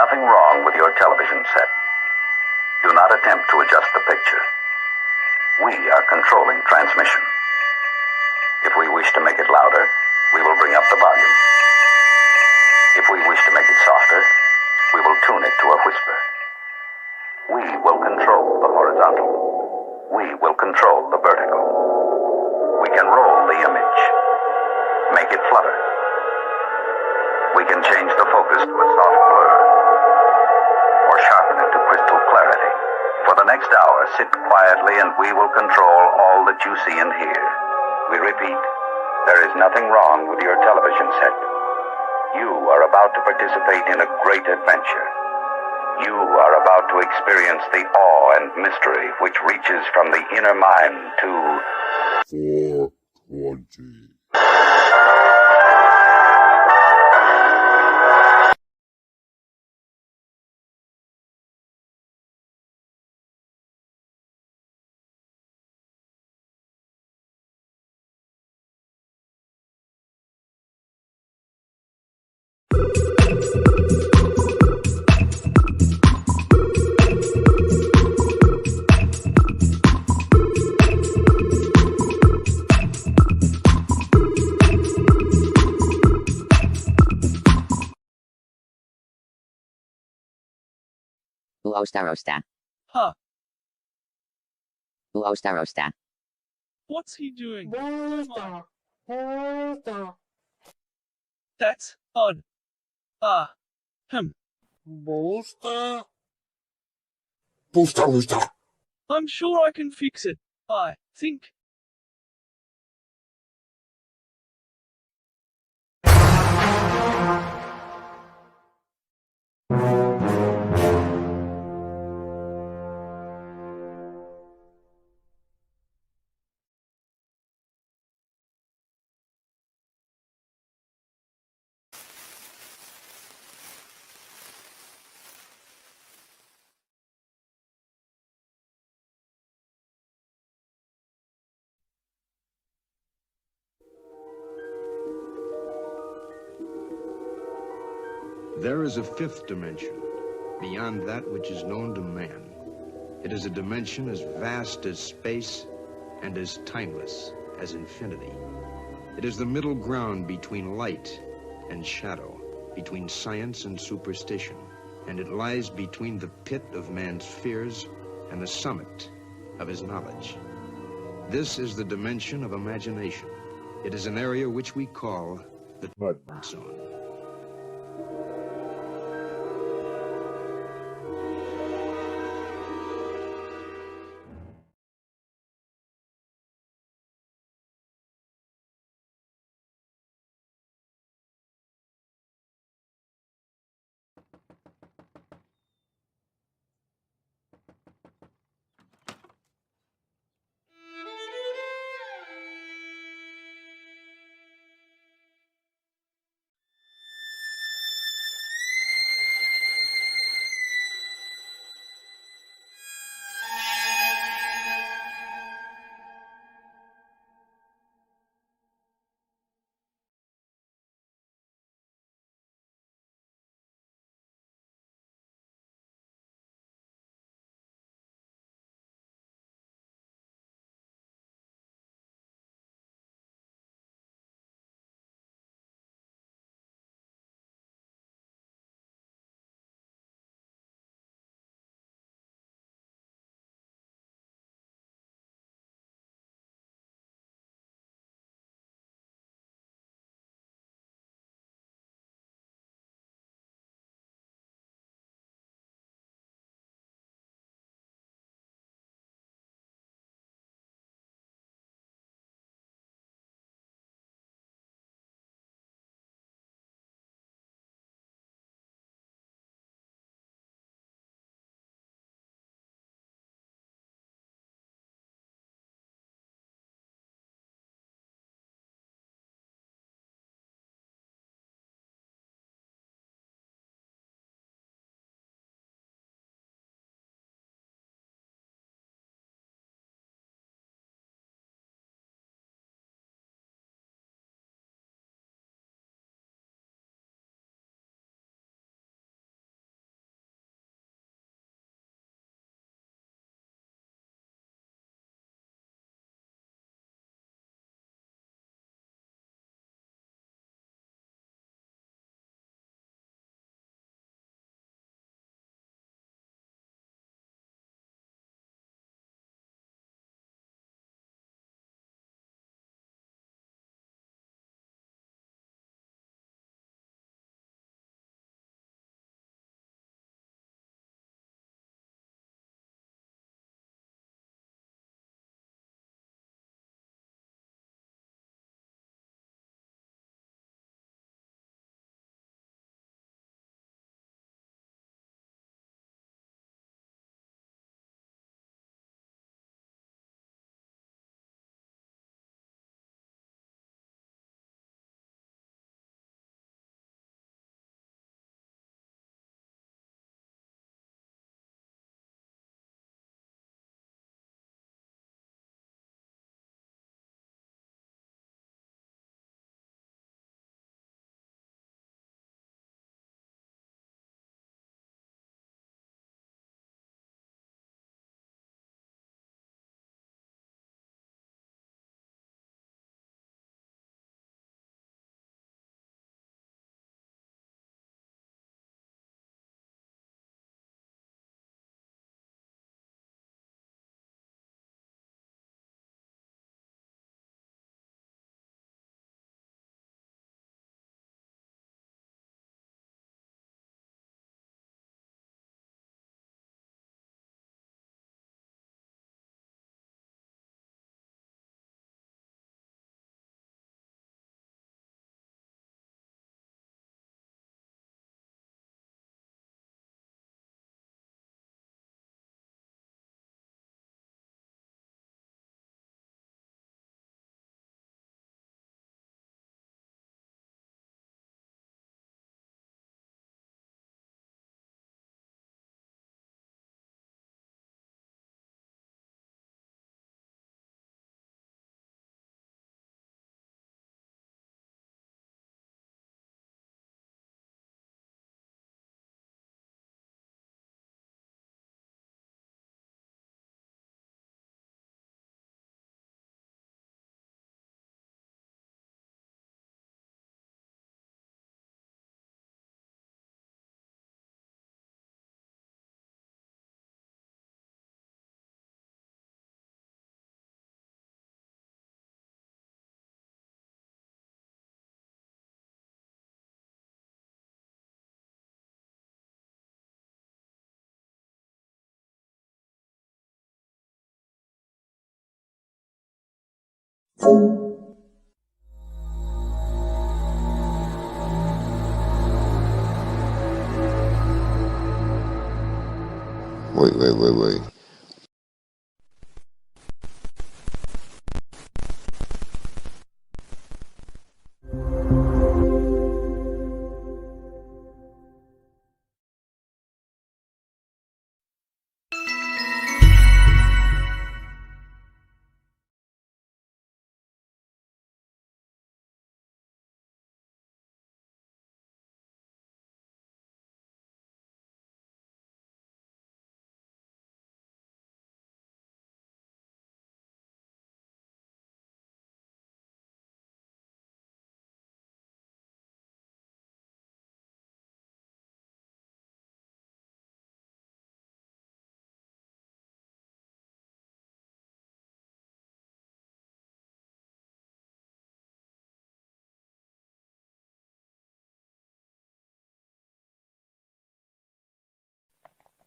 nothing wrong with your television set. Do not attempt to adjust the picture. We are controlling transmission. If we wish to make it louder, we will bring up the volume. If we wish to make it softer, we will tune it to a whisper. We will control the horizontal. We will control the vertical. We can roll the image, make it flutter. We can change the focus to a soft blur, or sharpen it to crystal clarity. For the next hour, sit quietly and we will control all that you see and hear. We repeat, there is nothing wrong with your television set. You are about to participate in a great adventure. You are about to experience the awe and mystery which reaches from the inner mind to 420. Uostarosta. Huh. Uostarosta. What's he doing? That's odd. Busta. Busta. I'm sure I can fix it. I think. There is a fifth dimension, beyond that which is known to man. It is a dimension as vast as space and as timeless as infinity. It is the middle ground between light and shadow, between science and superstition, and it lies between the pit of man's fears and the summit of his knowledge. This is the dimension of imagination. It is an area which we call the Mud Zone. Wait.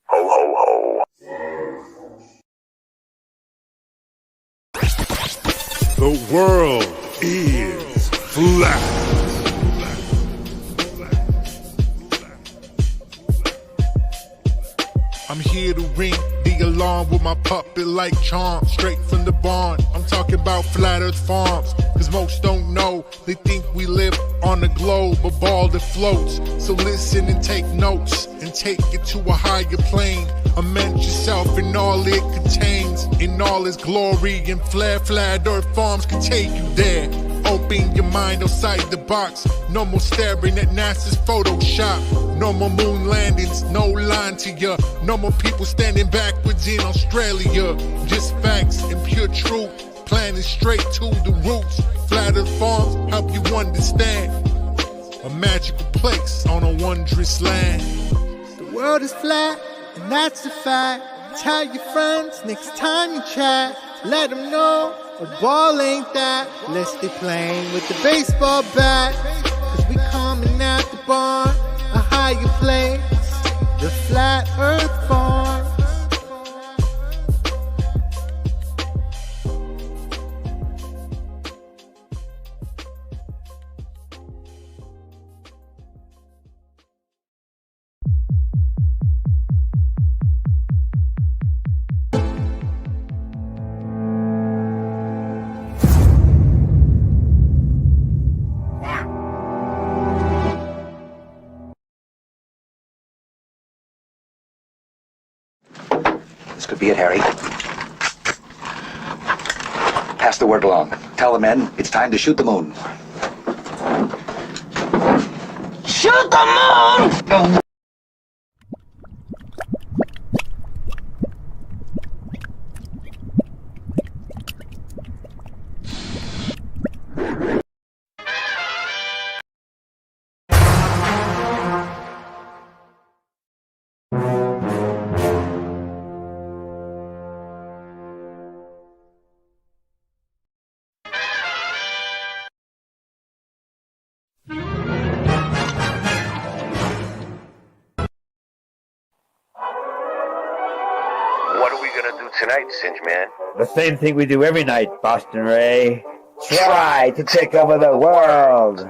Ho, ho, ho. The world is flat. I'm here to ring the alarm with my puppet like charm, straight from the barn. I'm talking about Flat Earth Farms, cause most don't know. They think we live on a globe, a ball that floats. So listen and take notes, and take it to a higher plane. Imagine yourself in all it contains, in all its glory and flair. Flat Earth Farms can take you there. Open your mind outside the box. No more staring at NASA's Photoshop. No more moon landings, no line to ya. No more people standing backwards in Australia. Just facts and pure truth, planning straight to the roots. Flat Earth Farms help you understand. A magical place on a wondrous land. The world is flat, and that's a fact. Tell your friends next time you chat. Let them know a ball ain't that. Let's stay playing with the baseball bat. Cause we coming at the barn, a higher place. The Flat Earth Farm. This could be it, Harry. Pass the word along. Tell the men it's time to shoot the moon. Shoot the moon! What are we gonna do tonight, Singe Man? The same thing we do every night, Boston Ray. Try to take over the world.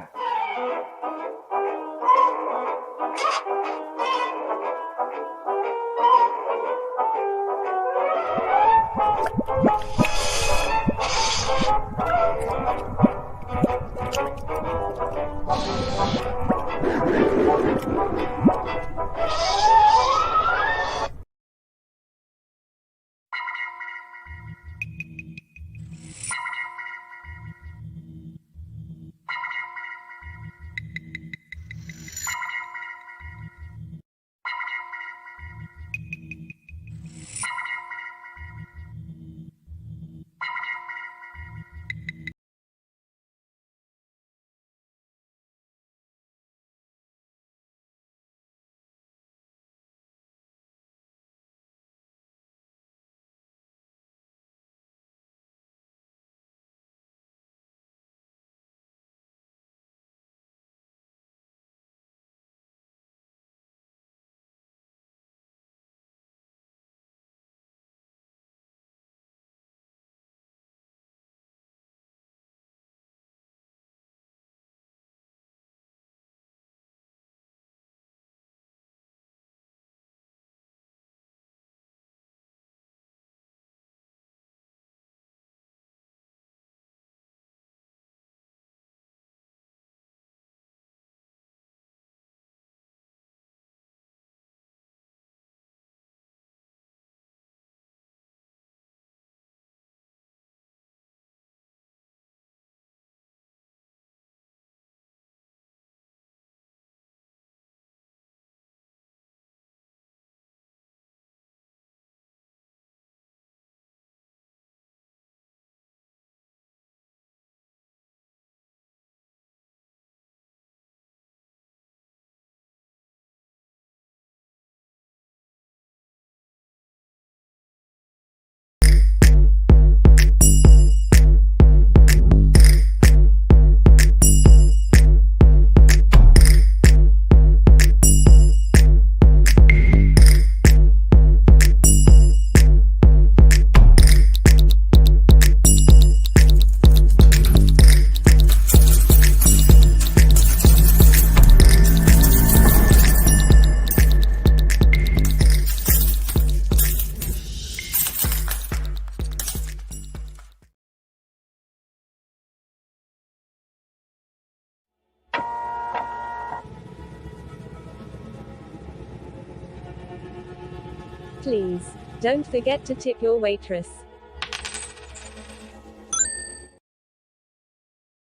Please, don't forget to tip your waitress.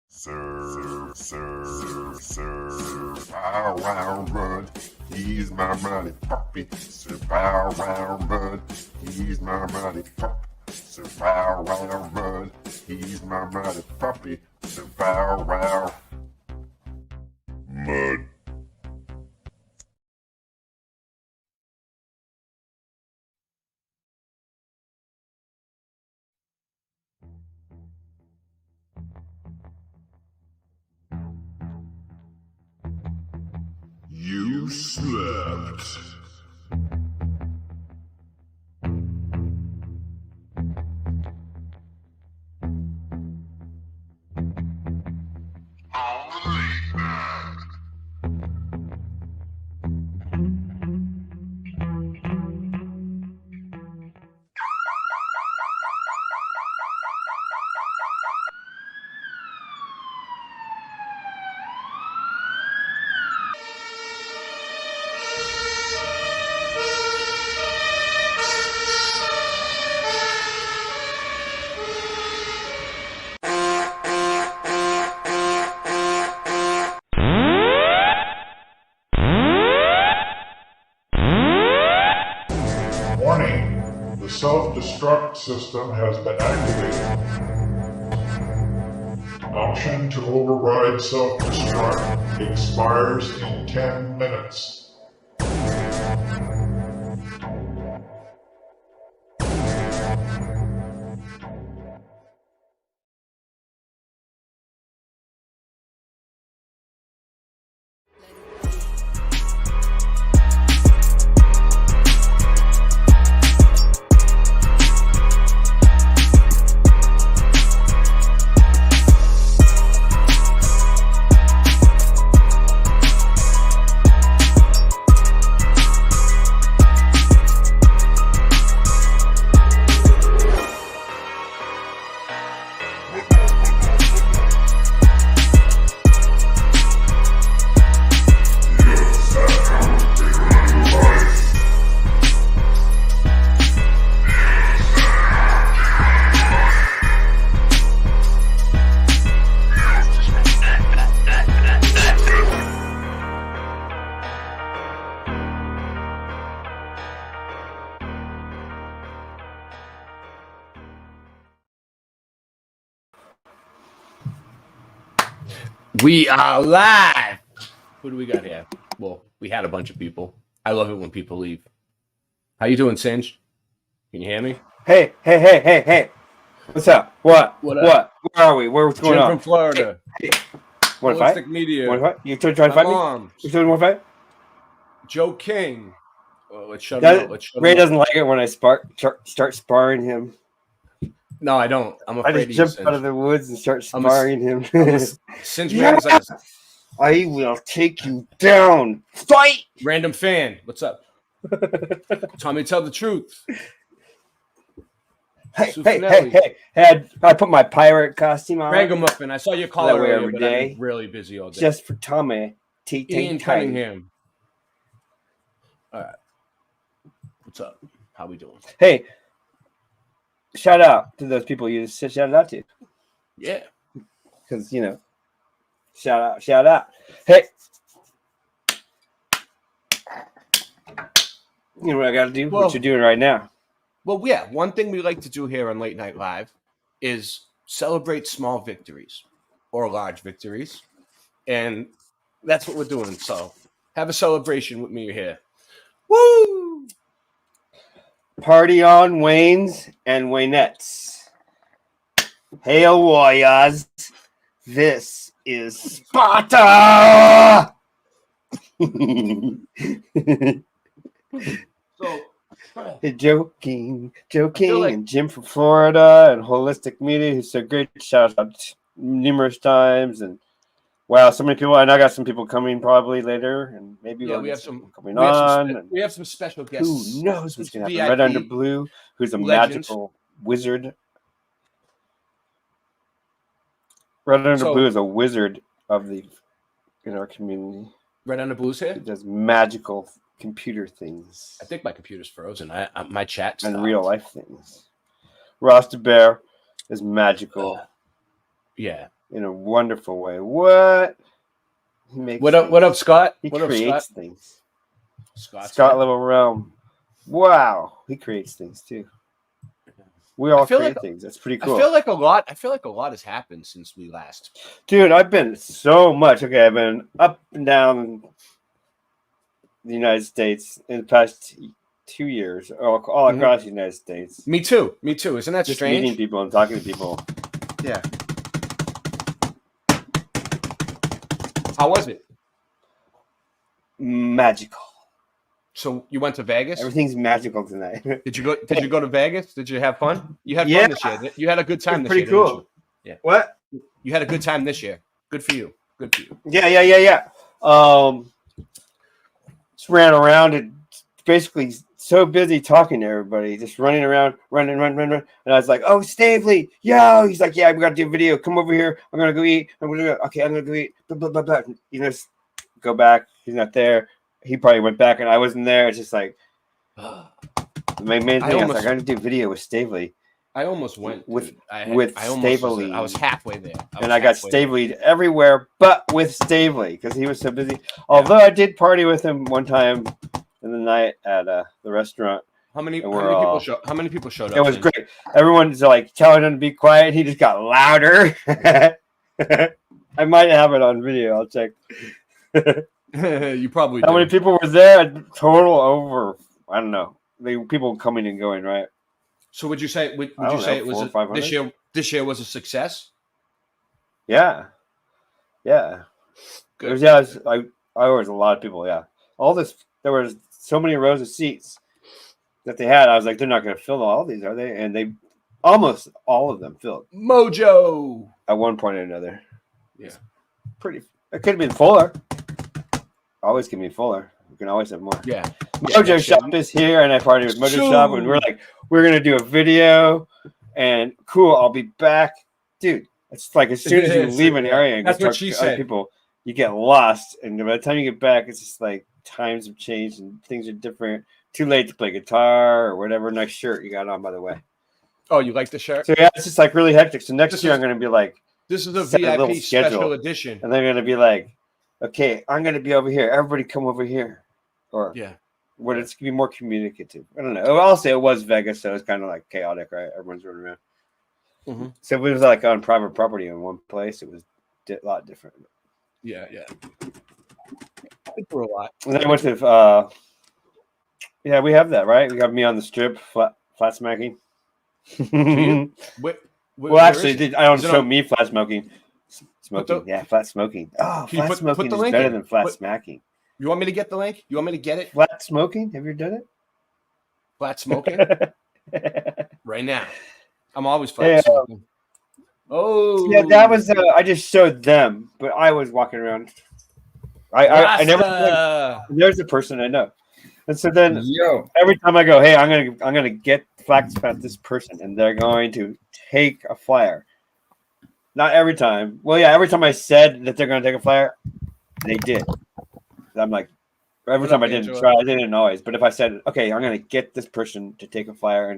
Serve, serve, serve. Bow wow run. He's my mighty puppy. Sir bow wow run. He's my mighty puppy. Sir bow wow run. He's my mighty puppy. Sir bow wow. Mud. You slept. Warning, the self-destruct system has been activated. Option to override self-destruct expires in 10 minutes. We are live. Who do we got here? Well, we had a bunch of people. I love it when people leave. How you doing, Singe? Can you hear me? Hey. What's up? What? Where are we? What's going on? From Florida. Hey. Want to Holistic fight? Media. Want to fight? You trying to fight me? You still want to fight? Joe King. Well, let's shut him up. Ray doesn't like it when I start sparring him. No, I don't. I'm afraid I just jump out of the woods and start sparring him. Since Rand's like I will take you down. Fight! Random fan. What's up? Tommy, tell the truth. Hey. I put my pirate costume on. Ragamuffin, I saw your collar earlier, every day. I'm really busy all day. Just for Tommy. Ian Cunningham. All right. What's up? How we doing? Hey. Shout out to those people you just shouted out to. Yeah. Because, shout out. Hey. You know what I got to do? What you're doing right now. Well, yeah. One thing we like to do here on Late Night Live is celebrate small victories or large victories. And that's what we're doing. So have a celebration with me here. Woo! Party on, Waynes and Waynettes. Hail, warriors. This is Sparta! Joe King, and Jim from Florida, and Holistic Media, who's so great. Shout out numerous times. And wow, so many people. And I got some people coming probably later. And maybe we have some coming on. We have some special guests. Who knows what's going to happen? Red Under Blue, who's a magical wizard. Red Under Blue is a wizard in our community. Red Under Blue's here? He does magical computer things. I think my computer's frozen. My chat stopped. And real life things. Rasta Bear is magical. Yeah. In a wonderful way. What? He makes What up, Scott? He what up, creates Scott? things. Scott Level Realm. Wow. He creates things too. We all create things. That's pretty cool. I feel like a lot has happened since we last. Dude, I've been so much. Okay, I've been up and down the United States in the past 2 years, all across the United States. Me too. Isn't that just strange? Meeting people and talking to people. Yeah. How was it? Magical. So you went to Vegas? Everything's magical tonight. Did you go to Vegas? Did you have fun? You had fun this year. You had a good time this year. Pretty cool. Yeah. What? You had a good time this year. Good for you. Yeah. Just ran around and basically so busy talking to everybody, just running around, running. And I was like, "Oh, Stavely, yo!" He's like, "Yeah, we got to do a video. Come over here. I'm gonna go eat. I'm gonna go eat." Blah, blah, blah, blah. You know, just go back. He's not there. He probably went back, and I wasn't there. It's just like the main thing. I was like, "I'm gonna do a video with Stavely." I almost went with Stavely. I was halfway there, I got Stavely everywhere, but with Stavely because he was so busy. Although I did party with him one time in the night at the restaurant. How many people showed up? It was great. Everyone's like telling him to be quiet. He just got louder. I might have it on video. I'll check. You probably. How many people were there? Total over. I don't know. People coming and going, right? So would you say it was this year was a success? Yeah. Good. I was a lot of people. Yeah. There was so many rows of seats that they had. I was like, they're not going to fill all these, are they? And they almost all of them filled. Mojo. At one point or another. Yeah. It could have been fuller. Always can be fuller. We can always have more. Yeah. Mojo Shop is here, and I partied with Mojo Shop, and we're gonna do a video, and cool. I'll be back, dude. It's like as soon as you leave an area and that's talk what she to said. other people, you get lost, and by the time you get back, it's just like times have changed and things are different. Too late to play guitar or whatever. Nice shirt you got on, by the way. Oh, you like the shirt? So yeah, it's just like really hectic. So next year I'm gonna be like, this is a VIP special edition, and they're gonna be like, okay, I'm gonna be over here. Everybody come over here, or what? It's gonna be more communicative. I don't know. I'll say it was Vegas, so it's kind of like chaotic, right? Everyone's running around. Mm-hmm. So if it was like on private property in one place, it was a lot different. Yeah. I think we're a lot. And then I went to, we have that, right? We got me on the strip, flat smacking. Well, actually, I don't show me flat smoking. Flat smoking. Oh, flat smoking is better than flat smacking. You want me to get the link? You want me to get it? Flat smoking? Have you done it? Flat smoking? Right now. I'm always flat smoking. Oh. Yeah, that was, I just showed them, but I was walking around. I never, there's a person I know. And so then every time I go, hey, I'm gonna get facts about this person, and they're going to take a flyer. Not every time. Well, yeah, every time I said that they're gonna take a flyer, they did. I'm like, every time I didn't try, I didn't always. But if I said, okay, I'm gonna get this person to take a flyer,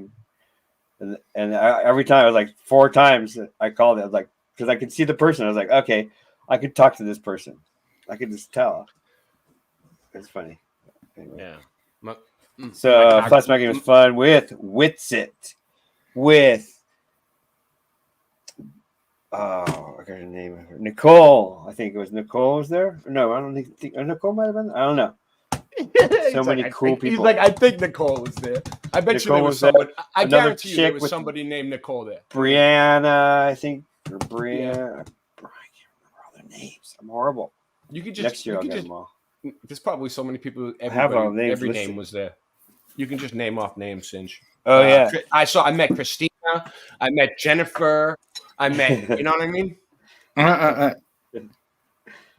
and every time I was like 4 times I called it, I was like, because I could see the person, I was like, okay, I could talk to this person. I could just tell. It's funny. Anyway. Yeah. So flat smacking was fun with Witsit. With I got her name of her. Nicole. I think it was Nicole was there. No, I don't think Nicole might have been. I don't know. So many cool people. He's like, I think Nicole was there. I bet you there was someone. I guarantee you there was somebody named Nicole there. Brianna, I think, or Brianna. I can't remember all their names. I'm horrible. You could just next year I'll get them all. There's probably so many people. Every name was there. You can just name off names, Cinch. Oh yeah. I met Christina. I met Jennifer. I met. You know what I mean? I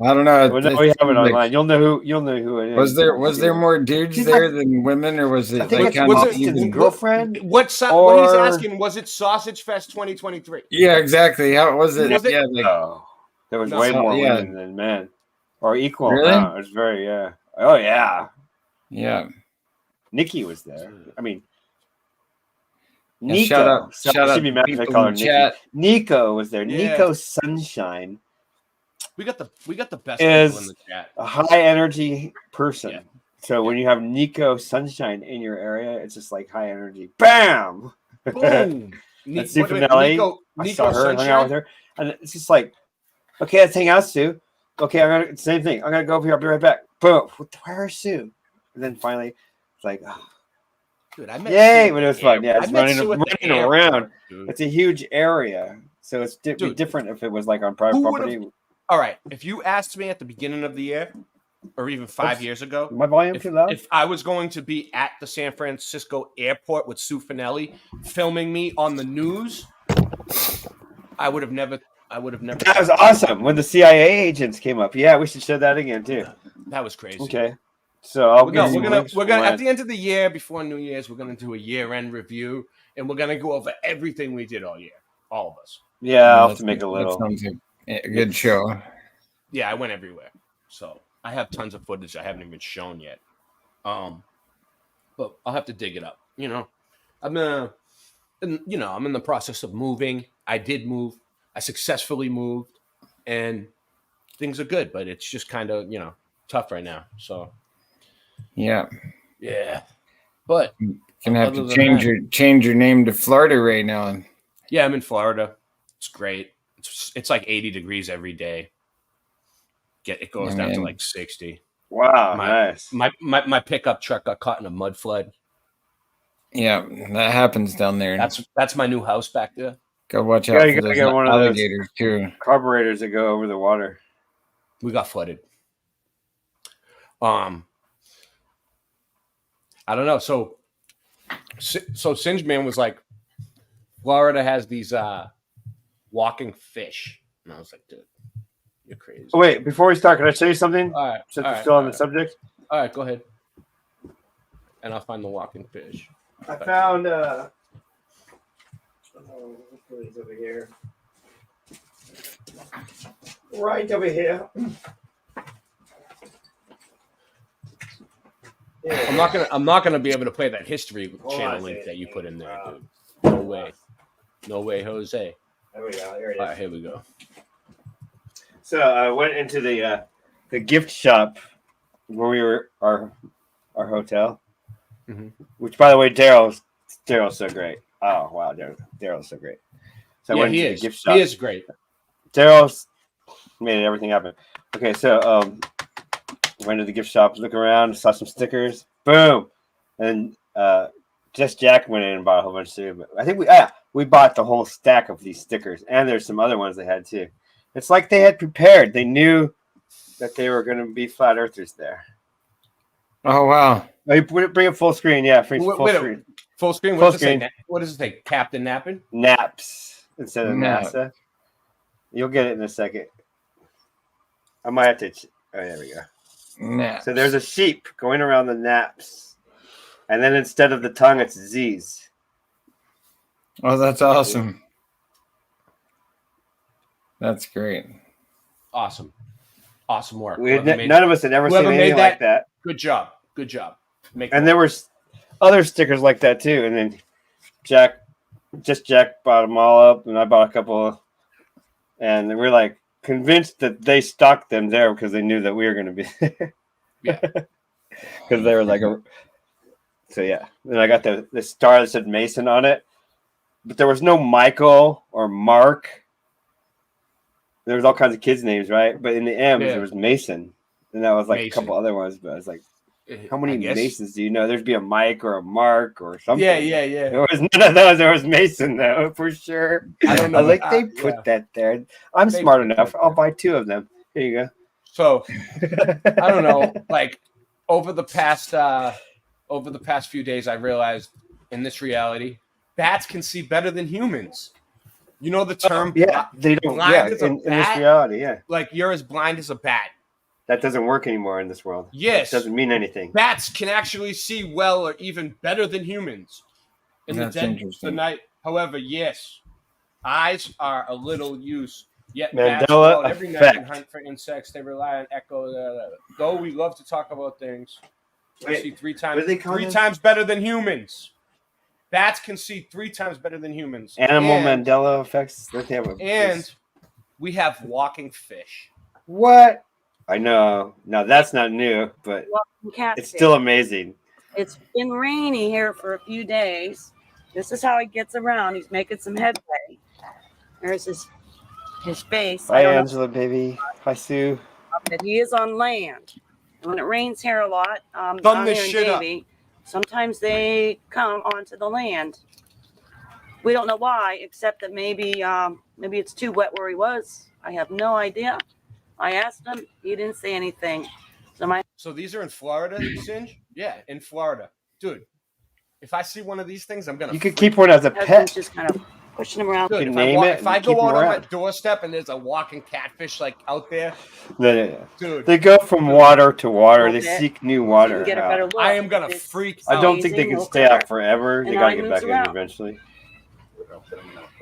don't know. Well, we have it online. You'll know who it is. Was there more dudes there than women, or was it like kind of even? Girlfriend? What he's asking, was it Sausage Fest 2023? Yeah, exactly. How was it? Yeah, there was way more women than men, or equal. Really? It was very Oh yeah. Yeah. Nikki was there. I mean, Yeah, Nico. shout out Should be to mad if I people call her in Nikki. chat. Nico was there. Yeah. Nico Sunshine We got the best people in is the chat. a high energy person. Yeah. So when you have Nico Sunshine in your area, it's just like high energy. Bam! Boom. That's Sue Finelli. I saw her, hung out with her, and it's just like, okay, let's hang out, Sue. Okay, I'm gonna same thing. I'm gonna go over here. I'll be right back. Boom. Where's Sue? And then finally, it's like, oh, Dude, I met yay! Sue But it was at fun. the Yeah, just airport. I met Sue at running the around. airport, dude. It's a huge area, so it's be different if it was like on private Who property. would've- All right, if you asked me at the beginning of the year, or even 5 years ago, My volume too loud. if I was going to be at the San Francisco airport with Sue Finelli filming me on the news, I would have never. That was awesome when the CIA agents came up. Yeah, we should show that again too. That was crazy. Okay, so I'll No, get we're some gonna links for at when- the end of the year, before New Year's, we're gonna do a year-end review, and we're gonna go over everything we did all year, all of us. Yeah, I'll have That's to make a good. little. That sounds like a good show. Yeah, I went everywhere, so I have tons of footage I haven't even shown yet. But I'll have to dig it up. You know, I'm in the process of moving. I did move. I successfully moved, and things are good. But it's just kind of tough right now. So Yeah. yeah, but Gonna have other to than change your name to Florida right now. yeah, I'm in Florida. It's great. It's like 80 degrees every day. It goes down to like 60. Wow, nice. nice. My pickup truck got caught in a mud flood. Yeah, that happens down there. That's my new house back there. Go watch You out gotta for go those get one of those alligators too. carburetors that go over the water. We got flooded. I don't know. So Singe Man was like, Florida has these walking fish, and I was like, dude, you're crazy. Oh, wait, before we start, can I show you something? All right, Since all we're right, still on all the subject. All right, go ahead. And I'll find the walking fish. I found it's over here. Right over here. I'm not gonna be able to play that history channel link that you put in there, dude. No way. No way, Jose. There we go. Here it is. All right, here we go. So I went into the gift shop where we were our hotel, which by the way, Daryl's so great. Oh wow, Daryl's so great. So I Yeah, went he into is. the gift shop. He is great. Daryl's made everything happen. Okay, so went to the gift shop, look around, saw some stickers, boom, and Just Jack went in and bought a whole bunch too. But I think we bought the whole stack of these stickers, and there's some other ones they had too. It's like they had prepared. They knew that they were going to be flat earthers there. Oh wow! Oh, you bring it full screen, yeah. Full screen. Full screen. Full What screen. What does it say? Captain Napping? Naps instead of Nap. NASA. You'll get it in a second. I might have to. Oh, there we go. Naps. So there's a sheep going around the naps, and then instead of the tongue, it's Z's. Oh, that's awesome. That's great. Awesome. Awesome work. None of us had ever seen whoever anything made like that. Good job. Good job. And there were other stickers like that too. And then Jack bought them all up, and I bought a couple. And we're like convinced that they stocked them there because they knew that we were going to be there. Yeah. Because they were like So yeah. Then I got the star that said Mason on it, but there was no Michael or Mark. There was all kinds of kids' names, right? But in the M's, there was Mason, and that was like a couple other ones. But I was like, how many Masons do you know? There'd be a Mike or a Mark or something. Yeah. There was none of those. There was Mason though, for sure. I don't know. They put that there. I'm smart enough. I'll buy 2 of them. Here you go. So I don't know. Like over the past few days, I realized in this reality, bats can see better than humans. You know the term? Yeah, they don't. Blind Yeah, as a in this bat? reality, yeah. Like you're as blind as a bat. That doesn't work anymore in this world. Yes. It doesn't mean anything. Bats can actually see well or even better than humans in That's the dead interesting. of the night. However, yes, eyes are a little use. Yet Mandela bats go out every night and effect. hunt for insects. They rely on echo. Though we love to talk about things, Can see three what do they call this? times better than humans. Bats can see 3 times better than humans. Animal Mandela effects. And we have walking fish. What? I know. No, that's not new, but Catfish. it's still amazing. It's been rainy here for a few days. This is how he gets around. He's making some headway. There's his face. Hi, Angela, baby. Hi, Sue. But he is on land. And when it rains here a lot, Thumb down this here in shit up. Davie, sometimes they come onto the land. We don't know why, except that maybe it's too wet where he was. I have no idea. I asked him. He didn't say anything. So these are in Florida, Singe? Yeah, in Florida. Dude, if I see one of these things, I'm going to... You could keep one as a pet. Just kind of pushing him around. Dude, if I go out on my doorstep and there's a walking catfish like out there... Dude. They go from water to water. They seek new water. I am going to freak out. I don't think they can stay out forever. They got to get back in eventually.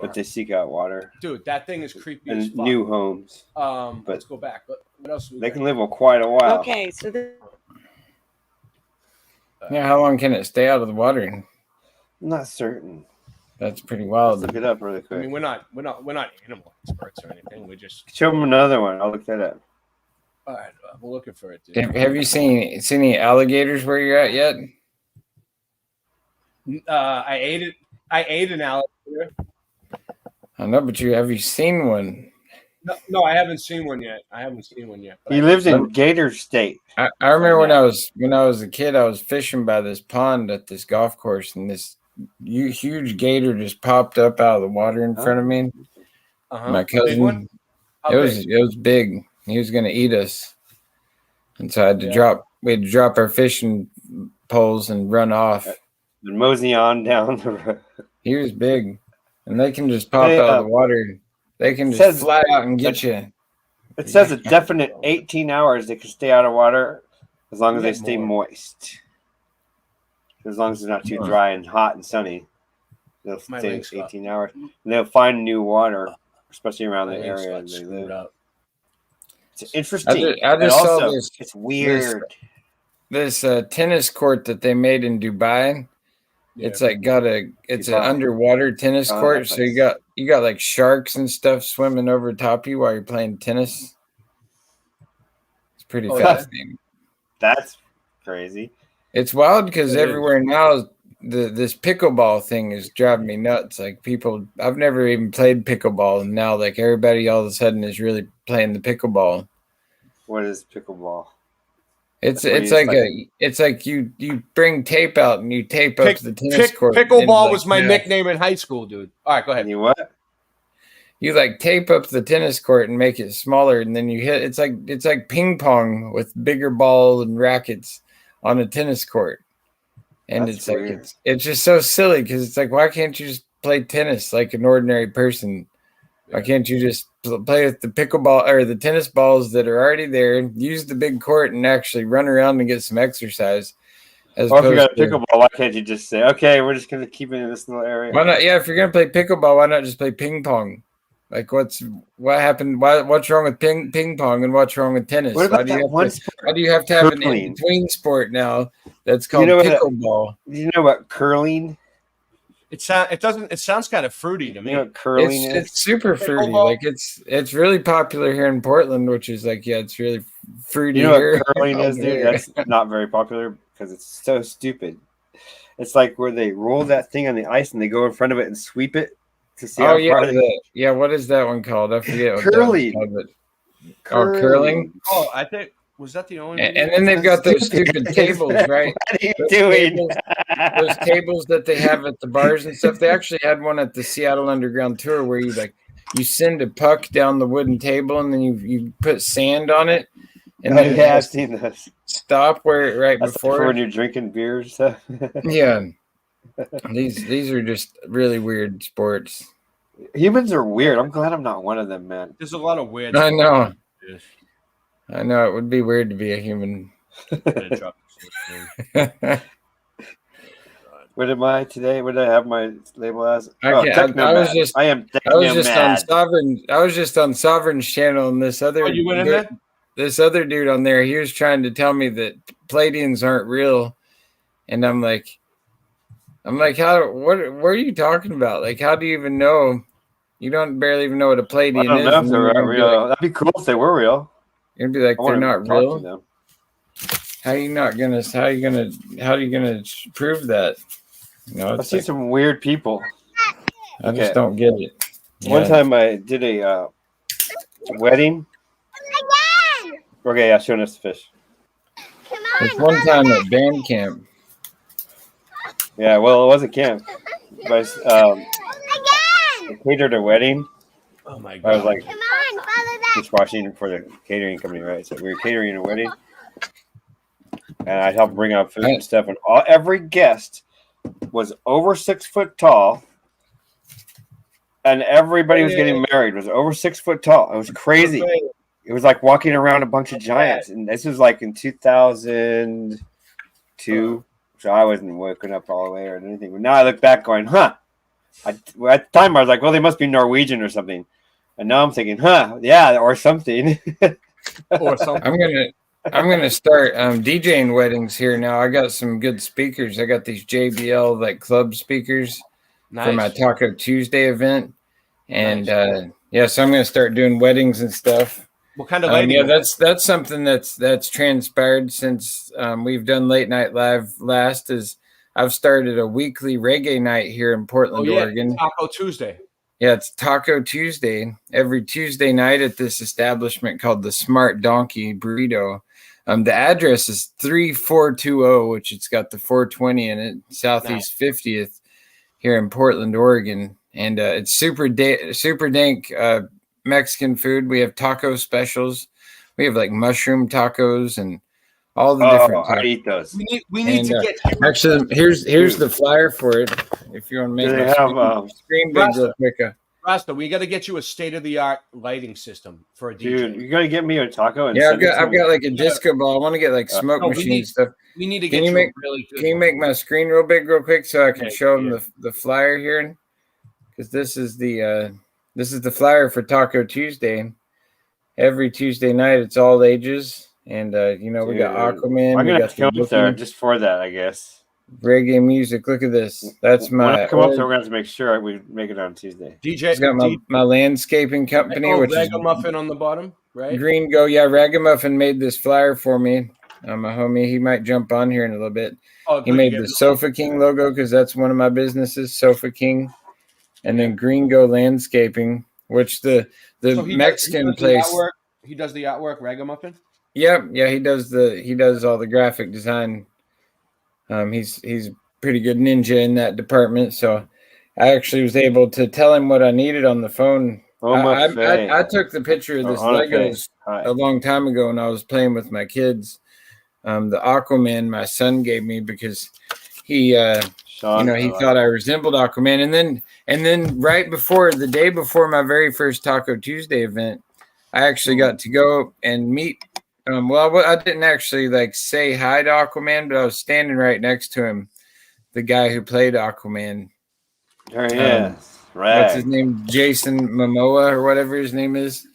But they seek out water. Dude, that thing is creepy and as fuck. new homes. But let's go back. What else? They can live quite a while. Okay, so yeah, how long can it stay out of the water? I'm not certain. That's pretty wild. Let's look it up really quick. I mean, we're not animal experts or anything. We just show them another one. I'll look that up. All right, we're looking for it. Dude. Have you seen any alligators where you're at yet? I ate it. I ate an alligator. I know, but have you seen one? No, I haven't seen one yet. He lives in Gator State. I remember when I was a kid, I was fishing by this pond at this golf course, and this huge gator just popped up out of the water in front of me. My cousin, it was big. He was going to eat us, and so I had to we had to drop our fishing poles and run off. And mosey on down the road. He was big, and they can just pop out of the water. They can just fly out and get you. It says a definite 18 hours they can stay out of water as long as they stay moist. As long as it's not too dry and hot and sunny, they'll stay 18 hours. And they'll find new water, especially around the area they live. It's interesting. I just saw this. It's weird. This tennis court that they made in Dubai. Yeah. It's like it's an underwater tennis court, so you got like sharks and stuff swimming over top you while you're playing tennis. It's pretty fascinating. That's crazy. It's wild because everywhere now this pickleball thing is driving me nuts. Like I've never even played pickleball, and now like everybody all of a sudden is really playing the pickleball. What is pickleball? It's like you bring tape out and you tape up the tennis court. Pickleball was my nickname in high school, dude. All right, go ahead. You what? You like tape up the tennis court and make it smaller, and then you hit. It's like ping pong with bigger ball and rackets on a tennis court, and That's it's weird. like it's just so silly because it's like, why can't you just play tennis like an ordinary person? Why can't you just play with the pickleball or the tennis balls that are already there, use the big court and actually run around and get some exercise? Or if you got a pickleball, why can't you just say, okay, we're just going to keep it in this little area? Why not? Yeah, if you're going to play pickleball, why not just play ping pong? Like, what happened? What's wrong with ping pong and what's wrong with tennis? What about why do you have to have an in-between sport now that's called pickleball? You know what curling? It sounds kind of fruity to me. You know what curling is? It's super fruity. Like it's really popular here in Portland, which is like, it's really fruity. You know here. what curling is, dude? That's not very popular because it's so stupid. It's like where they roll that thing on the ice and they go in front of it and sweep it to see how far yeah. What is that one called? I forget. Curling. Curling. Oh, I think. Was that the only? And then they've got those stupid tables, right? What are you doing? Those tables that they have at the bars and stuff. They actually had one at the Seattle Underground Tour where you send a puck down the wooden table and then you put sand on it. And then I've seen this. Stop where before when you're drinking beer and stuff. Yeah. These are just really weird sports. Humans are weird. I'm glad I'm not one of them, man. There's a lot of weird. I know. I know it would be weird to be a human. What am I today? What did I have my label as? I was just on Sovereign. I was just on Sovereign's channel, and this other. Oh, you went in there? this other dude on there, he was trying to tell me that Pleiadians aren't real, and I'm like, what are you talking about? Like, how do you even know? You don't barely even know what a Pleiadian is. I don't know if they're real. That'd be cool if they were real. You'd be like, they're not real. How are you gonna prove that? You know, I've seen some weird people. I just don't get it. One time I did a wedding. Okay, yeah, showing us the fish. There's one time at band camp. Yeah, well, it wasn't camp. But I catered a wedding. Oh my god! I was like dishwashing for the catering company, right? So we were catering a wedding, and I helped bring out food and stuff. And every guest was over 6 foot tall, and everybody was getting married was over 6 foot tall. It was crazy. It was like walking around a bunch of giants, and this was like in 2002. So I wasn't waking up all the way or anything. But now I look back, going, "Huh." At the time, I was like, "Well, they must be Norwegian or something," and now I'm thinking, "Huh, yeah, or something." Or something. I'm gonna start DJing weddings here now. I got some good speakers. I got these JBL like club speakers for my Taco Tuesday event, and so I'm gonna start doing weddings and stuff. What kind of lighting? Yeah, that's something that's transpired since we've done Late Night Live last. Is I've started a weekly reggae night here in Portland, Oregon. Taco Tuesday. Yeah, it's Taco Tuesday every Tuesday night at this establishment called the Smart Donkey Burrito. The address is 3420, which it's got the 420 in it, Southeast 50th here in Portland, Oregon. And it's super dank Mexican food. We have taco specials. We have like mushroom tacos and all the different I eat those. We need to get actually here's the flyer for it. If you want to make screen big real quick. Rasta, we got to get you a state-of-the-art lighting system for a DJ. Dude, you got to get me a taco. And I've got like a disco ball. I want to get like smoke machine stuff. We need to get Can you make my screen real quick so I can show them the flyer here? Because this is the flyer for Taco Tuesday. Every Tuesday night, it's all ages, and we got Aquaman. I'm gonna have to come up there just for that, I guess. Reggae music. Look at this. That's my. When I come up there, we're gonna have to make sure we make it on Tuesday. DJ, got my landscaping company, which is Ragamuffin on the bottom, right? Green Go. Yeah, Ragamuffin made this flyer for me. My homie, he might jump on here in a little bit. He made the Sofa King logo because that's one of my businesses, Sofa King, and then Green Go Landscaping, which the Mexican place. He does the artwork, Ragamuffin. Yep, yeah, he does all the graphic design. He's pretty good ninja in that department. So I actually was able to tell him what I needed on the phone. I took the picture of this Legos a long time ago when I was playing with my kids. The Aquaman my son gave me because he thought I resembled Aquaman. And then right before the day before my very first Taco Tuesday event, I actually got to go and meet. I didn't actually say hi to Aquaman, but I was standing right next to him, the guy who played Aquaman. There he is. Right. What's his name? Jason Momoa or whatever his name is.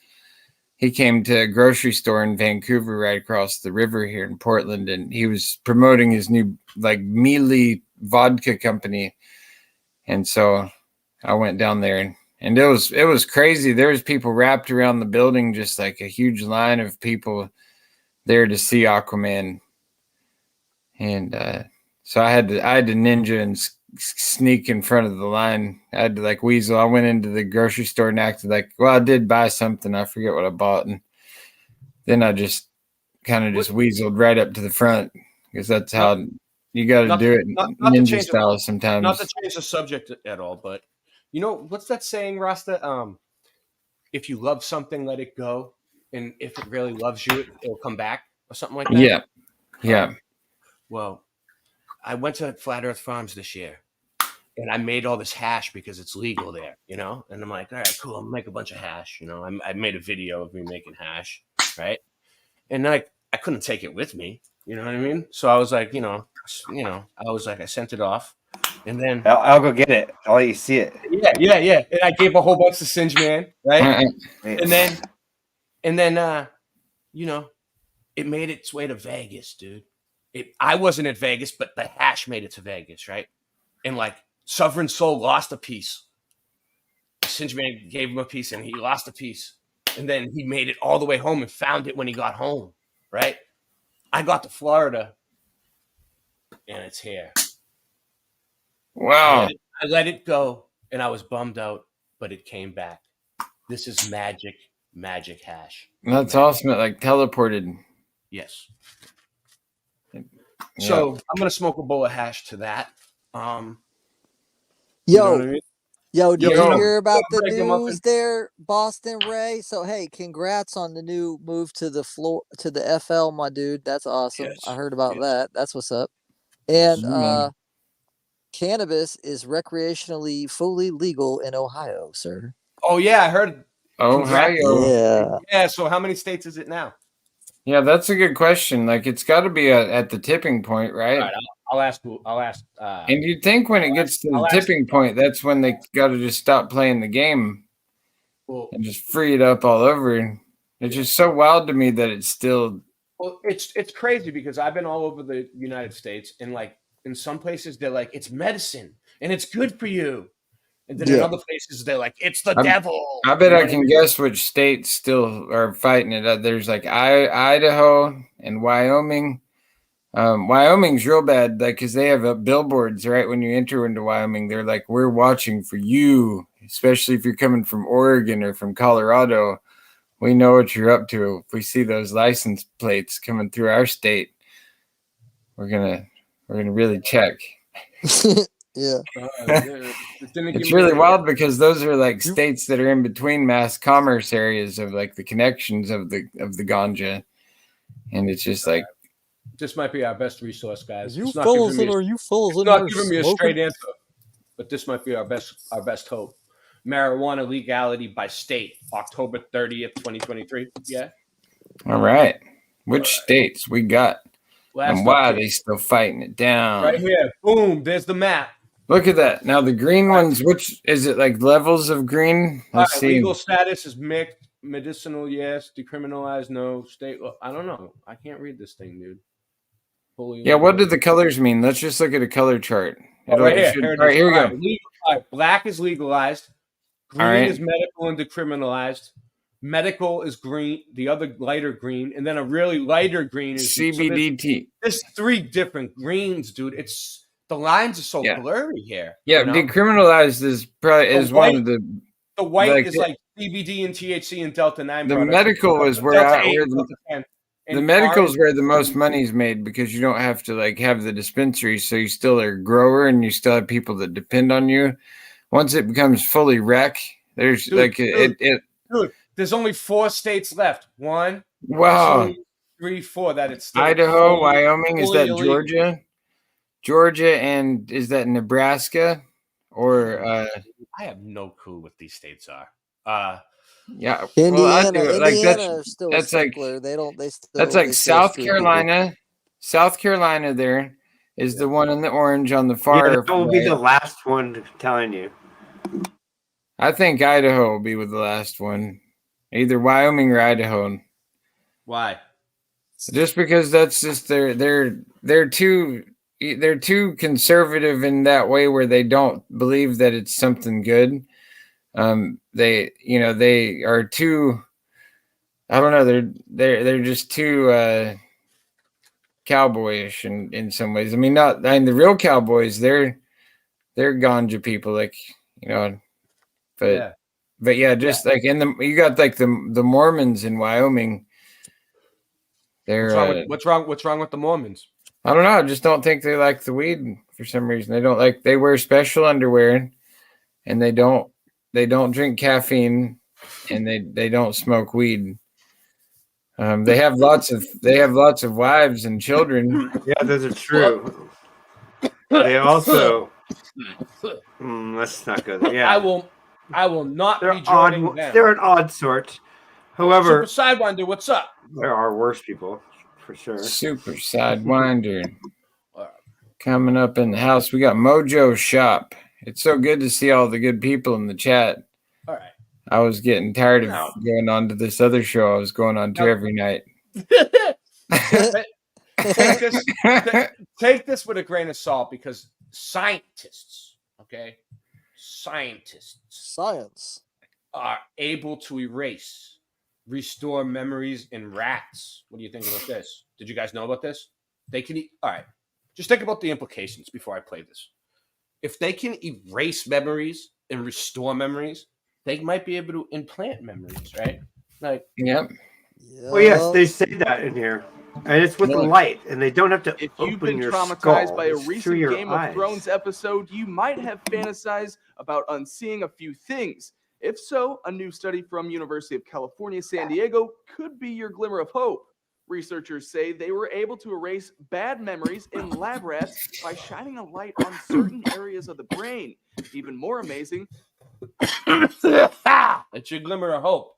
He came to a grocery store in Vancouver right across the river here in Portland, and he was promoting his new Mealy vodka company. And so I went down there and it was crazy. There was people wrapped around the building, just like a huge line of people there to see Aquaman. And so I had to ninja and sneak in front of the line. I had to weasel. I went into the grocery store and acted I did buy something. I forget what I bought. And then I just kind of weaseled right up to the front because that's how you got to do it ninja style sometimes. Not to change the subject at all, but what's that saying, Rasta? If you love something, let it go. And if it really loves you, it'll come back or something like that. Yeah. Well, I went to Flat Earth Farms this year and I made all this hash because it's legal there, And I'm like, all right, cool. I'm gonna make a bunch of hash. I made a video of me making hash. Right. And I couldn't take it with me. You know what I mean? So I was like, I sent it off and then I'll go get it. I'll let you see it. Yeah. And I gave a whole bunch to Singe Man. Right. And then it made its way to Vegas, dude. I wasn't at Vegas, but the hash made it to Vegas, right? And like Sovereign Soul lost a piece. Singeman gave him a piece and he lost a piece. And then he made it all the way home and found it when he got home, right? I got to Florida and it's here. Wow. I let it go and I was bummed out, but it came back. This is magic hash. That's awesome. It like teleported. Yes. Yeah. So I'm going to smoke a bowl of hash to that. Yo, you know what I mean? Yo, did Yo. you hear about the Break 'em up news in- there, Boston Ray? So hey, congrats on the new move to the floor to the FL, my dude. That's awesome. Yes. I heard about that. That's what's up. And man. cannabis is recreationally fully legal in Ohio, sir. Oh, yeah, I heard. Ohio. Yeah. Yeah, so how many states is it now? Yeah, that's a good question. Like, it's got to be at the tipping point, right? All right, I'll ask. And you'd think when it gets to the tipping point, that's when they got to just stop playing the game and just free it up all over. It's just so wild to me that it's still. Well, it's crazy because I've been all over the United States, and like in some places they're like it's medicine and it's good for you, and then in other places they're like it's the devil. I bet I can guess which states still are fighting it. There's like Idaho and Wyoming. Wyoming's real bad, like because they have billboards right when you enter into Wyoming. They're like, "We're watching for you," especially if you're coming from Oregon or from Colorado. We know what you're up to. If we see those license plates coming through our state, we're gonna really check. Yeah. It's really wild because those are like states that are in between mass commerce areas of like the connections of the ganja, and it's just like. This might be our best resource, guys. You It's not fellas giving me that a- are you fellas it's in not there giving me a smoking? straight answer, but this might be our best hope. Marijuana legality by state, October 30th, 2023. Yeah. All right. Which states we got? Last And why are update. they still fighting it down? Right here. Boom. There's the map. Look at that. Now the green ones, which is it like levels of green? All Let's right. see. Legal status is mixed. Medicinal, yes. Decriminalized, no. State, I don't know. I can't read this thing, dude. Fully Yeah, what do the colors mean? Let's just look at a color chart. Oh, right here. All Here it right, is. here we All go. right, all right, black is legalized. Green All right. is medical and decriminalized. Medical is green, the other lighter green, and then a really lighter green is CBDT. There's three different greens, dude. It's the lines are so Yeah. blurry here. Yeah, you know? decriminalized is probably The is one white- of the. The white like is the- like CBD and THC and Delta 9. The products. medical is where Delta I- 8, where the- Delta 10. The And medical is orange- where the most money's made because you don't have to like have the dispensary, so you still are a grower and you still have people that depend on you. Once it becomes fully rec, there's Dude, it. Dude, there's only 4 states left. 1, Wow. 2, 3, 4 that it's still Idaho, fully- Wyoming, is fully that illegal. Georgia? Georgia, and is that Nebraska? Or I have no clue what these states are. yeah, Indiana, well, I do. Like Indiana is still a that's like stickler. They still that's they like still South screw people. Carolina. South Carolina there is the one in the orange on the far. Yeah, that will be the right. last one. I'm telling you. I think Idaho will be with the last one, either Wyoming or Idaho. Why? Just because that's just they're too conservative in that way where they don't believe that it's something good. They are too. I don't know. They're just too cowboyish in some ways. I mean, the real cowboys. They're ganja people, like but yeah, just like you got like the Mormons in Wyoming. They're What's wrong with the Mormons? I don't know. I just don't think they like the weed for some reason. They wear special underwear and they don't drink caffeine and they don't smoke weed. They have lots of wives and children. Yeah, those are true. They also let's not go there. Yeah, I will not they're be joining odd. them. They're an odd sort. However, Super Sidewinder, what's up? there are worse people for sure. Super Sidewinder coming up in the house. We got Mojo Shop. It's so good to see all the good people in the chat. All right. I was getting tired of going on to this other show I was going on to every night. take this with a grain of salt because scientists are able to restore memories in rats. What do you think about this? Did you guys know about this? They can all right. Just think about the implications before I play this. If they can erase memories and restore memories, they might be able to implant memories, right? Like, yep. Well, yes, they say that in here, and it's with the light, and they don't have to. If open you've been your traumatized skull. by a It's through recent your Game eyes. of Thrones episode, you might have fantasized about unseeing a few things. If so, a new study from University of California, San Diego could be your glimmer of hope. Researchers say they were able to erase bad memories in lab rats by shining a light on certain areas of the brain. Even more amazing, it's your glimmer of hope.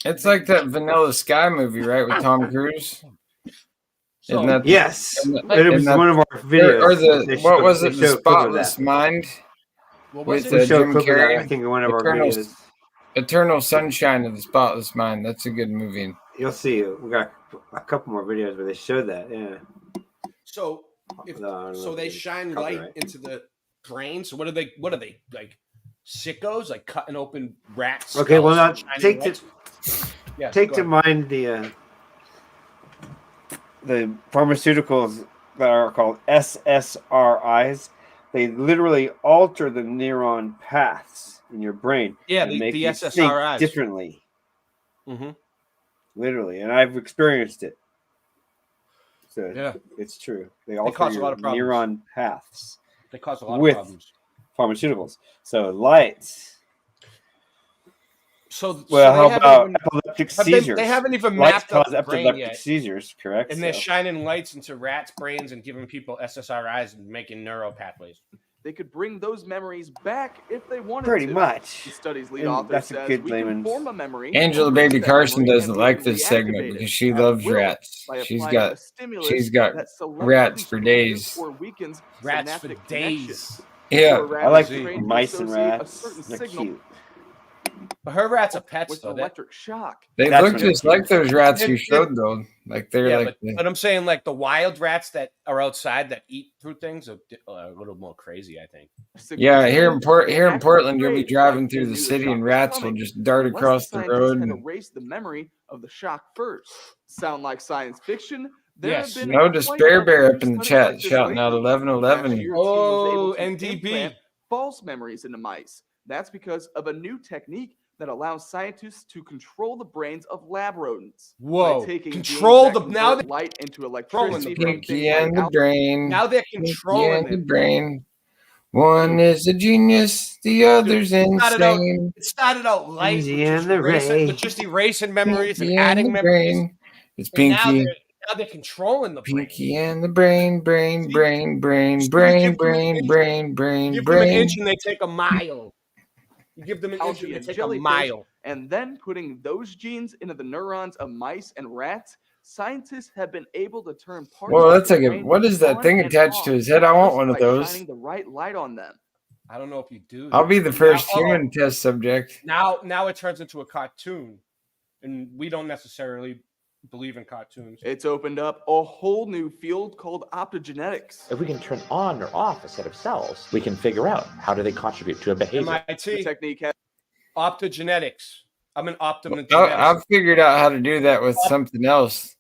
It's like that Vanilla Sky movie, right, with Tom Cruise? Isn't that Yes. It was one of our videos. Or They what showed- was they it? The showed a clip of Spotless that. Mind What was with it? We showed a Jim clip of that, Carrey. I think, in one of our videos. Eternal Sunshine of the Spotless Mind. That's a good movie. You'll see. We got a couple more videos where they showed that. Yeah. So, they shine light into the brain. So what are they like sickos? Like cutting open rats? Okay. Well, now skulls, take shining to lights? take Go to ahead. mind the pharmaceuticals that are called SSRIs. They literally alter the neuron paths in your brain. Yeah, and the make you SSRIs. think differently. Mm-hmm. Literally, and I've experienced it. So Yeah. it's true. They alter cause a your lot of problems. neuron paths. They cause a lot with of problems. pharmaceuticals. So lights. So Well, they how haven't about even- epileptic have seizures? They haven't even Lights mapped out cause the brain epileptic yet. seizures, correct? And they're So- shining lights into rats' brains and giving people SSRIs and making neural pathways. they could bring those memories back if they wanted Pretty to. much. The study's lead And author that's a says good we can layman's- form a memory. Angela erase Baby that Carson memory, doesn't and like we this can segment reactivate because it she at loves will rats. by She's applying got a stimulus rats that for selectively days. strengthens or weakens Rats for synaptic days. connections. Yeah. Before a rat I like is trained to mice and associate a rats. certain They're signal cute. But her rats are pets, with though. an electric shock. They That's look what just it like those rats you It- showed, though. Like they're Yeah, like. but I'm saying like the wild rats that are outside that eat fruit things are a little more crazy, I think. Yeah, here in They act Portland, you'll be afraid, driving like they through the knew city shock and was rats will coming, just dart unless across the scientists road. had And erased the memory of the shock first. Sound like science fiction? There Yes. have been no quite despair a bear few up in the studies chat like this shouting out lately. 1111. Last year, a team was able to NDB. implant false memories into mice. That's because of a new technique that allows scientists to control the brains of lab rodents. Whoa. By taking Control genes that now convert they- light into Controlling electricity the from brain. things Pinky like and the brain. Now they're Pinky controlling and the it. brain. One is a genius, the other's insane. It started out light, Pinky with just, and the ray. with just erasing memories Pinky and adding the memories. brain. It's And now Pinky. they're controlling the brain. Pinky and the brain, brain, See? brain, brain, So you brain, give them an brain, inch- brain, brain, Give them an brain. inch and they take a mile. You give them an inch algae and they and take a jellyfish, mile. and then putting those genes into the neurons of mice and rats, scientists have been able to turn parts Well, of that's the like a brain what is that on thing and attached off to his head? I want just one of by those. shining the right light on them. I don't know if you do. I'll be the Now- first oh, human test subject. Now it turns into a cartoon, and we don't necessarily believe in cartoons. It's opened up a whole new field called optogenetics. If we can turn on or off a set of cells, we can figure out how do they contribute to a behavior. The MIT technique has optogenetics. I'm an optogeneticist. I've figured out how to do that with something else.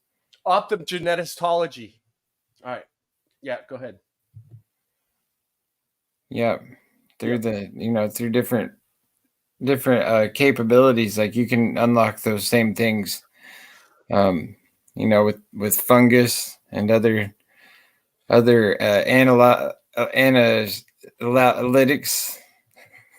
Optogenetistology. All right. Yeah, go ahead. Yeah, through through different capabilities, like you can unlock those same things. With fungus and other analytics.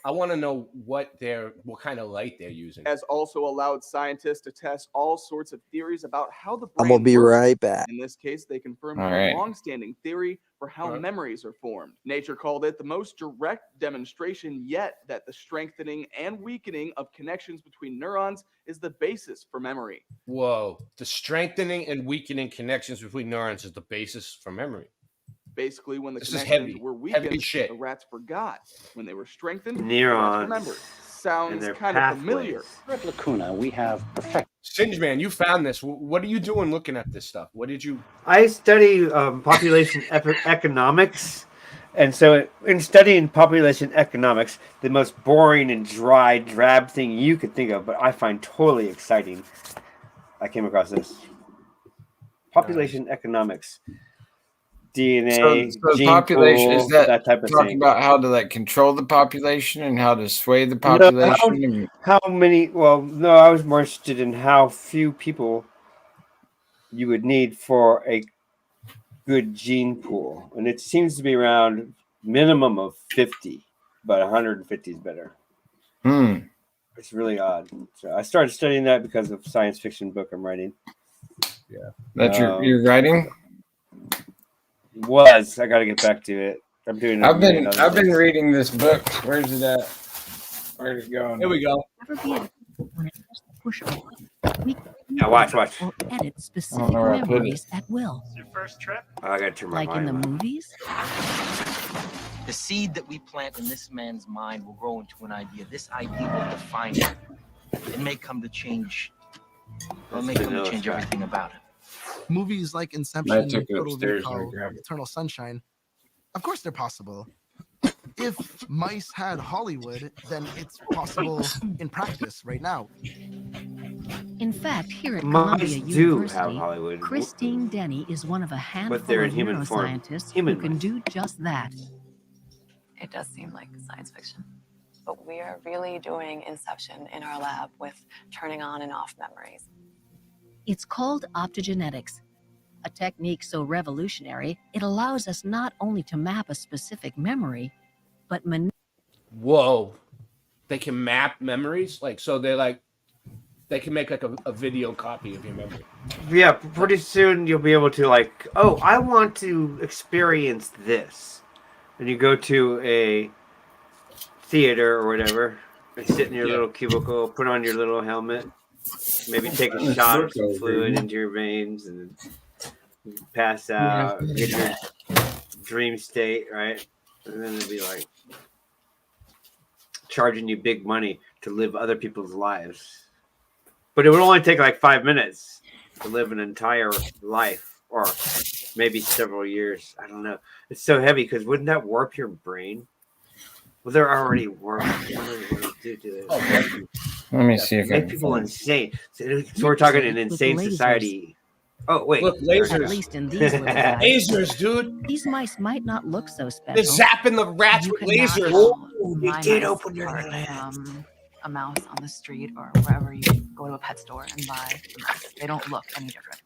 I want to know what kind of light they're using. has also allowed scientists to test all sorts of theories about how the brain I'm gonna be works. right back. In this case, they confirmed All a right. long-standing theory for how memories are formed. Nature called it the most direct demonstration yet that the strengthening and weakening of connections between neurons is the basis for memory. Whoa. The strengthening and weakening connections between neurons is the basis for memory. Basically, when the This is connections heavy. were Heavy weakened, shit. the rats forgot. When they were strengthened, the Neurons. rats remembered. sounds their kind of familiar. At Lacuna, we have perfect. Singeman, you found this. What are you doing looking at this stuff? What did you? I study population economics, and so in studying population economics, the most boring and dry, drab thing you could think of, but I find totally exciting. I came across this population economics, DNA, so gene population pool, is that type of talking thing. about how to like control the population and how to sway the population. No, how many? Well, no, I was more interested in how few people you would need for a good gene pool, and it seems to be around minimum of 50, but 150 is better. It's really odd. So I started studying that because of science fiction book I'm writing. Yeah, that's you're writing. I got to get back to it. I'm doing. I've been reading this book. Where's it at? Where's it going? Here we go. Now watch. Or edit specific memories at will. Your first trip? Oh, I got to turn my Like in the movies? The seed that we plant in this man's mind will grow into an idea. This idea will define it. It may come to change. It may come to change everything about it. Movies like Inception, Total Recall, Eternal Sunshine, of course they're possible. If mice had Hollywood, then it's possible in practice right now. In fact, here at Mice Columbia do University, have Hollywood. Christine Denny is one of a handful they're in of human form. neuroscientists Human who can do just that. It does seem like science fiction, but we are really doing Inception in our lab with turning on and off memories. It's called optogenetics, a technique so revolutionary it allows us not only to map a specific memory, but Whoa, they can map memories, like so they can make like a video copy of your memory. Yeah, pretty soon you'll be able to I want to experience this, and you go to a theater or whatever, and sit in your little cubicle, put on your little helmet, maybe take a shot of some fluid into your veins, and pass out, get your dream state, right? And then it'll be like charging you big money to live other people's lives. But it would only take like 5 minutes to live an entire life, or maybe several years. I don't know. It's so heavy because wouldn't that warp your brain? Well, they're already warped. Let me see if make people insane. So we're talking an insane society. Oh wait, look, lasers. At least in these little guys. Lasers, dude. These mice might not look so special. They're zapping the rats with lasers. You did open your a mouse on the street or wherever you go to a pet store and buy a mouse. They don't look any different.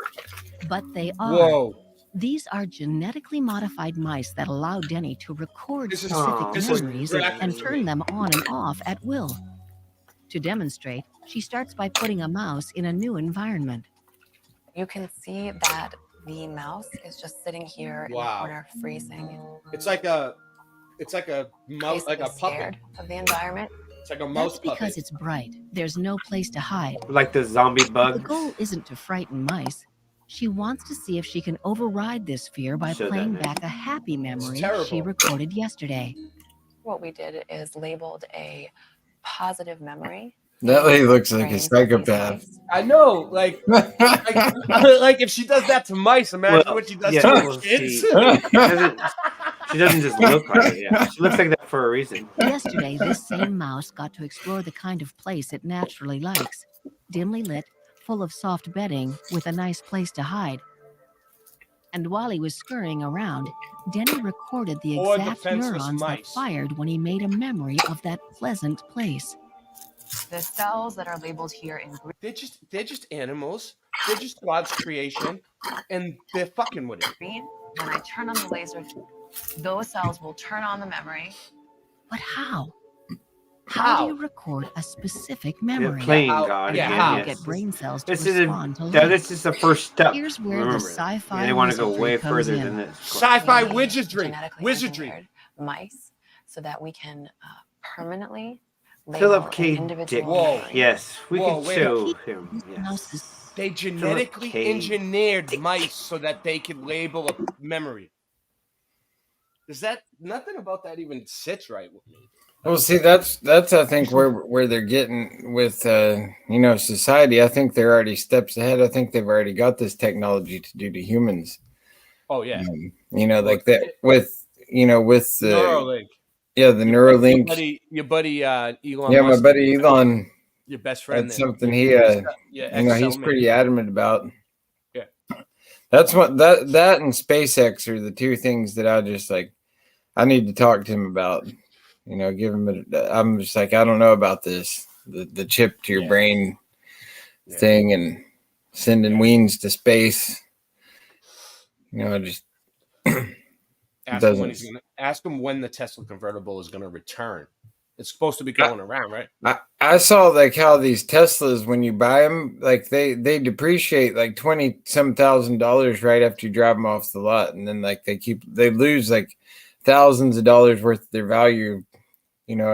But they are. Whoa. These are genetically modified mice that allow Denny to record specific memories and turn them on and off at will. To demonstrate, she starts by putting a mouse in a new environment. You can see that the mouse is just sitting here in the corner freezing. It's like a mouse, like a puppet of the environment. It's like a mouse puppet. Because it's bright. There's no place to hide. Like the zombie bug. The goal isn't to frighten mice. She wants to see if she can override this fear by playing back a happy memory she recorded yesterday. What we did is labeled a positive memory. That lady looks like a psychopath. I know, like if she does that to mice, imagine what she does to her kids. She doesn't just look like it. Yeah. She looks like that for a reason. Yesterday, this same mouse got to explore the kind of place it naturally likes. Dimly lit, full of soft bedding, with a nice place to hide. And while he was scurrying around, Denny recorded the exact neurons that fired when he made a memory of that pleasant place. The cells that are labeled here in green. They're just animals. They're just God's creation, and they're fucking with it. When I turn on the laser, those cells will turn on the memory. But how? How do you record a specific memory? Playing God. How do you get brain cells to respond to light? This is the first step. Here's where the sci-fi they want to go way further than this. Sci-fi wizardry. Mice, so that we can permanently. Philip K. Dick. Yes, we can show him. Yes. They genetically engineered mice so that they could label a memory. Nothing about that even sits right with me. Well, see, that's I think where they're getting with society. I think they're already steps ahead. I think they've already got this technology to do to humans. Oh yeah, like that with the Neuralink. Yeah, the Neuralink. Your buddy Elon. Yeah, Musk, my buddy Elon. Your best friend. That's something he's pretty adamant about. Yeah, that's what that and SpaceX are the two things that I just like. I need to talk to him about. Give him I'm just like, I don't know about this, the chip to your brain thing and sending weens to space. Just ask him when the Tesla convertible is going to return. It's supposed to be going around, right? I saw like how these Teslas, when you buy them, like they depreciate like $20,000 right after you drive them off the lot, and then like they lose like thousands of dollars worth of their value,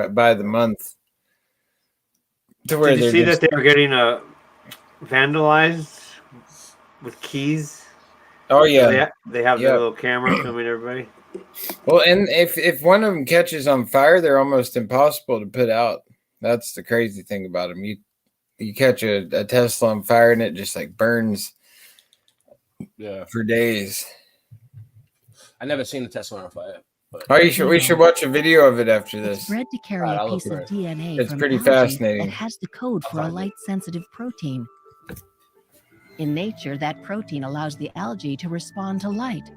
by the month. To where Did you see that they were getting vandalized with keys? Oh yeah, they have their little camera filming everybody. Well, and if one of them catches on fire, they're almost impossible to put out. That's the crazy thing about them. You catch a Tesla on fire and it just like burns. Yeah, for days. I never seen a Tesla on fire. We should watch a video of it after this. It's bred to carry a piece of DNA. It's from pretty algae fascinating. That has the code for a light-sensitive protein. In nature, that protein allows the algae to respond to light.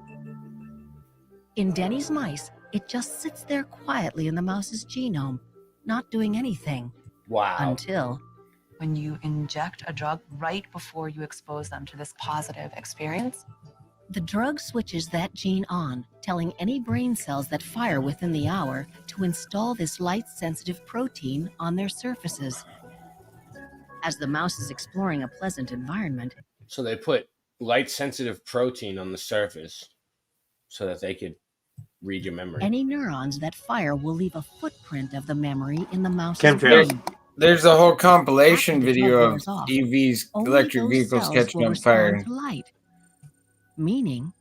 In Denny's mice, it just sits there quietly in the mouse's genome, not doing anything. Wow. Until when you inject a drug right before you expose them to this positive experience, the drug switches that gene on, telling any brain cells that fire within the hour to install this light-sensitive protein on their surfaces. As the mouse is exploring a pleasant environment, so they put light-sensitive protein on the surface so that they could read your memory. Any neurons that fire will leave a footprint of the memory in the mouse's brain. There's a whole compilation video of EVs, electric vehicles catching on fire. Meaning,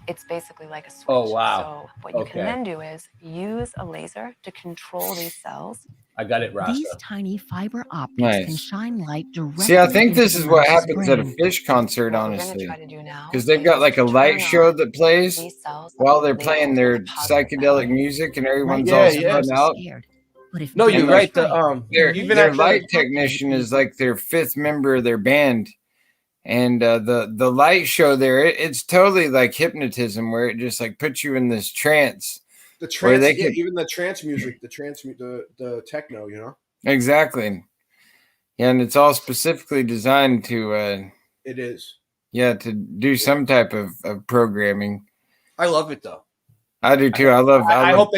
it's basically like a switch. Oh, wow. So what you can then do is use a laser to control these cells. I got it, Rasta. These tiny fiber optics can shine light directly. See, I think this is what happens at a Fish concert, honestly. Because they've got like a light show that plays while they're playing their psychedelic music and everyone's all spread out. No, you're right. Their light technician is like their fifth member of their band. And the light show there, it's totally like hypnotism, where it just like puts you in this trance. The trance, even the trance music, the techno, Exactly. Yeah, and it's all specifically designed to. It is. Yeah, to do some type of programming. I love it though. I do too. I hope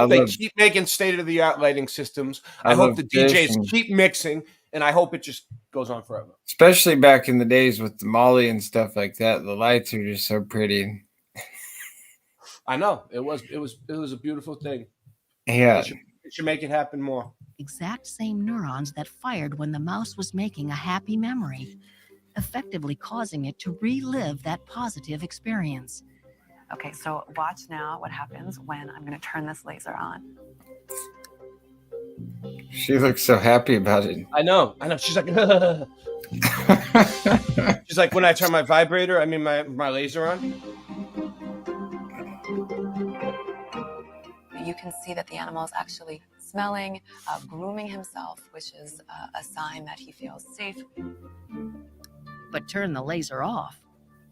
they keep making state-of-the-art lighting systems. I hope the DJs keep mixing. And I hope it just goes on forever. Especially back in the days with the Molly and stuff like that. The lights are just so pretty. I know. It was a beautiful thing. Yeah. It should make it happen more. Exact same neurons that fired when the mouse was making a happy memory, effectively causing it to relive that positive experience. Okay, so watch now what happens when I'm going to turn this laser on. She looks so happy about it. I know. She's like, she's like, when I turn my my laser on. You can see that the animal is actually smelling, grooming himself, which is a sign that he feels safe. But turn the laser off.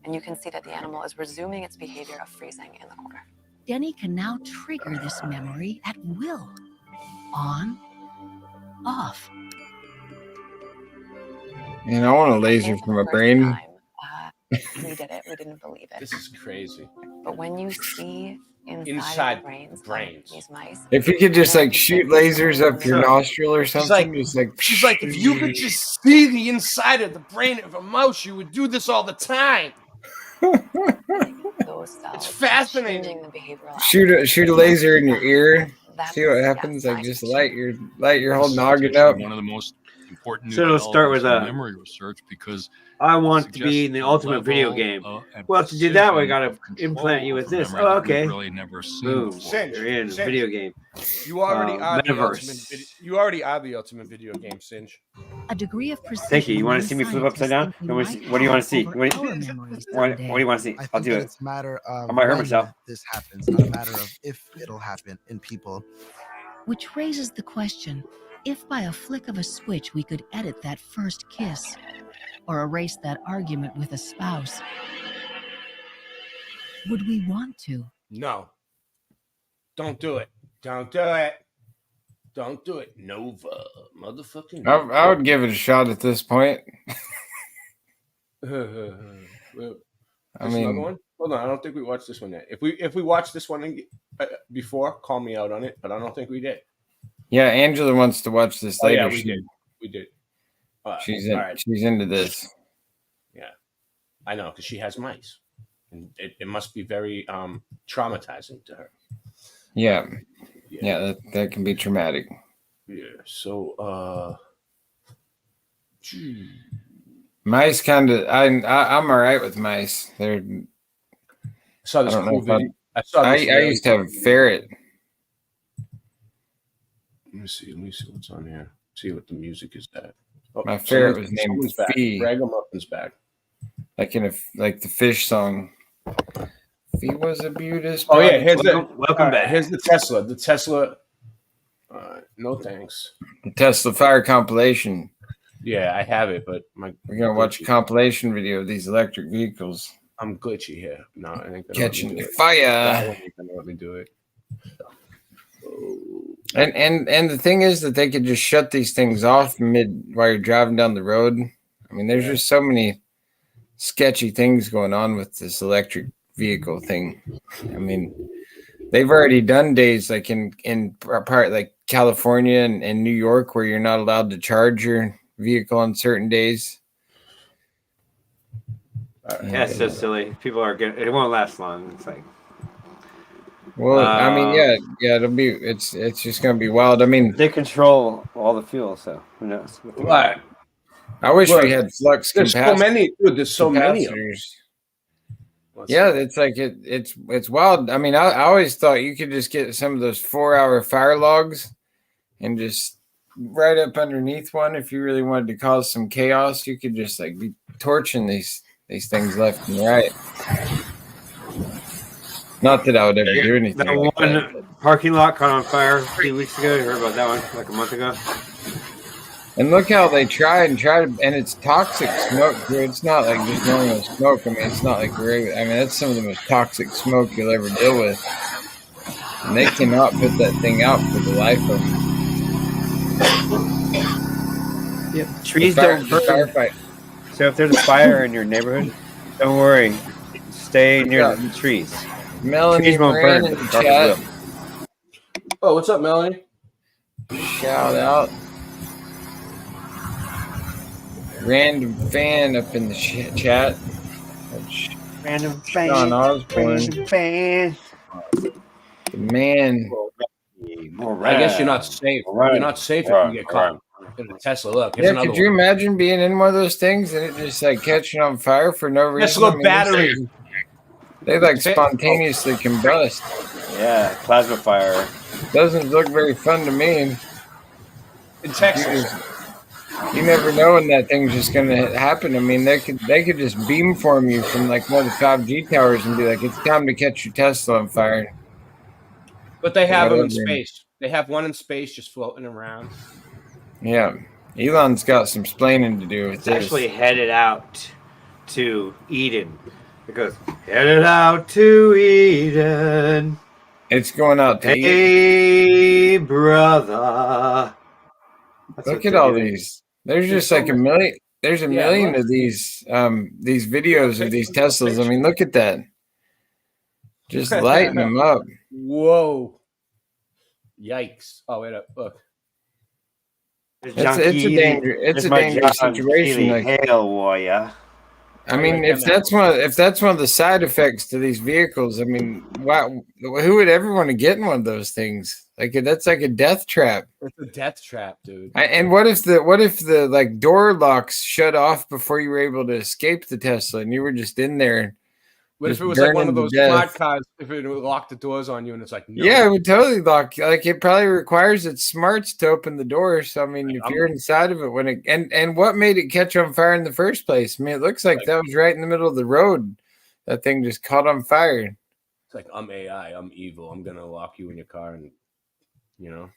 And you can see that the animal is resuming its behavior of freezing in the corner. Denny can now trigger this memory at will. On, off. And I want a laser from my brain. We did it. We didn't believe it. This is crazy. But when you see inside brains, these mice. If you could just like shoot lasers up your nostril or something, she's like, if you could just see the inside of the brain of a mouse, you would do this all the time. It's fascinating. Shoot a laser in your ear. See what happens. Like just light your whole noggin up. One of the most important. So it'll start with a memory research because I want to be in the ultimate video game. Well, to do that, we gotta implant you with this. Oh, okay. Really never seen Boom. before. You're in a video game. You already are the metaverse. ultimate. You already are the ultimate video game, Singe. A degree of precision. Thank you. You want to see me flip upside down? What do you want to see? What do you want to see? I'll do it. It's a matter of I might hurt when myself. this happens, not a matter of if it'll happen in people. Which raises the question, if by a flick of a switch we could edit that first kiss, or erase that argument with a spouse, would we want to? No. Don't do it. Don't do it. Don't do it. Nova. Motherfucking Nova. I would give it a shot at this point. I mean, another one? Hold on, I don't think we watched this one yet. If we watched this one before, call me out on it, but I don't think we did. Yeah, Angela wants to watch this later. Yeah, we did. We did. She's into this. Yeah, I know, because she has mice, and it must be very traumatizing to her. Yeah, that can be traumatic. Yeah. So, mice kind of. I'm all right with mice. They're. I saw this cool video. I used to have a ferret. Let me see what's on here. See what the music is at. Oh, my ferret was named Fee. Ragamuffin's back. Like like the fish song. Fee was a beauty. Oh yeah, welcome back. Here's the Tesla. The Tesla. No thanks. The Tesla Fire compilation. Yeah, I have it, but we're gonna watch a compilation video of these electric vehicles. I'm glitchy here. No, I think catching fire. That won't let me do it. And the thing is that they could just shut these things off while you're driving down the road. I mean, there's just so many sketchy things going on with this electric vehicle thing. I mean, they've already done days like in part like California and New York where you're not allowed to charge your vehicle on certain days. Yeah, it's so silly. People are getting it won't last long. It's like, well, I mean, yeah, it's just gonna be wild. I mean, they control all the fuel, so who knows? Right. I wish we had flux. There's so many. Dude, there's so many of them. Yeah, it's like it's wild. I mean, I always thought you could just get some of those 4-hour fire logs and just right up underneath one. If you really wanted to cause some chaos, you could just like be torching these things left and right. Not that I would ever do anything. That like one that. Parking lot caught on fire a few weeks ago. You heard about that one like a month ago? And look how they tried, and it's toxic smoke, dude. It's not like just normal smoke. I mean, it's not like regular. I mean, that's some of the most toxic smoke you'll ever deal with. And they cannot put that thing out for the life of them. Yeah, trees don't burn. So if there's a fire in your neighborhood, don't worry. Stay near the trees. Melanie trees won't burn. in the chat. Oh, what's up, Melanie? Shout out. Random fan up in the chat. Random fan. Sean Osborne. Random fan. The man. I guess you're not safe. You're not safe if you get caught in a Tesla. Look, yeah, could you imagine being in one of those things and it just like catching on fire for no reason? Tesla battery. They like spontaneously combust. Yeah, plasma fire. Doesn't look very fun to me. In Texas. You never know when that thing's just going to happen. I mean, they could just beamform you from like one of the 5G towers and be like, "It's time to catch your Tesla on fire." But they have them in space. They have one in space just floating around. Yeah, Elon's got some splaining to do with it's this. Actually, headed out to Eden. It goes headed out to Eden. It's going out to Eden. Hey, brother. Look at all these. There's just like a million. There's a million of these videos of these Teslas. I mean, look at that. Just lighting them up. Whoa. Yikes. Oh, wait up. Look. It's a dangerous situation. Like, hail warrior. I mean, if that's one of the side effects to these vehicles, I mean, who would ever want to get in one of those things? Like that's like a death trap. It's a death trap, dude. And what if the like door locks shut off before you were able to escape the Tesla and you were just in there? What if it was like one of those smart cars? If it would lock the doors on you, and it's like, no. Yeah, it would totally lock. Like it probably requires its smarts to open the door. So I mean, if you're inside of it, when it and what made it catch on fire in the first place? I mean, it looks like that was right in the middle of the road. That thing just caught on fire. It's like, I'm AI, I'm evil. I'm gonna lock you in your car, and yeah.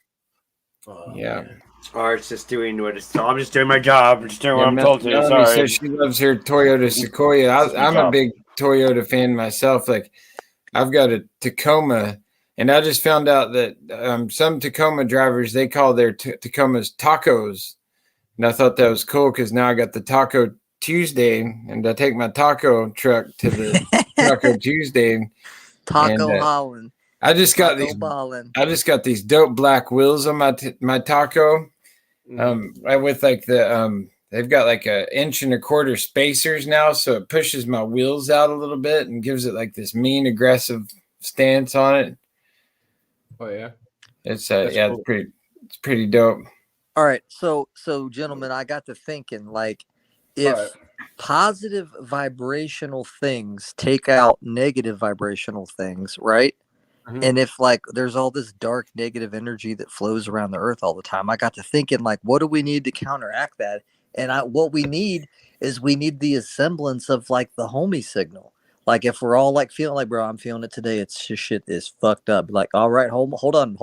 Or it's just doing what it's. I'm just doing my job. I'm just doing what I'm told to. Melanie says she loves her Toyota Sequoia. I'm a big Toyota fan myself. Like I've got a Tacoma, and I just found out that some Tacoma drivers, they call their Tacomas tacos, and I thought that was cool because now I got the Taco Tuesday, and I take my taco truck to the Taco Tuesday. Taco Holland. I just got these dope black wheels on my taco. With like the they've got like 1.25 inch spacers now, so it pushes my wheels out a little bit and gives it like this mean, aggressive stance on it. Oh yeah, it's cool. It's pretty dope. All right, so gentlemen, I got to thinking, like, if positive vibrational things take out negative vibrational things, right? And if like there's all this dark negative energy that flows around the earth all the time, I got to thinking, like, what do we need to counteract that? And what we need is the semblance of like the homie signal. Like if we're all like feeling like, bro, I'm feeling it today. It's just shit is fucked up. Like, all right, hold on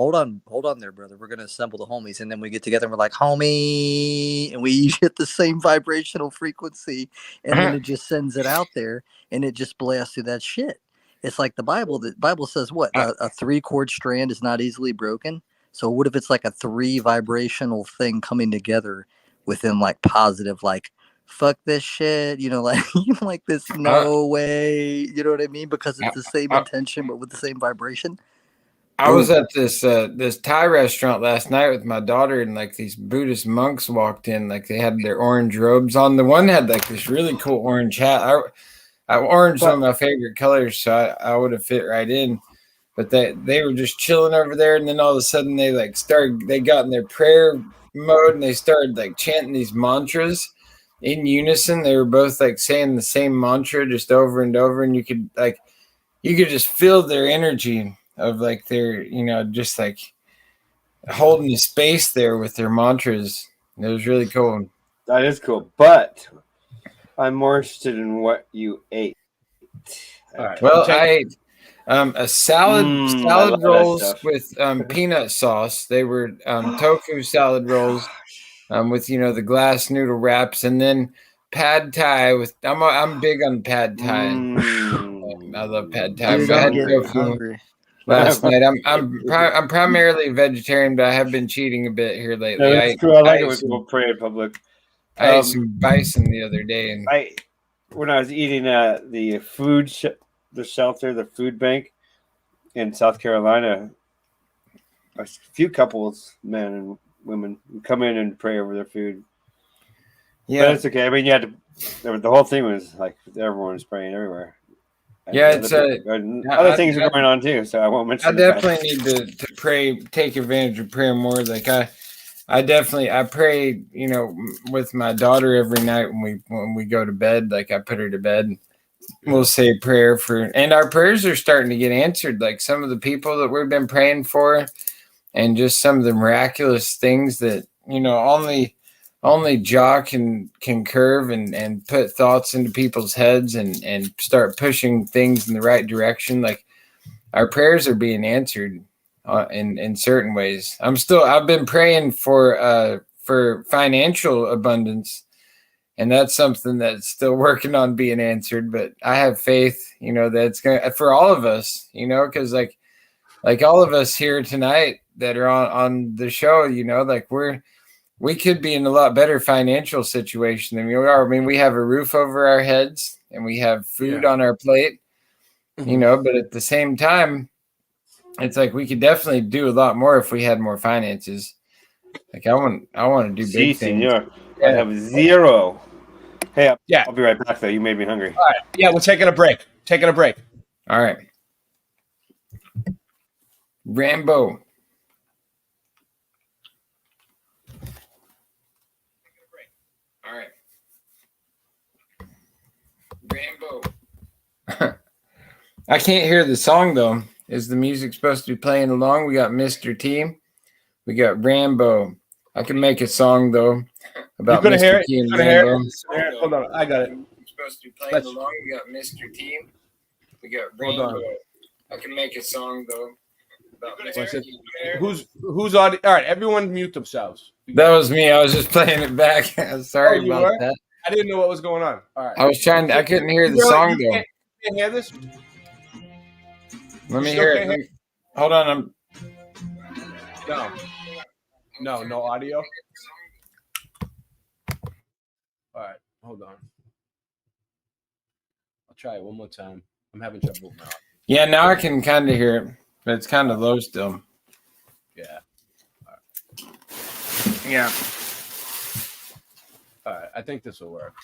there, brother. We're gonna assemble the homies, and then we get together and we're like, homie, and we each hit the same vibrational frequency, and then it just sends it out there, and it just blasts through that shit. It's like the Bible. The Bible says what? A 3-chord strand is not easily broken. So what if it's like a 3 vibrational thing coming together within like positive, like, fuck this shit, like this, no way, you know what I mean? Because it's the same intention, but with the same vibration. I was at this Thai restaurant last night with my daughter, and like these Buddhist monks walked in, like they had their orange robes on. The one had like this really cool orange hat. Orange is one of my favorite colors, so I would have fit right in. But they were just chilling over there, and then all of a sudden they got in their prayer mode, and they started like chanting these mantras in unison. They were both like saying the same mantra just over and over, and you could just feel their energy of like their, just like holding the space there with their mantras. It was really cool. That is cool, but I'm more interested in what you ate. All right. Well, I ate a salad rolls with peanut sauce. They were tofu salad rolls with the glass noodle wraps, and then pad thai with. I'm big on pad thai. I love pad thai. Dude, I I'm had getting tofu hungry. last night. I'm primarily vegetarian, but I have been cheating a bit here lately. No, that's cool. I like it when people pray in public. I ate some bison the other day, and when I was eating at the the shelter, the food bank in South Carolina, a few couples, men and women, would come in and pray over their food. Yeah, but it's okay. I mean, you had to. The whole thing was like everyone was praying everywhere. Yeah, other things are going on too, so I won't mention. I definitely need to pray, take advantage of prayer more. Like I pray, with my daughter every night when we go to bed. Like I put her to bed, we'll say a prayer and our prayers are starting to get answered. Like some of the people that we've been praying for, and just some of the miraculous things that only Jah can curve and put thoughts into people's heads and start pushing things in the right direction. Like our prayers are being answered. In certain ways, I've been praying for financial abundance, and that's something that's still working on being answered. But I have faith, that it's gonna for all of us, because like all of us here tonight that are on the show, like we could be in a lot better financial situation than we are. I mean, we have a roof over our heads and we have food on our plate, but at the same time, it's like we could definitely do a lot more if we had more finances. Like I want to do big things. I have zero. Hey, I'll be right back though. You made me hungry. All right. Yeah, we're taking a break. All right. Rambo. Rambo. I can't hear the song though. Is the music supposed to be playing along? We got Mr. T. We got Rambo. I can make a song though about Mr. T and Rambo. Hold on, I got it. Supposed to be playing along. We got Mr. T. We got Rambo. I can make a song though about Mr. T. Who's audio? All right, everyone mute themselves. That was me. I was just playing it back. Sorry about that. I didn't know what was going on. All right. I was trying to, I couldn't hear the song though. You can't hear this? Let me hear it. Hold on. No audio. All right, hold on. I'll try it one more time. I'm having trouble with my audio. Yeah, now I can kind of hear it, but it's kind of low still. Yeah. All right. Yeah. All right, I think this will work.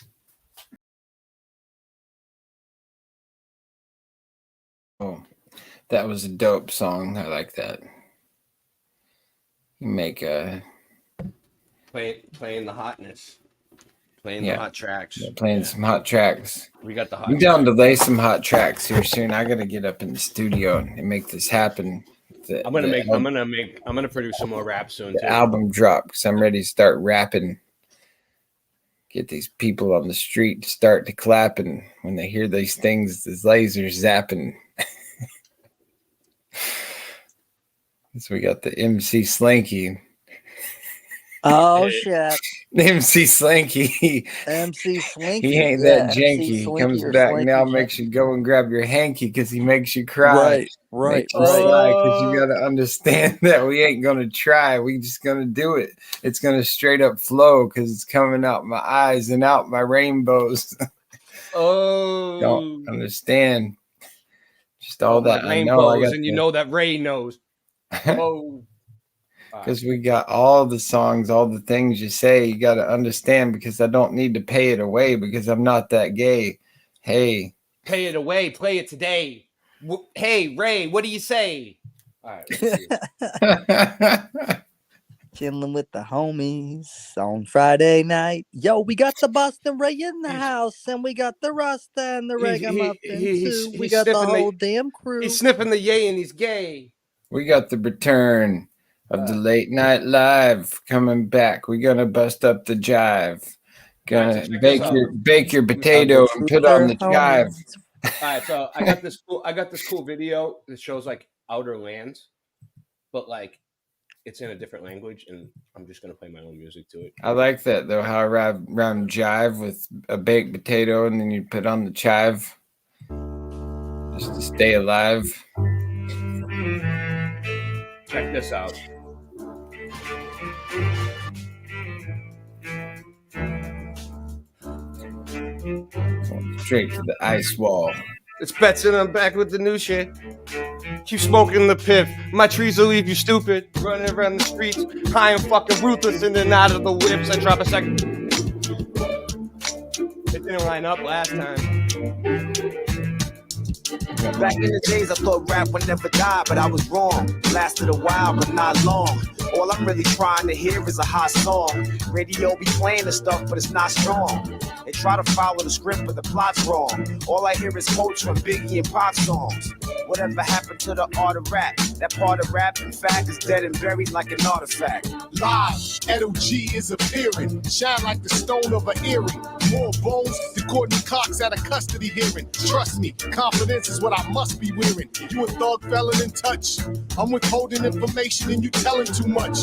Oh, that was a dope song. I like that. You make a playing the hotness, playing the hot tracks, playing some hot tracks. We got the hot. I'm down to lay some hot tracks here soon. I gotta get up in the studio and make this happen. I'm gonna produce some more rap soon. The album drop because I'm ready to start rapping. Get these people on the street to start to clapping when they hear these things, this laser zapping. So we got the MC Slanky. Oh shit. The MC Slanky. MC Slanky. He ain't that janky. He comes back now, makes you go and grab your hanky because he makes you cry. Right. Because you got to understand that we ain't going to try. We just going to do it. It's going to straight up flow because it's coming out my eyes and out my rainbows. Oh. Don't understand. Just all that. I know. And you know that Ray knows. Oh. Because we got all the songs, all the things you say, you got to understand because I don't need to pay it away because I'm not that gay. Hey. Pay it away. Play it today. Hey, Ray, what do you say? All right. Let's see. Chilling with the homies on Friday night. Yo, we got the Boston Ray in the house, and we got the Rasta and the Ragamuffin too. We got the whole damn crew. He's sniffing the yay and he's gay. We got the return of the late night live coming back. We're gonna bust up the jive. Gonna bake your potato and put on the jive. All right, so I got this cool video that shows like outer lands, but like it's in a different language, and I'm just gonna play my own music to it. I like that though. How I rhyme jive with a baked potato, and then you put on the chive just to stay alive. Check this out. Straight to the ice wall. It's Betson, I'm back with the new shit. Keep smoking the piff. My trees will leave you stupid. Running around the streets, high and fucking ruthless, in and out of the whips. I drop a second. It didn't line up last time. Back in the days, I thought rap would never die, but I was wrong. Lasted a while, but not long. All I'm really trying to hear is a hot song. Radio be playing the stuff, but it's not strong. They try to follow the script, but the plot's wrong. All I hear is quotes from Biggie and Pop songs. Whatever happened to the art of rap? That part of rap, in fact, is dead and buried like an artifact. Live, Edo G is appearing. Shine like the stone of an earring. More bones than Courtney Cox at a custody hearing. Trust me, confidence is what I must be wearing. You a thug felon in touch. I'm withholding information and you telling too much.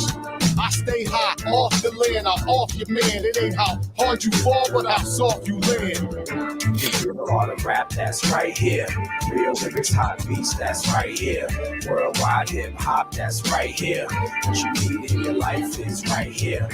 I stay high, off the land, I'm off your man. It ain't how hard you fall, but how soft you land. Real art of rap, that's right here. Real lyrics, hot beats, that's right here. Worldwide hip hop, that's right here. What you need in your life is right here.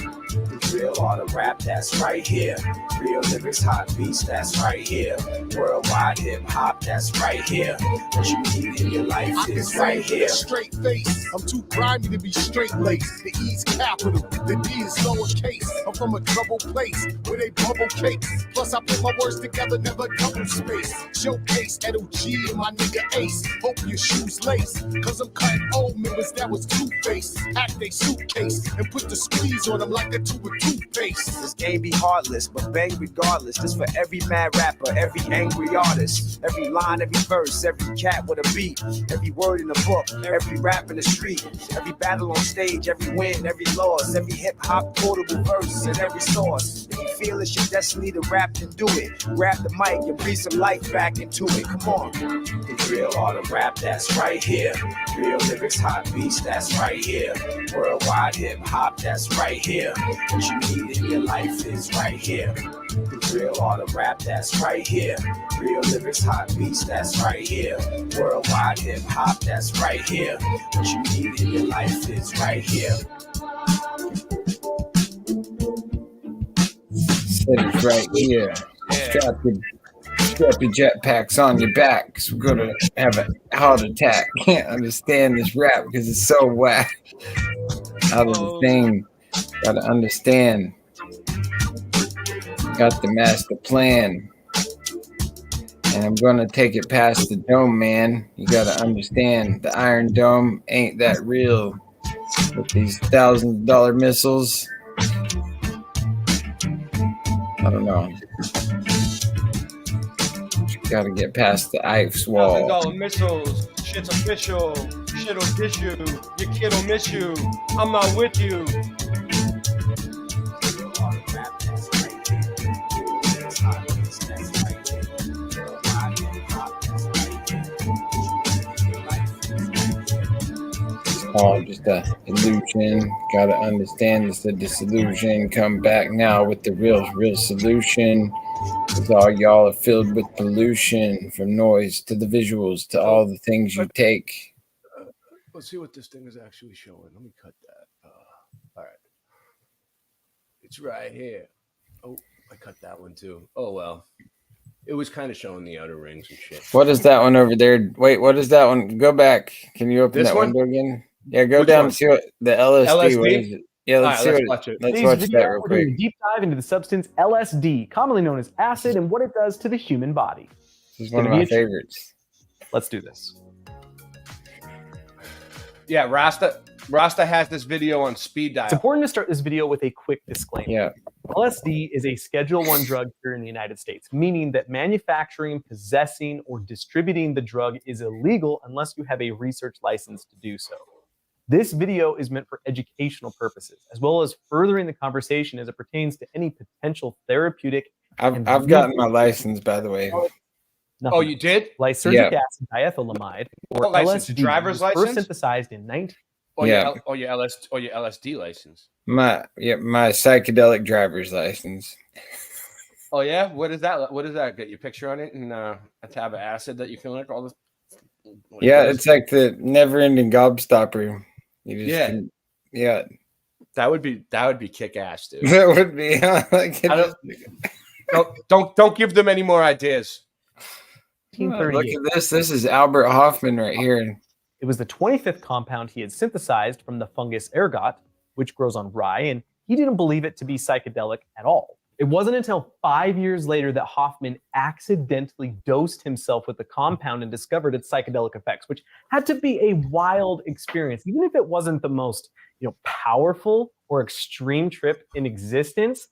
Real art of rap, that's right here. Real lyrics, hot beats, that's right here. Worldwide hip hop, that's right here. What you need in your life is right here. Straight face, I'm too grimy to be straight laced. The East capital. The D is lowercase. I'm from a trouble place where they bubble cakes. Plus, I put my words together, never double space. Showcase LOG and my nigga Ace. Hope your shoes lace, cause I'm cutting old members that was two-faced. Hack they suitcase and put the squeeze on them like a tube of toothpaste. This game be heartless, but bang regardless. This for every mad rapper, every angry artist. Every line, every verse, every cat with a beat. Every word in the book, every rap in the street. Every battle on stage, every win, every loss. Every hip-hop portable verse and every source. If you feel it's your destiny to rap, then do it. Grab the mic and breathe some life back into it. Come on. The real art of rap, that's right here. Real lyrics, hot beats, that's right here. Worldwide hip-hop, that's right here. What you need in your life is right here. The real art of rap, that's right here. Real lyrics, hot beats, that's right here. Worldwide hip-hop, that's right here. What you need in your life is right here. It's right here. Strap your jetpacks on your back, because we're gonna have a heart attack. Can't understand this rap because it's so whack. Out of the thing, gotta understand. Got the master plan, and I'm gonna take it past the dome, man. You gotta understand, the Iron Dome ain't that real. With these $1,000 missiles, I don't know. Gotta get past the ice wall. $1,000 missiles, shit's official. Shit'll dish you, your kid'll miss you. I'm not with you. Oh, just a illusion. Gotta understand it's a disillusion. Come back now with the real solution. Cause all y'all are filled with pollution, from noise to the visuals to all the things you take. Let's see what this thing is actually showing. Let me cut that. All right. It's right here. Oh, I cut that one too. Oh, well. It was kind of showing the outer rings and shit. What is that one over there? Wait, what is that one? Go back. Can you open This that one? window again? Yeah, go Which down one? and see what the LSD, LSD? what is it? Yeah, let's see Let's what watch it. Let's Today's watch video, that real we're doing quick. a deep dive into the substance LSD, commonly known as acid, and what it does to the human body. This is one of my favorites. Let's do this. Yeah, Rasta has this video on speed dial. It's important to start this video with a quick disclaimer. Yeah. LSD is a Schedule I drug here in the United States, meaning that manufacturing, possessing, or distributing the drug is illegal unless you have a research license to do so. This video is meant for educational purposes, as well as furthering the conversation as it pertains to any potential therapeutic. I've gotten my license, by the way. Oh, you did? Lysergic Yeah. acid diethylamide, or What license? LSD, Driver's was first license? synthesized in 19. Or Yeah. your LSD license. My psychedelic driver's license. Oh yeah, what is that? What does that get? Your picture on it and a tab of acid that you feel like all this. Yeah, it's like the never-ending gobstopper. You just Yeah. yeah. That would be kick ass, dude. That would be. Like, don't give them any more ideas. look at this. This is Albert Hoffman right here. It was the 25th compound he had synthesized from the fungus ergot, which grows on rye, and he didn't believe it to be psychedelic at all. It wasn't until 5 years later that Hoffman accidentally dosed himself with the compound and discovered its psychedelic effects, which had to be a wild experience, even if it wasn't the most, powerful or extreme trip in existence.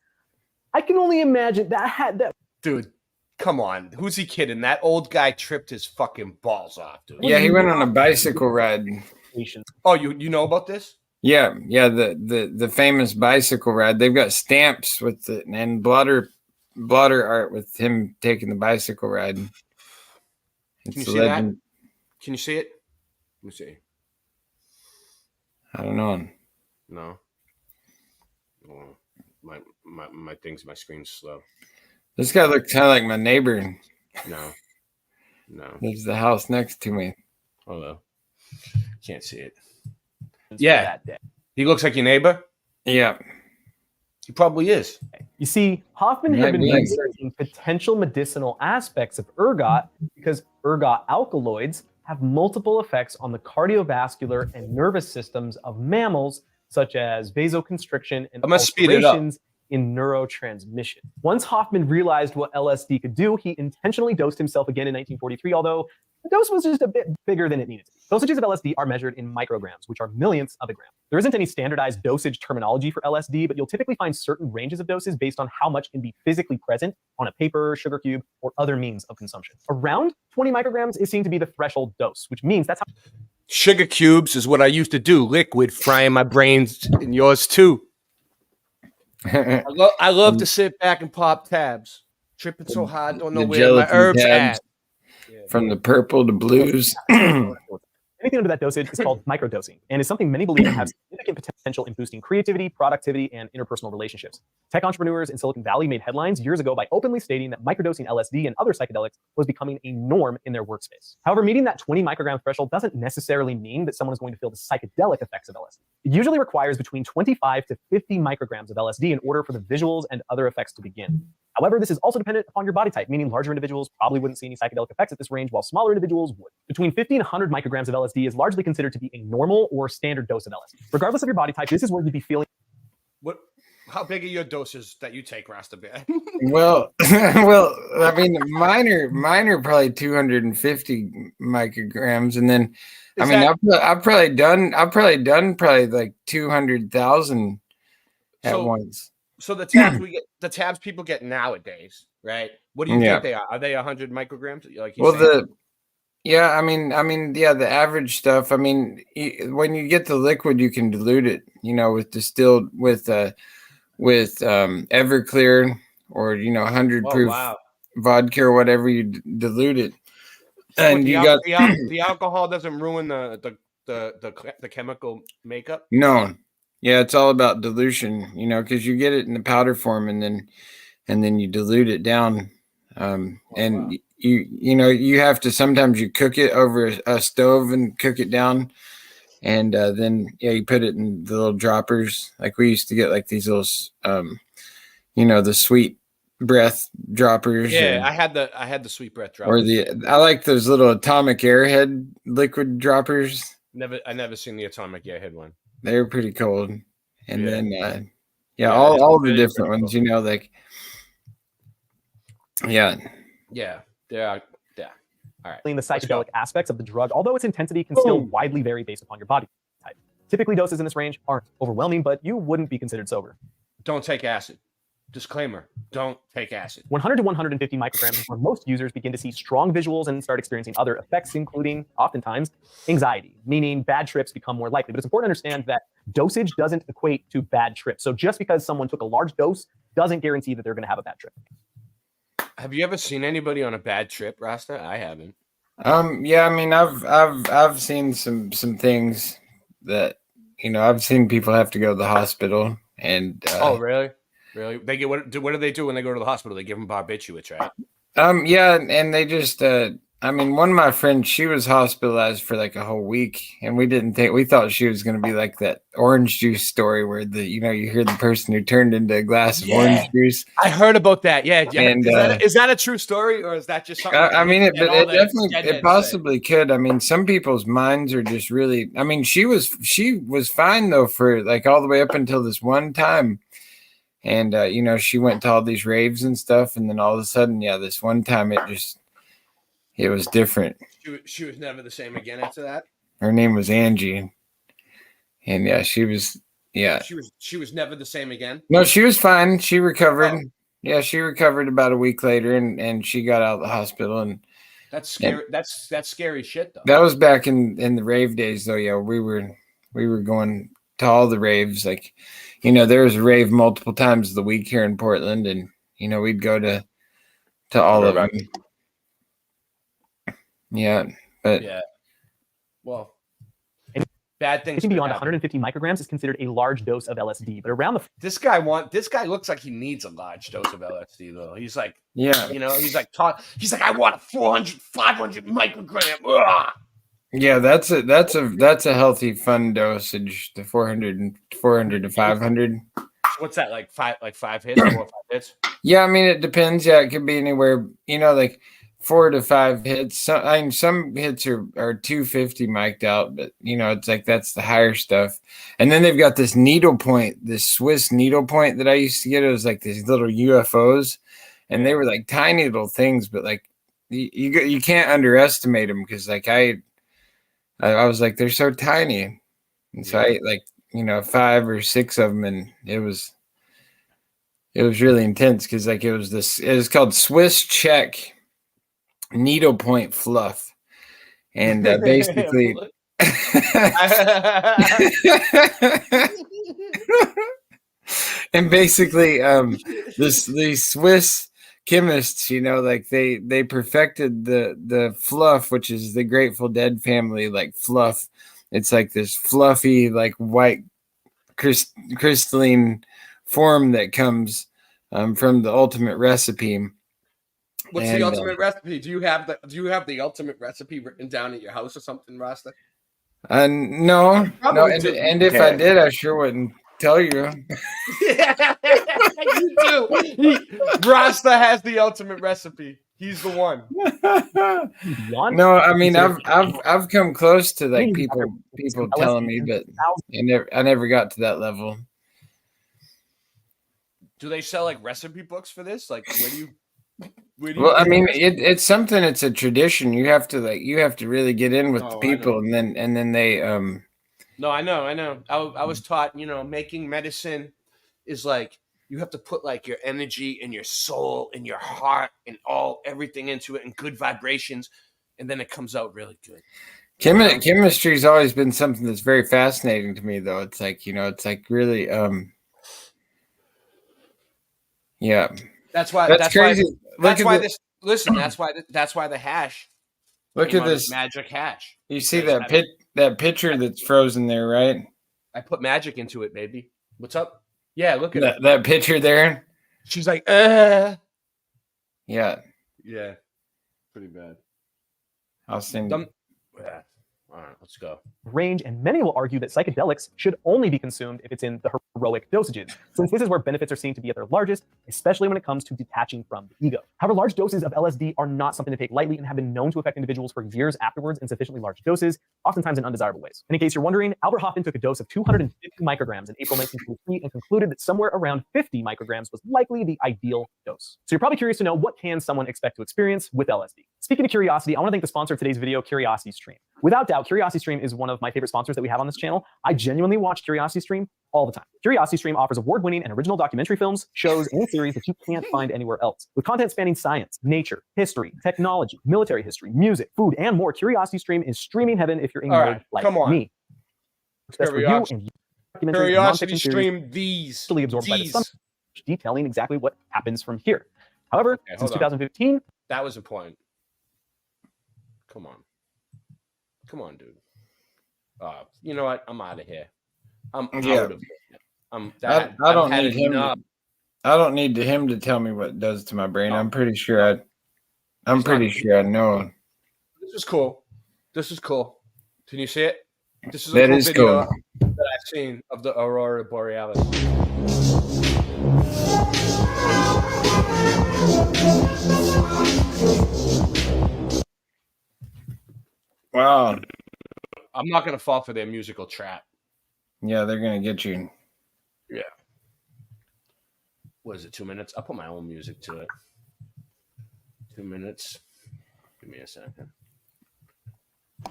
I can only imagine that. Dude, come on. Who's he kidding? That old guy tripped his fucking balls off, dude. Yeah, he went on a bicycle ride. Oh, you know about this? Yeah, the famous bicycle ride. They've got stamps with it and blotter art with him taking the bicycle ride. Can It's you a see that? legend. Can you see it? Let me see. I don't know. No. Oh, my things, my screen's slow. This guy looks kind of like my neighbor. No. There's the house next to me. Hello. Can't see it. Yeah. He looks like your neighbor? Yeah. He probably is. You see, Hoffman had been researching potential medicinal aspects of ergot because ergot alkaloids have multiple effects on the cardiovascular and nervous systems of mammals, such as vasoconstriction and I'm gonna speed it up. alterations in neurotransmission. Once Hoffman realized what LSD could do, he intentionally dosed himself again in 1943, although the dose was just a bit bigger than it needed to be. Dosages of LSD are measured in micrograms, which are millionths of a gram. There isn't any standardized dosage terminology for LSD, but you'll typically find certain ranges of doses based on how much can be physically present on a paper, sugar cube, or other means of consumption. Around 20 micrograms is seen to be the threshold dose, which means that's how Sugar cubes is what I used to do. Liquid, frying my brains and yours too. I love to sit back and pop tabs. Tripping so hard, don't know where my herbs at. From the purple to blues. Anything under that dosage is called microdosing and is something many believe has significant potential in boosting creativity, productivity, and interpersonal relationships. Tech entrepreneurs in Silicon Valley made headlines years ago by openly stating that microdosing LSD and other psychedelics was becoming a norm in their workspace. However, meeting that 20 microgram threshold doesn't necessarily mean that someone is going to feel the psychedelic effects of LSD. It usually requires between 25 to 50 micrograms of LSD in order for the visuals and other effects to begin. However, this is also dependent upon your body type, meaning larger individuals probably wouldn't see any psychedelic effects at this range, while smaller individuals would. Between 50 and 100 micrograms of LSD is largely considered to be a normal or standard dose of LSD. Regardless of your body type, this is where you'd be feeling. What? How big are your doses that you take, Rasta Bear? Well, I mean, mine are probably 250 micrograms, and then I've probably done like 200,000 at once. So the tabs people get nowadays, right? What do you think they are? Are they 100 micrograms? Like the average stuff. I mean, when you get the liquid, you can dilute it, with distilled with Everclear or 100 proof vodka or whatever. You dilute it, and the alcohol doesn't ruin the chemical makeup. No. Yeah, it's all about dilution, because you get it in the powder form and then you dilute it down. And you have to, sometimes you cook it over a stove and cook it down. And then you put it in the little droppers. Like we used to get like these little, the sweet breath droppers. Yeah, I had the sweet breath droppers. Or I like those little atomic airhead liquid droppers. I never seen the atomic airhead one. They were pretty cold. And then, all the different ones, like, Yeah. All right. The psychedelic aspects of the drug, although its intensity can still widely vary based upon your body type. Typically, doses in this range aren't overwhelming, but you wouldn't be considered sober. Don't take acid. Disclaimer, don't take acid. 100 to 150 micrograms is where most users begin to see strong visuals and start experiencing other effects, including, oftentimes, anxiety, meaning bad trips become more likely. But it's important to understand that dosage doesn't equate to bad trips. So just because someone took a large dose doesn't guarantee that they're going to have a bad trip. Have you ever seen anybody on a bad trip, Rasta? I haven't. Yeah, I mean, I've seen some things that, I've seen people have to go to the hospital and. Oh, really? Really? They get what do they do when they go to the hospital? They give them barbiturates, right? Yeah, and they just one of my friends, she was hospitalized for like a whole week, and we thought she was gonna be like that orange juice story where you hear the person who turned into a glass of orange juice. I heard about that. Yeah. And, is that a true story, or is that just something? It definitely possibly could. I mean, some people's minds are just really. I mean, she was fine though for like all the way up until this one time. And, she went to all these raves and stuff. And then all of a sudden, this one time it was different. She was never the same again after that. Her name was Angie. And she was never the same again. No, she was fine. She recovered. Oh. Yeah. She recovered about a week later and she got out of the hospital. And that's scary. That's scary shit though. That was back in the rave days though. Yeah. We were going to all the raves. Like, there was a rave multiple times a week here in Portland, and we'd go to all of them. Yeah, but well, bad things. Anything beyond 150 micrograms is considered a large dose of LSD, but around this guy looks like he needs a large dose of LSD though. He's like, he's like I want a 500 microgram. Ugh. Yeah, that's a healthy fun dosage. The 400 to 500. What's that like? 5 hits, 4 or 5 hits? Yeah, I mean it depends. Yeah, it could be anywhere. Like 4 to 5 hits. Some hits are 250 mic'd out, but it's like that's the higher stuff. And then they've got this needlepoint, this Swiss needlepoint that I used to get. It was like these little UFOs, and they were like tiny little things, but like you can't underestimate them because like I was like they're so tiny, and so I ate like 5 or 6 of them, and it was really intense because like it was called Swiss Check needlepoint fluff, and basically these Swiss chemists, like they perfected the fluff, which is the Grateful Dead family like fluff. It's like this fluffy like white crystalline form that comes from the ultimate recipe. What's the ultimate recipe? Do you have the ultimate recipe written down at your house or something, Rasta? No. And if I did, I sure wouldn't tell you. Yeah, you do. Rasta has the ultimate recipe. He's the one. No, I mean I've come close to like people telling me, but I never got to that level. Do they sell like recipe books for this? Like, where do you? Well, I mean, it's something. It's a tradition. You have to really get in with the people, and then they. No, I know. I was taught, making medicine is like you have to put like your energy and your soul and your heart and everything into it and good vibrations, and then it comes out really good. Chemistry's always been something that's very fascinating to me, though. It's like it's like really yeah. That's why. That's crazy. That's why the hash. Look at this magic hash. You see that picture that's frozen there, right? I put magic into it, baby. What's up? Yeah, look at that picture there. She's like, Yeah. Yeah. Pretty bad. I'll send you. Yeah. All right, let's go. Range, and many will argue that psychedelics should only be consumed if it's in the heroic dosages, since this is where benefits are seen to be at their largest, especially when it comes to detaching from the ego. However, large doses of LSD are not something to take lightly and have been known to affect individuals for years afterwards in sufficiently large doses, oftentimes in undesirable ways. And in case you're wondering, Albert Hofmann took a dose of 250 micrograms in April 1923 and concluded that somewhere around 50 micrograms was likely the ideal dose. So you're probably curious to know, what can someone expect to experience with LSD? Speaking of curiosity, I want to thank the sponsor of today's video, CuriosityStream. Without doubt, CuriosityStream is one of my favorite sponsors that we have on this channel. I genuinely watch CuriosityStream all the time. CuriosityStream offers award-winning and original documentary films, shows, and series that you can't find anywhere else. With content spanning science, nature, history, technology, military history, music, food, and more, CuriosityStream is streaming heaven if you're in nerd like me. CuriosityStream these. Absorbed by the sun, detailing exactly what happens from here. However, since 2015, that was a point. Come on, dude. You know what? I'm out of here. I'm out of here. I don't need him. I don't need him to tell me what it does to my brain. I'm pretty sure I know. This is cool. Can you see it? This is a cool video cool that I've seen of the Aurora Borealis. Wow. I'm not going to fall for their musical trap. Yeah, they're going to get you. Yeah. What is it, 2 minutes? I'll put my own music to it. 2 minutes. Give me a second.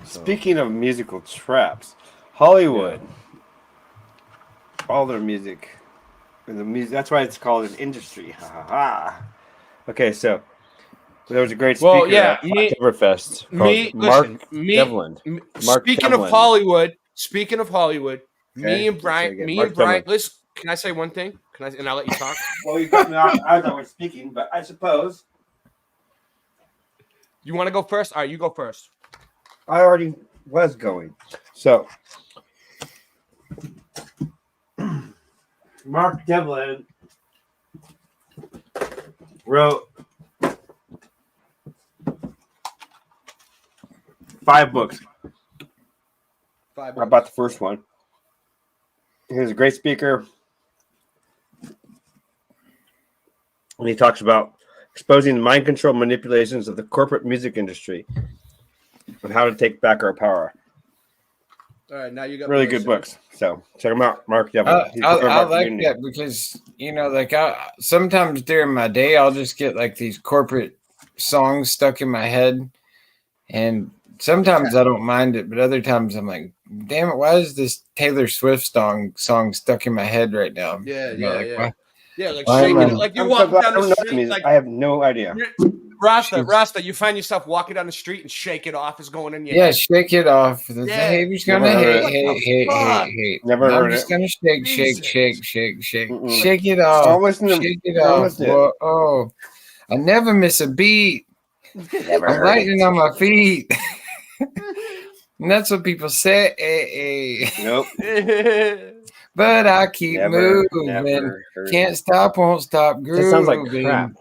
Speaking of musical traps, Hollywood, all their music, that's why it's called an industry. Ha ha ha. Okay, so there was a great speaker at Oktoberfest. Mark Devlin. Speaking of Hollywood, me and Brian. Listen, can I say one thing? And I'll let you talk. Well, you got me out as I was speaking, but I suppose you want to go first. All right, you go first. I already was going. So, Mark Devlin wrote 5 books. 5 books. How about the first one? He was a great speaker. And he talks about exposing the mind control manipulations of the corporate music industry and how to take back our power. All right, now you got Really good books. So check them out, Mark. I like that because like sometimes during my day I'll just get like these corporate songs stuck in my head, and sometimes I don't mind it, but other times I'm like, damn it, why is this Taylor Swift song stuck in my head right now? Yeah, Why? Yeah, like Why shaking am it, I- like you I'm walk so glad down I don't the know street, music. like I have no idea. Rasta, Rasta, you find yourself walking down the street and Shake It Off is going in your Shake it off. The Yeah. haters gonna Never heard hate. Never I'm heard just it. gonna shake Mm-mm. it I'll off. listen to Shake it almost off. it. Whoa, oh, I never miss a beat. Never I'm heard lightning it. on my feet. And that's what people say. Nope. But I keep Never moving. heard Can't stop, won't stop grooving. That sounds like crap.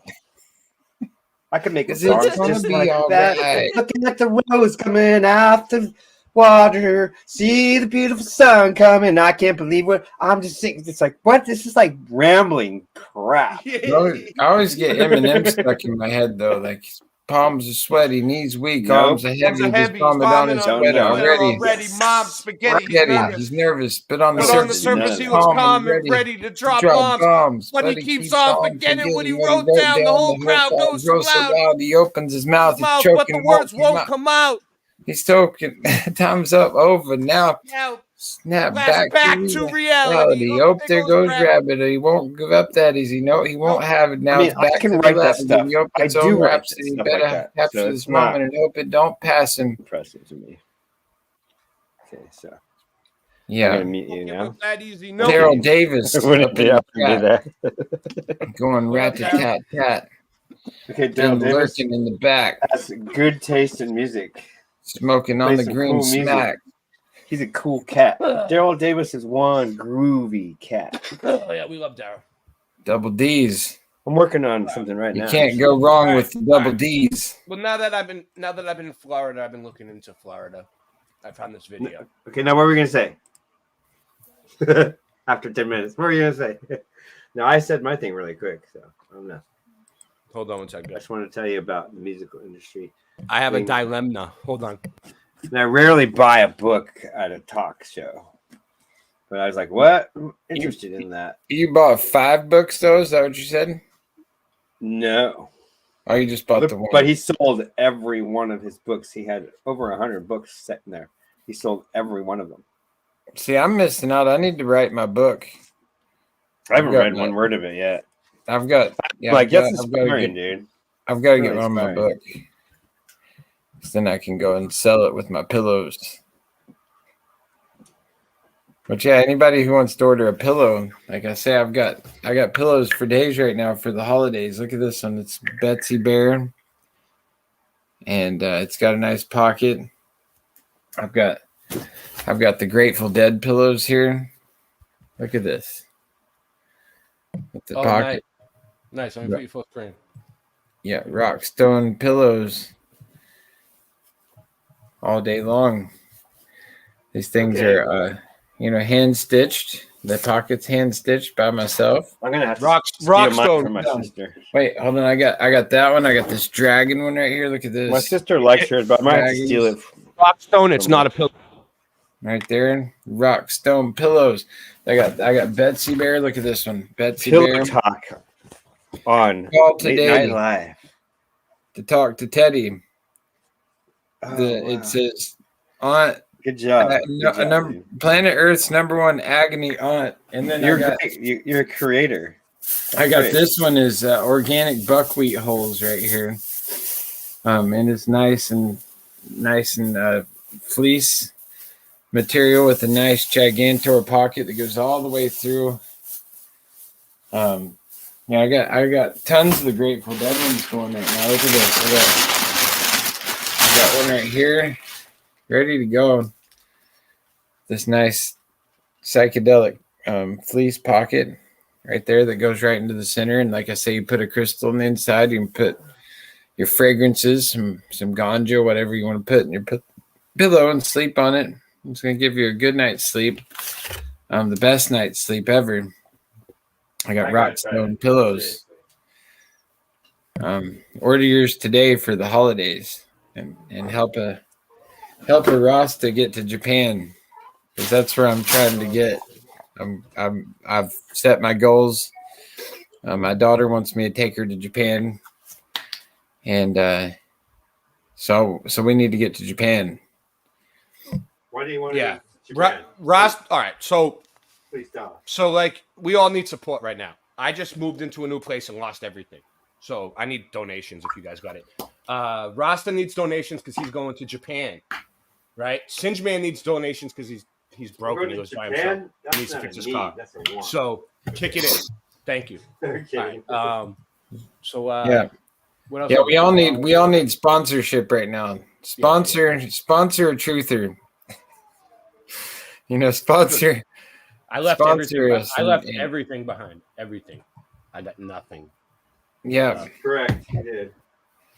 I could make a 'Cause song it's gonna just be like all that. right. Looking at the rose coming out the water, see the beautiful sun coming. I can't believe what I'm just thinking. It's like, what? This is like rambling crap. I always get Eminem stuck in my head though. Like palms are sweaty, knees weak, Nope. arms are heavy, just vomit on his sweater already. Mom, spaghetti. He's nervous, but on the But surface, on the surface, he was calm and ready to drop bombs. But he keeps on forgetting what he wrote down. The whole crowd goes so loud. He opens his mouth, he's But choking. the words won't come out. He's choking. Time's up, over now. Now, Snap flash back to reality. Oh, there goes Rabbit. He won't give up that easy. No, he won't have it. Now I mean, it's back I can to write the that left. stuff. He I its do own write rhapsody. stuff Better like that. capture So this it's not moment and hope it don't pass him. impressive to me. Okay, so I'm Yeah. gonna meet you now. That easy, no. Daryl Davis. Wouldn't up be in up the to me chat, there. going rat tat tat tat. Okay, Then Daryl Davis lurking in the back, has good taste in music. smoking on Play the some green cool music. smack. He's a cool cat. Daryl Davis is one groovy cat. Oh yeah, we love Daryl. Double D's. I'm working on something right You now. can't go wrong with the double D's. Well, now that I've been in Florida, I've been looking into Florida. I found this video. Okay, now what were we gonna say? After 10 minutes, what were you gonna say? Now I said my thing really quick, so I don't know. Hold on one second. I just want to tell you about the musical industry. I have a dilemma. Hold on. And I rarely buy a book at a talk show, but I was like, "What? I'm interested in that." You bought 5 books, though? Is that what you said? No. Oh, you just bought the one. But he sold every one of his books. He had over 100 books sitting there. He sold every one of them. See, I'm missing out. I need to write my book. I haven't read one word of it yet. I've got. Yeah, like, that's I've got to inspiring, get, dude. I've got to Really get on my inspiring. book. So then I can go and sell it with my pillows. But yeah, anybody who wants to order a pillow, like I say, I got pillows for days right now for the holidays. Look at this one. It's Betsy Bear. And it's got a nice pocket. I've got the Grateful Dead pillows here. Look at this. With the pocket. Nice. I'm pretty full screen. Yeah, Rockstone pillows all day long. These things are hand stitched. The pocket's hand stitched by myself. I'm gonna have to Rockstone for my sister. Wait, hold on. I got that one. I got this dragon one right here. Look at this. My sister likes hers, but I might have to steal it. Rockstone. It's not a pillow. Right there, Rockstone pillows. I got Betsy Bear. Look at this one, Betsy Pillow Bear. talk on Call Late today Night Live. to talk to Teddy. Oh, It says aunt. Good job. Good job, dude. Planet Earth's number 1 agony aunt, and then You're a creator. I got great. this one is organic buckwheat hulls right here, and it's nice and fleece material with a nice Gigantor pocket that goes all the way through. I got tons of the Grateful Dead ones going right now. Look at this. I got one right here, ready to go. This nice psychedelic fleece pocket right there that goes right into the center. And like I say, you put a crystal on the inside. You can put your fragrances, some ganja, whatever you want to put in your pillow and sleep on it. It's going to give you a good night's sleep. The best night's sleep ever. I got Rockstone pillows. order yours today for the holidays and help a Ross to get to Japan, because that's where I'm trying to get. I've set my goals. My daughter wants me to take her to Japan, and so we need to get to Japan. Why do you want Yeah, to Japan? Ross. All right, so Please tell. So like we all need support right now. I just moved into a new place and lost everything, so I need donations if you guys got it. Rasta needs donations because he's going to Japan, right? Singeman needs donations because he's broken. He lives by himself. He needs to fix his car. So kick it in. Thank you. Okay. All right. So Yeah. what else? Yeah, we all need sponsorship right now. Sponsor a truther. Sponsor. I left sponsor everything. us I left and- everything behind. Everything. I got nothing. Yeah. Correct. You did.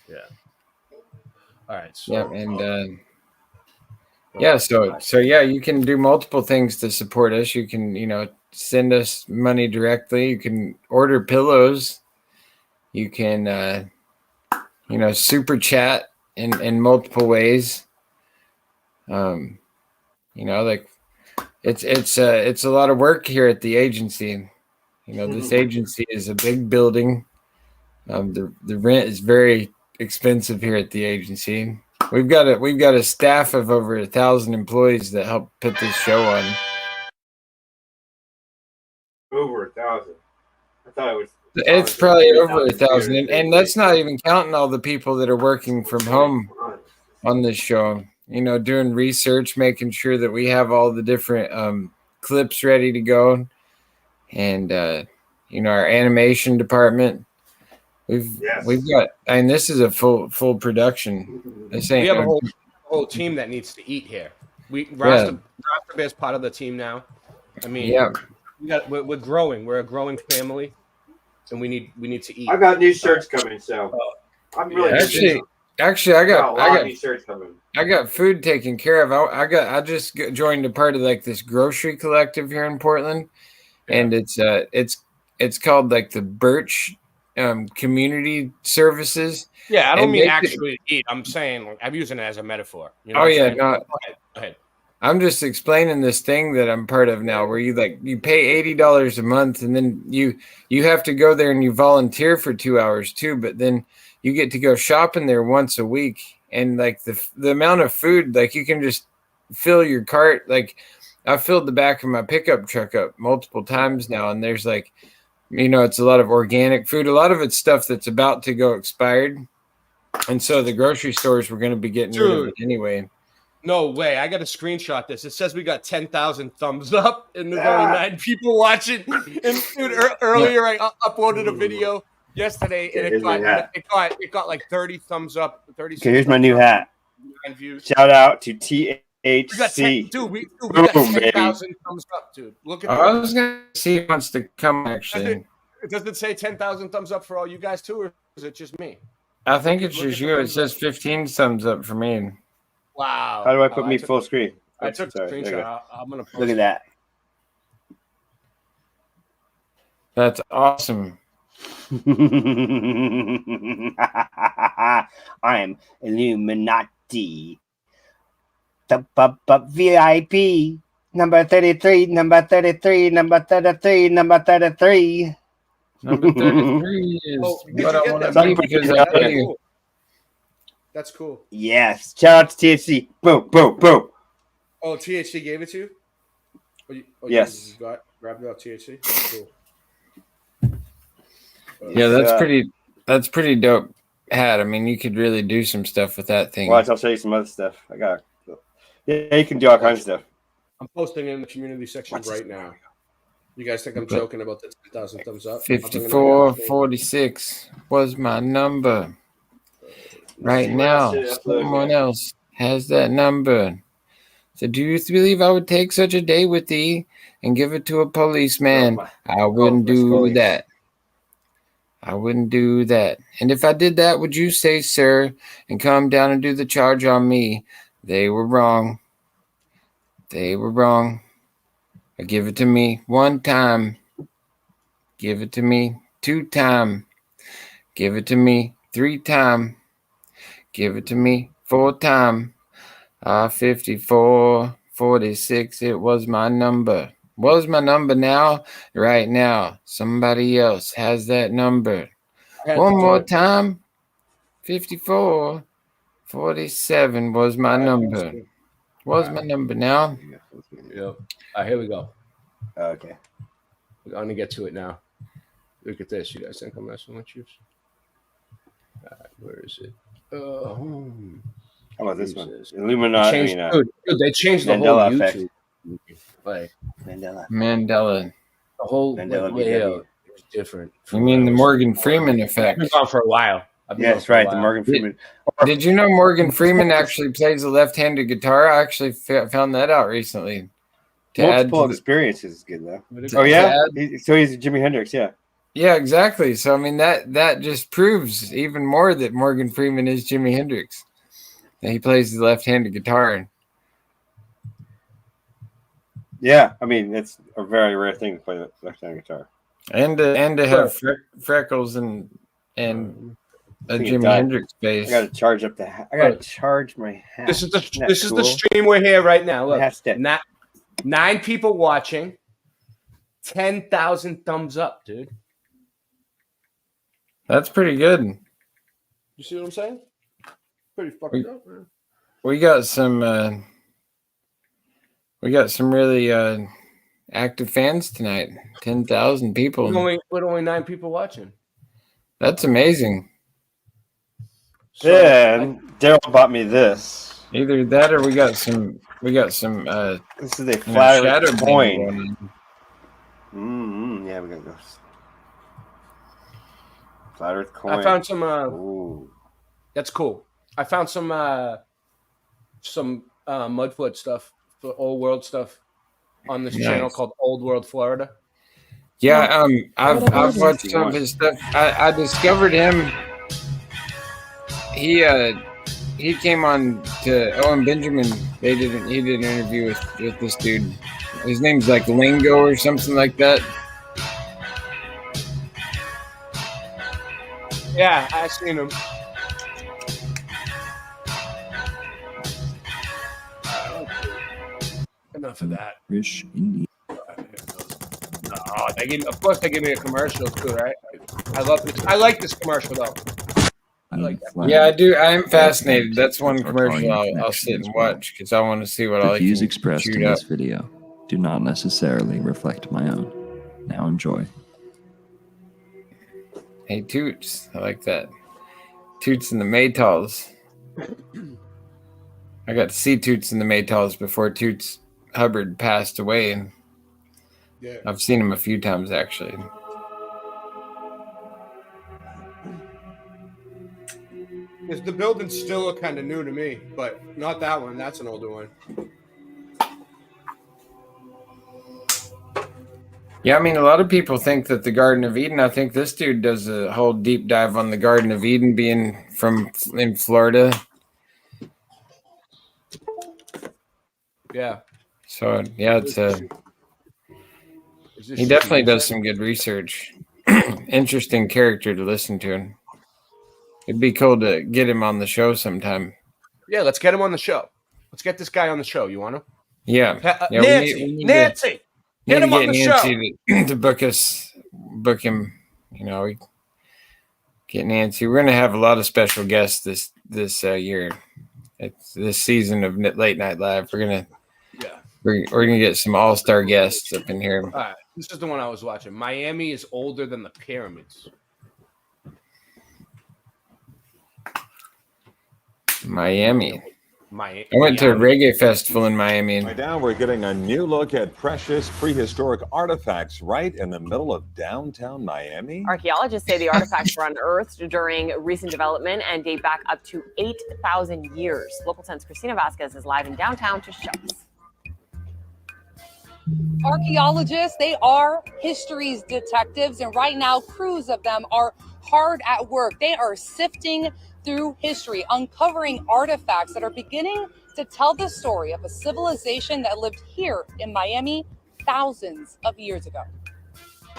Yeah. All right. So, Yeah, and so yeah, you can do multiple things to support us. You can, send us money directly. You can order pillows. You can super chat in multiple ways. It's a lot of work here at the agency. This agency is a big building. The rent is very expensive here at the agency. We've got a staff of over 1,000 employees that help put this show on. Over 1,000. I thought it was. It's probably over 1,000, and that's not even counting all the people that are working from home on this show. Doing research, making sure that we have all the different clips ready to go, and our animation department. We've got, and this is a full production. This ain't we have a whole team that needs to eat here. Rasta Bear's part of the team now. I mean, we're growing. We're a growing family, and we need to eat. I got new shirts coming, so I'm really actually I got new shirts coming. I got food taken care of. I just joined a part of like this grocery collective here in Portland, and it's called like the Birch Community Services. Yeah, I don't And mean they- actually eat. I'm saying I'm using it as a metaphor. You know Oh what I'm yeah, saying? no. Go ahead. I'm just explaining this thing that I'm part of now, where you pay $80 a month, and then you have to go there and you volunteer for 2 hours too. But then you get to go shopping there once a week, and like the amount of food, like you can just fill your cart. Like I filled the back of my pickup truck up multiple times now, and there's like, it's a lot of organic food. A lot of it's stuff that's about to go expired, and so the grocery stores were going to be getting rid of it anyway. No way. I got to screenshot this. It says we got 10,000 thumbs up, and there's only 9 people watching. And dude, earlier I uploaded a video yesterday, and it got like 30 thumbs up. 30. Okay, here's my new hat. 9 views. Shout out to THC. We got 10, dude. We got 10,000 thumbs up, dude. Look at I was gonna see who wants to come actually. Does it say 10,000 thumbs up for all you guys too, or is it just me? I think it's just you. It says 15 thumbs up for me. Wow. How do I put me full screen? I took a Sorry, there you screenshot. go. I'm gonna post Look at that. That's awesome. I'm Illuminati. The VIP. Number 33, number 33, number 33, number 33. Number 33 is what I want to be because I That's tell you. cool. That's cool. Yes. Shout out to THC. Boom, boom, boom. Oh, THC gave it to you? Yes. You grabbed it off THC? Cool. Yeah, that's pretty dope hat. I mean, you could really do some stuff with that thing. Watch, I'll show you some other stuff. Yeah, you can do all kinds of stuff. I'm posting it in the community section right now. You guys think I'm joking about the 10,000 thumbs up? 5446 was my number. Right now, someone else has that number. So do you believe I would take such a day with thee and give it to a policeman? I wouldn't do that. I wouldn't do that. And if I did that, would you say, sir, and come down and do the charge on me? They were wrong. They were wrong. Give it to me 1 time. Give it to me 2 times. Give it to me 3 times. Give it to me 4 times. 54, 46, it was my number. Was my number now? Right now. Somebody else has that number. One more time. 54, 47 was my number. Was my number now? Yep. All right, here we go. Okay. We're going to get to it now. Look at this. You guys think I'm messing with you? All right, where is it? How about this one? Illuminati. Dude, they changed the Mandela whole effect. YouTube. Like Mandela. The whole Mandela layout is different. You mean the Morgan Freeman effect? I've been gone for a while. Yeah, that's right. The Morgan Freeman. Did you know Morgan Freeman actually plays a left-handed guitar? I actually found that out recently. Multiple experiences is good though. Oh yeah, so he's Jimi Hendrix. Yeah. Yeah, exactly. So I mean that just proves even more that Morgan Freeman is Jimi Hendrix. And he plays the left-handed guitar. Yeah, I mean it's a very rare thing to play the left-handed guitar. And to have freckles and a Jimi Hendrix bass. I gotta charge up the. I gotta charge my hat. This is the stream we're here right now. Look, not 9 people watching, 10,000 thumbs up, dude. That's pretty good. You see what I'm saying? Pretty fucking up, man. We got some really active fans tonight. 10,000 people. With only 9 people watching. That's amazing. Then Daryl bought me this. Either that or we got some This is a flat shadow coin. Yeah, we gotta go. Flat Earth coin. I found some. That's cool. I found some Mudfoot stuff, for old world stuff, on this channel called Old World Florida. Yeah, I've watched some of his stuff. I discovered him. He came on to Owen Benjamin. He did an interview with this dude. His name's like Lingo or something like that. Yeah, I seen him. Enough of that. Rich Indian. Oh, of course they give me a commercial too, right? I love this. I like this commercial though. I like that. Yeah, I do. I am fascinated. That's one commercial I'll sit and watch because I want to see what all The he views can expressed shoot in up. this video do not necessarily reflect my own. Now enjoy. Hey, Toots. I like that. Toots and the Maytals. I got to see Toots and the Maytals before Toots Hubbard passed away. And yeah. I've seen him a few times, actually. The buildings still look kind of new to me, but not that one. That's an older one. Yeah, I mean, a lot of people think that the Garden of Eden, I think this dude does a whole deep dive on the Garden of Eden being in Florida. Yeah. So, yeah, he definitely does some good research. Interesting character to listen to. It'd be cool to get him on the show sometime. Yeah, let's get him on the show. Let's get this guy on the show. You want to? Yeah. Nancy, Nancy, get him on the show. To book him. You know, get Nancy. We're gonna have a lot of special guests this year. It's this season of Late Night Live. We're gonna get some all-star guests up in here. All right, this is the one I was watching. Miami is older than the pyramids. Miami. I went to a reggae festival in Miami. Right now, we're getting a new look at precious prehistoric artifacts right in the middle of downtown Miami. Archaeologists say the artifacts were unearthed during recent development and date back up to 8,000 years. Local 10's Christina Vasquez is live in downtown to show us. Archaeologists, they are history's detectives, and right now crews of them are hard at work. They are sifting through history, uncovering artifacts that are beginning to tell the story of a civilization that lived here in Miami thousands of years ago.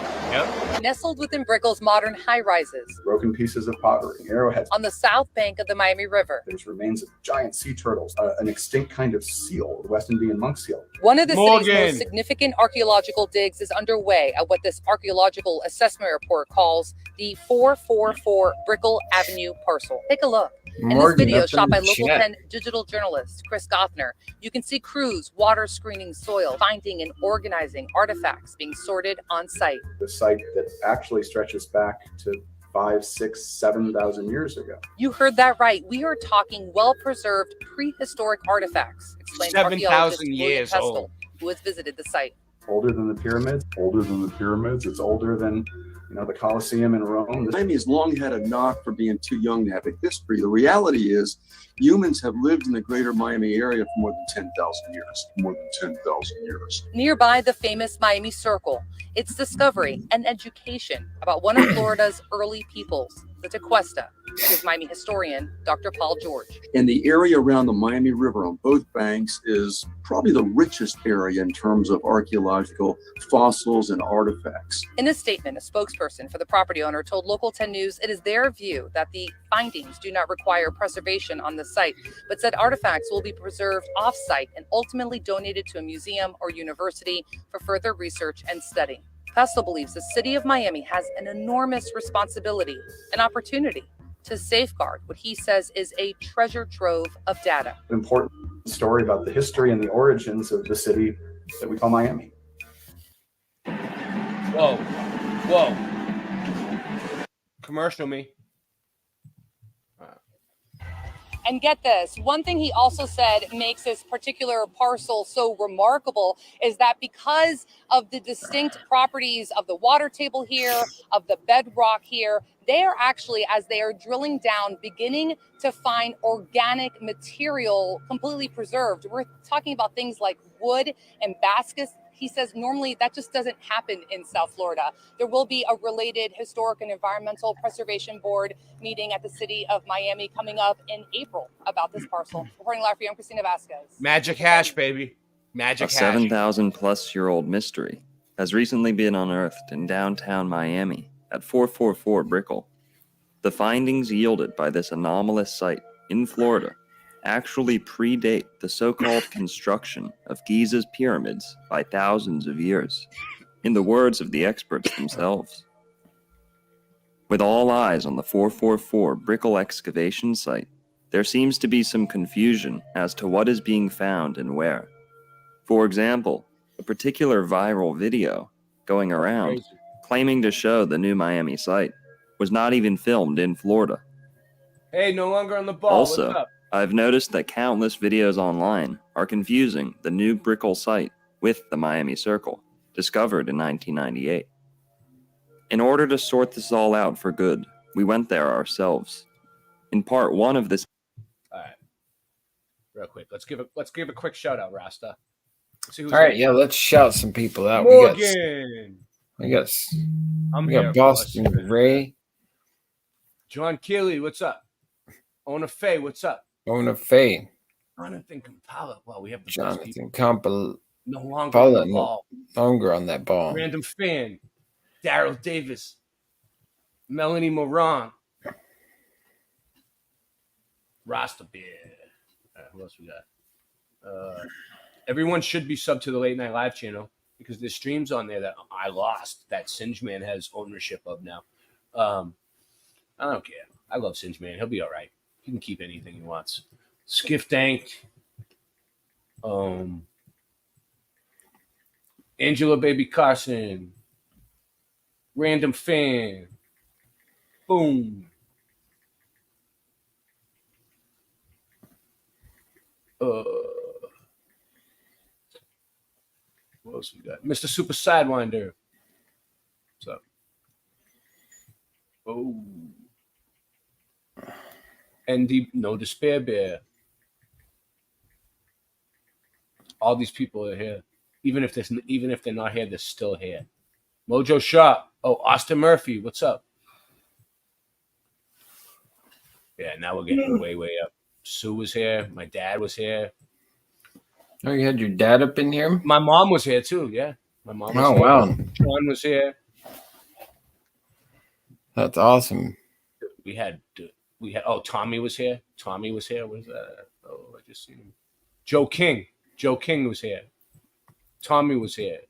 Yep. Nestled within Brickell's modern high-rises. Broken pieces of pottery, arrowheads. On the south bank of the Miami River. There's remains of giant sea turtles, an extinct kind of seal, the West Indian monk seal. One of the city's most significant archaeological digs is underway at what this archaeological assessment report calls the 444 Brickell Avenue parcel. Take a look. In this video shot by Local 10 digital journalist Chris Gothner, you can see crews water screening soil, finding and organizing artifacts being sorted on site. The site that actually stretches back to 5,000, 6,000, 7,000 years ago. You heard that right. We are talking well-preserved prehistoric artifacts, explained 7,000 years Pestel, old. who has visited the site. Older than the pyramids. Older than the pyramids. It's older than the Colosseum in Rome. Miami has long had a knock for being too young to have a history. The reality is humans have lived in the greater Miami area for more than 10,000 years. More than 10,000 years. Nearby the famous Miami Circle, its discovery and education about one of Florida's early peoples, the Tequesta, with Miami historian Dr. Paul George. And the area around the Miami River on both banks is probably the richest area in terms of archaeological fossils and artifacts. In a statement, a spokesperson for the property owner told Local 10 News it is their view that the findings do not require preservation on the site, but said artifacts will be preserved off-site and ultimately donated to a museum or university for further research and study. Pestel believes the city of Miami has an enormous responsibility and opportunity to safeguard what he says is a treasure trove of data. An important story about the history and the origins of the city that we call Miami. Whoa. Commercial me. And get this, one thing he also said makes this particular parcel so remarkable is that because of the distinct properties of the water table here, of the bedrock here, they are actually, as they are drilling down, beginning to find organic material completely preserved. We're talking about things like wood and baskets. He says normally that just doesn't happen in South Florida. There will be a related historic and environmental preservation board meeting at the city of Miami coming up in April about this parcel. Reporting live for you, I'm Christina Vasquez. Magic hash, baby. Magic A hash. 7,000-plus-year-old mystery has recently been unearthed in downtown Miami at 444 Brickell. The findings yielded by this anomalous site in Florida actually predate the so-called construction of Giza's pyramids by thousands of years, in the words of the experts themselves. With all eyes on the 444 Brickell excavation site, there seems to be some confusion as to what is being found and where. For example, a particular viral video going around claiming to show the new Miami site was not even filmed in Florida. Hey, no longer on the ball. Also, What's up? I've noticed that countless videos online are confusing the new Brickell site with the Miami Circle, discovered in 1998. In order to sort this all out for good, we went there ourselves. In part one of this... All right. Real quick. Let's give a quick shout out, Rasta. See who's All right, here. yeah, let's shout some people out. Morgan. We got here, Boston boss. Ray. John Keeley, what's up? Ona Faye, what's up? Ona Faye. Jonathan Kampala. Wow, we have the best people. Jonathan Kampala. No longer on the No ball. longer on that ball. Random fan. Daryl Davis. Melanie Moran. Rasta Beer. Who else we got? Everyone should be subbed to the Late Night Live channel because there's streams on there that I lost that Singe Man has ownership of now. I don't care. I love Singe Man. He'll be all right. He can keep anything he wants. Skiff Dank. Angela Baby Carson. Random fan. Boom. What else we got? Mr. Super Sidewinder. What's up? Oh. And the No Despair Bear. All these people are here. Even if they're not here, they're still here. Mojo Shop. Oh, Austin Murphy. What's up? Yeah, now we're getting way up. Sue was here. My dad was here. Oh, you had your dad up in here? My mom was here too. Yeah, my mom was here. Wow. Sean was here. That's awesome. We had oh, Tommy was here. Tommy was here. Was oh, I just seen him. Joe King was here. Tommy was here.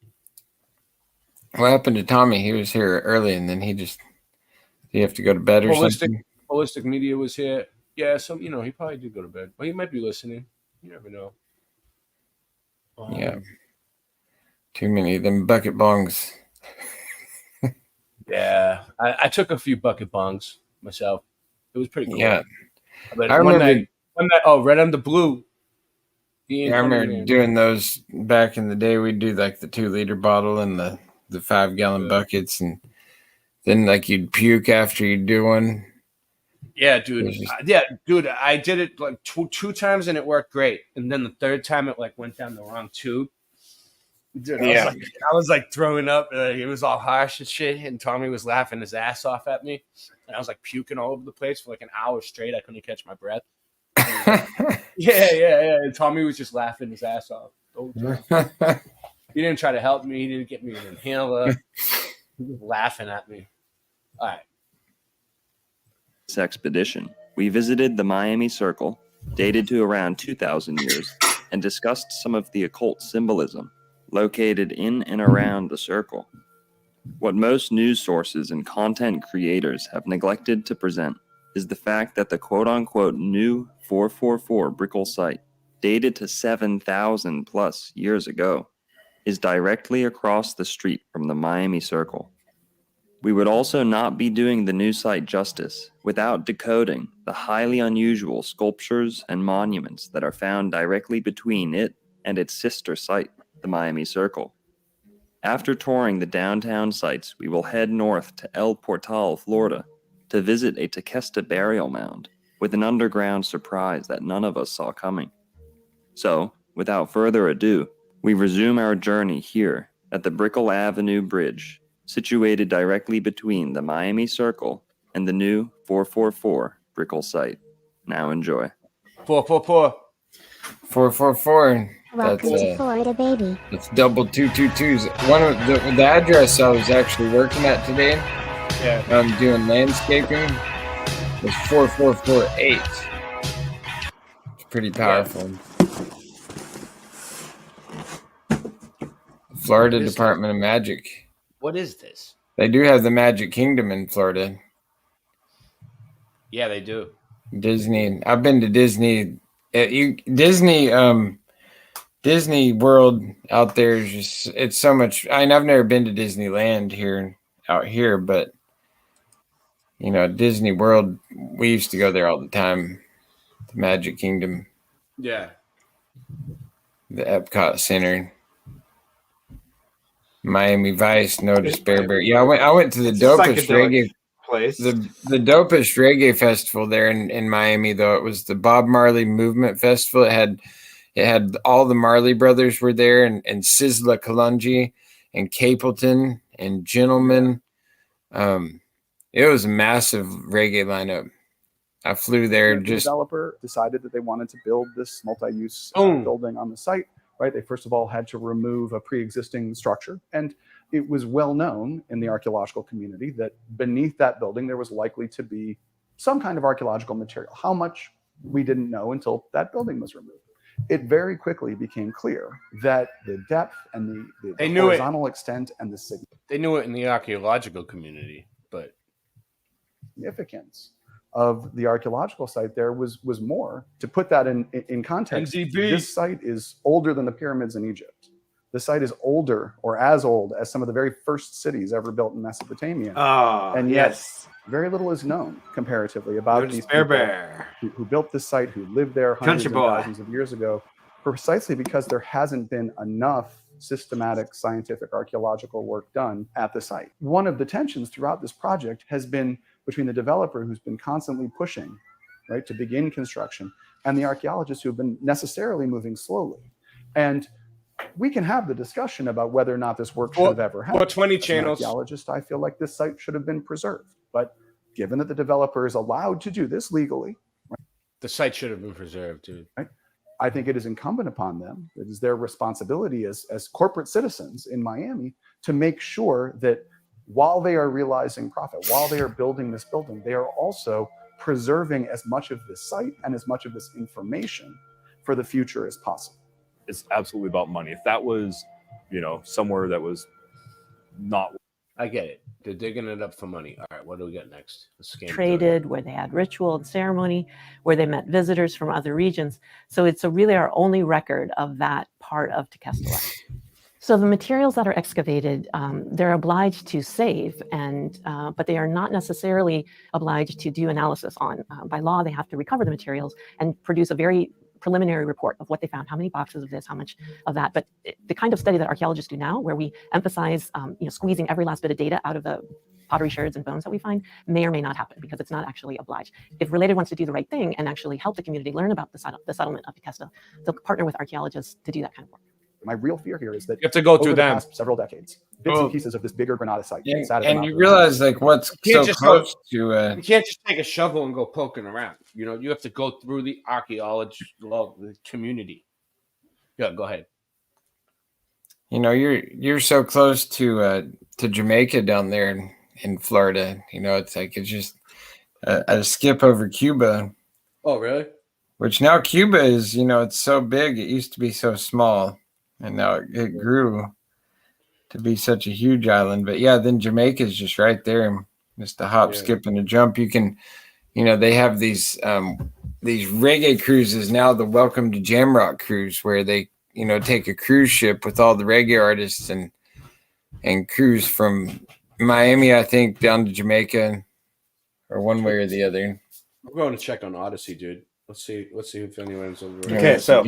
What happened to Tommy? He was here early, and then did he have to go to bed or something? Holistic Media was here. Yeah, he probably did go to bed, but he might be listening. You never know. Yeah. Too many of them bucket bongs. Yeah, I took a few bucket bongs myself. It was pretty cool. Yeah, but I remember one night. Oh, Red Under Blue. Yeah, I remember doing those back in the day. We'd do like the 2-liter bottle and the 5-gallon buckets, and then like you'd puke after you do one. Yeah, dude. I did it like two times and it worked great, and then the third time it like went down the wrong tube. Dude, I was like throwing up. It was all harsh and shit, and Tommy was laughing his ass off at me, and I was like puking all over the place for like an hour straight. I couldn't catch my breath. Yeah. And Tommy was just laughing his ass off. He didn't try to help me. He didn't get me an inhaler. He was laughing at me. All right. This expedition, we visited the Miami Circle, dated to around 2,000 years, and discussed some of the occult symbolism located in and around the circle. What most news sources and content creators have neglected to present is the fact that the quote-unquote new 444 Brickell site, dated to 7,000 plus years ago, is directly across the street from the Miami Circle. We would also not be doing the new site justice without decoding the highly unusual sculptures and monuments that are found directly between it and its sister site, the Miami Circle. After touring the downtown sites, we will head north to El Portal, Florida, to visit a Tequesta burial mound with an underground surprise that none of us saw coming. So, without further ado, we resume our journey here at the Brickell Avenue Bridge, situated directly between the Miami Circle and the new 444 Brickell site. Now enjoy. 444. 444. Welcome to Florida, baby. It's double 222s. One of the address I was actually working at today, doing landscaping, was 4448. It's pretty powerful. Florida Department of Magic. What is this? They do have the Magic Kingdom in Florida. Yeah, they do. Disney. I've been to Disney. Disney World out there is just, it's so much. I mean, I've never been to Disneyland out here, but Disney World, we used to go there all the time. The Magic Kingdom. Yeah. The Epcot Center. Miami Vice, No Despair Bear. Yeah, I went to the dopest reggae place. The dopest reggae festival there in Miami, though. It was the Bob Marley Movement Festival. It had all the Marley brothers were there, and Sizzla Kalonji and Capleton and Gentleman. It was a massive reggae lineup. I flew there. The developer decided that they wanted to build this multi-use building on the site. Right, they first of all had to remove a pre-existing structure, and it was well known in the archaeological community that beneath that building there was likely to be some kind of archaeological material. How much, we didn't know until that building was removed. It very quickly became clear that the depth and the horizontal extent and the they knew it in the archaeological community, but significance of the archaeological site there was more. To put that in context, this site is older than the pyramids in Egypt. The site is older, or as old as some of the very first cities ever built in Mesopotamia. And yet, very little is known comparatively about these people who built this site, who lived there hundreds and thousands of years ago, precisely because there hasn't been enough systematic scientific archaeological work done at the site. One of the tensions throughout this project has been between the developer, who's been constantly pushing, right, to begin construction, and the archaeologists who have been necessarily moving slowly. And we can have the discussion about whether or not this work should have ever happened. 20 As channels. an archaeologist, I feel like this site should have been preserved. But given that the developer is allowed to do this legally, the site should have been preserved, dude. Right? I think it is incumbent upon them, it is their responsibility as corporate citizens in Miami to make sure that while they are realizing profit, while they are building this building, they are also preserving as much of this site and as much of this information for the future as possible. It's absolutely about money. If that was, somewhere that was not. I get it. They're digging it up for money. All right, what do we got next? Traded, where they had ritual and ceremony, where they met visitors from other regions. So it's really our only record of that part of Tequestala. So the materials that are excavated, they're obliged to save, but they are not necessarily obliged to do analysis on. By law, they have to recover the materials and produce a very preliminary report of what they found, how many boxes of this, how much of that. But the kind of study that archaeologists do now, where we emphasize squeezing every last bit of data out of the pottery sherds and bones that we find, may or may not happen because it's not actually obliged. If Related wants to do the right thing and actually help the community learn about the settlement of Tequesta, they'll partner with archaeologists to do that kind of work. My real fear here is that you have to go through over the them. past several decades, bits and pieces of this bigger Granada site. And you realize what's so close to. You can't just take a shovel and go poking around. You have to go through the archaeological community. Yeah, go ahead. You're so close to Jamaica down there in Florida. It's just a skip over Cuba. Oh, really? Which now Cuba is, it's so big. It used to be so small. And now it grew to be such a huge island. But yeah, then Jamaica is just right there. Just a hop, skip, and a jump. You can, they have these reggae cruises now, the Welcome to Jamrock cruise, where they, take a cruise ship with all the reggae artists and cruise from Miami, I think, down to Jamaica, or one way or the other. I'm going to check on Odyssey, dude. Let's see if anyone's over there. Okay, so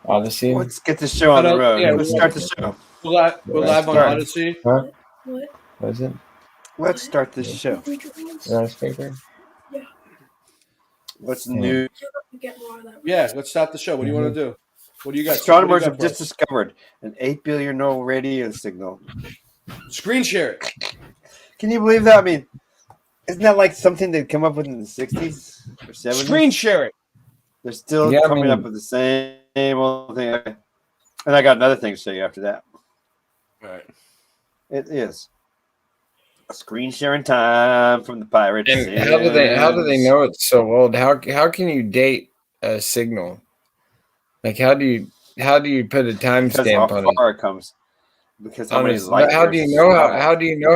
Odyssey. Let's get the show on the road. Yeah, let's start the show. We're live on Odyssey. Huh? What is it? Let's start this show. Paper? What's new? Yeah, let's start the show. What do you want to do? What do you got? Astronomers have just discovered an 8 billion radio signal. Screen share it. Can you believe that? I mean, isn't that like something they'd come up with in the 60s or 70s? Screen share it. They're still coming up with the same old thing. And I got another thing to say after that. All right. It is a screen sharing time from the pirates. And how do they know it's so old? How can you date a signal? Like how do you put a timestamp on it? How far it comes. Because how do you know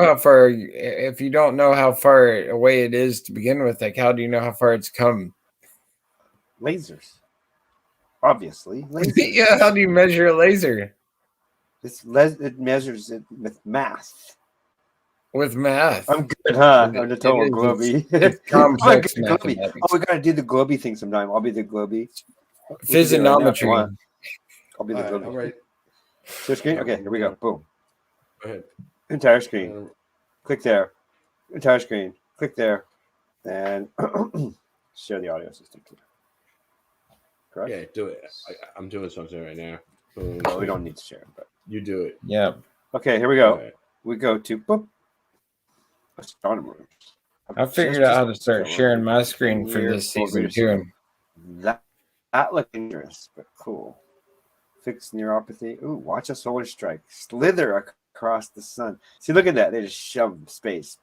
how far, if you don't know how far away it is to begin with, how do you know how far it's come? Lasers. Obviously. Lasers. Yeah, how do you measure a laser? It measures it with math. With math. I'm good, huh? I'm the total Globy. It's complex mathematics. Oh, we gotta do the Globy thing sometime. I'll be the Globy. Physionometry. I'll be the Globy. All right. So screen? Okay, here we go. Boom. Go ahead. Entire screen. Click there. Entire screen. Click there. And share the audio system too. Correct? Yeah, do it. I'm doing something right now. No, we don't need to share, but you do it. Yeah. Okay, here we go. Right. We go to boop. Astronomers. I figured out how to start sharing my screen for this season too. That looked dangerous, but cool. Fix neuropathy. Ooh, watch a solar strike. Slither across the sun. See, look at that. They just shove space.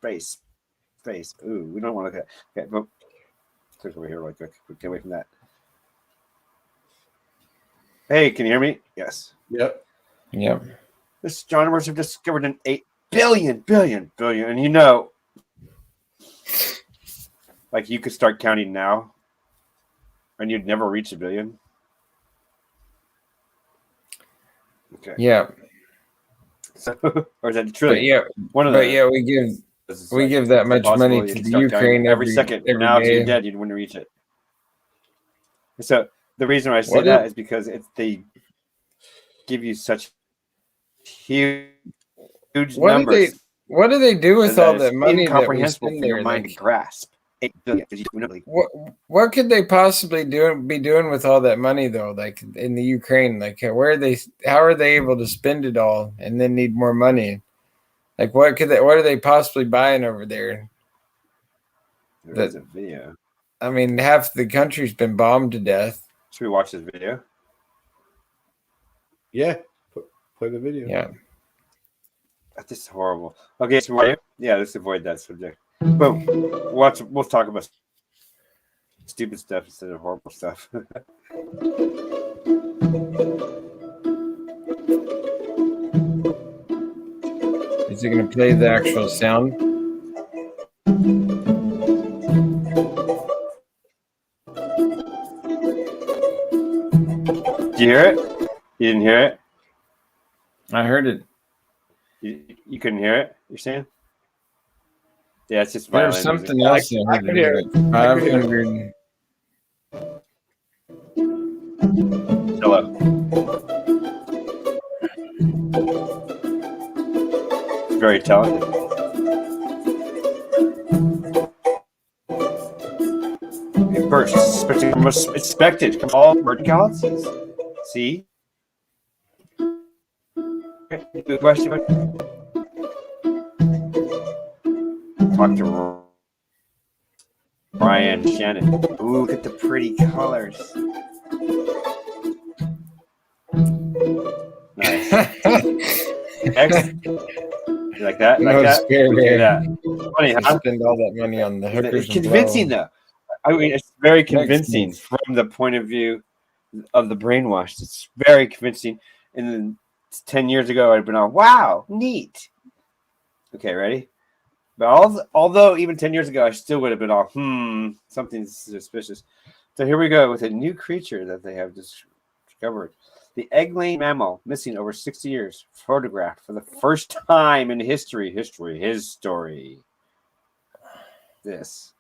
Ooh, we don't want to look at that. Okay, boom. Click over here really quick. Get away from that. Hey, can you hear me? Yes. Yep. Yep. The astronomers have discovered an 8 billion. And you know, like you could start counting now and you'd never reach a billion. Okay. Yeah. So, or is that a trillion? We give that much money to the Ukraine every second. Every now, day. if you're dead, you'd want to reach it. So the reason why I say that is because they give you such huge numbers. What do they do with all that money that we incomprehensible spend for your there? mind to grasp? 8 billion. What could they possibly be doing with all that money though? Like in the Ukraine, how are they able to spend it all and then need more money? Like what are they possibly buying over there? There's a video. I mean, half the country's been bombed to death. Should we watch this video? Yeah. Play the video. Yeah. This is horrible. Okay, so let's avoid that subject. Boom. We'll talk about stupid stuff instead of horrible stuff. Is it going to play the actual sound? Did you hear it? You didn't hear it? I heard it. You couldn't hear it? You're saying? Yeah, it's just There's something else I could hear it. 500. Hello. Very talented. First, expected from all bird galaxies. See? Good question. Talk to Ryan Shannon. Ooh, look at the pretty colors. Nice. X. You like that? No, like that? Look at that. Funny, huh? Spend all that money on the hookers. It's convincing, though. I mean, it's very convincing from the point of view of the brainwashed. It's very convincing. And then 10 years ago, I'd been all, wow, neat. Okay, ready? But although even 10 years ago, I still would have been all, something's suspicious. So here we go with a new creature that they have discovered. The egg-laying mammal, missing over 60 years, photographed for the first time in his story. This.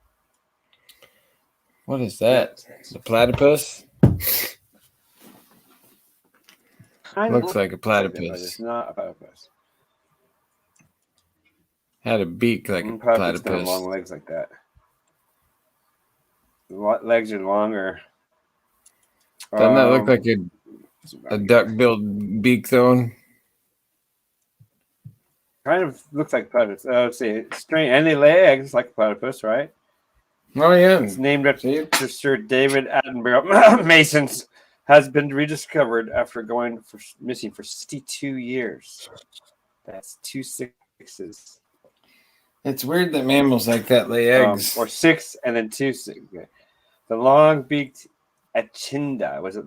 What is that? The platypus? Looks like a platypus. It's not a platypus. Had a beak like a Platypus don't have platypus. long legs like that. Legs are longer. Doesn't that look like a duck-billed beak, though? Kind of looks like platypus. Let's see. It's strange. And they lay eggs like a platypus, right? Oh, yeah. It's named after Sir David Attenborough. Mason's has been rediscovered after going missing for 62 years. That's 2 6s. It's weird that mammals like that lay eggs. Or 6 and then 2 6. Okay. The long-beaked Echinda was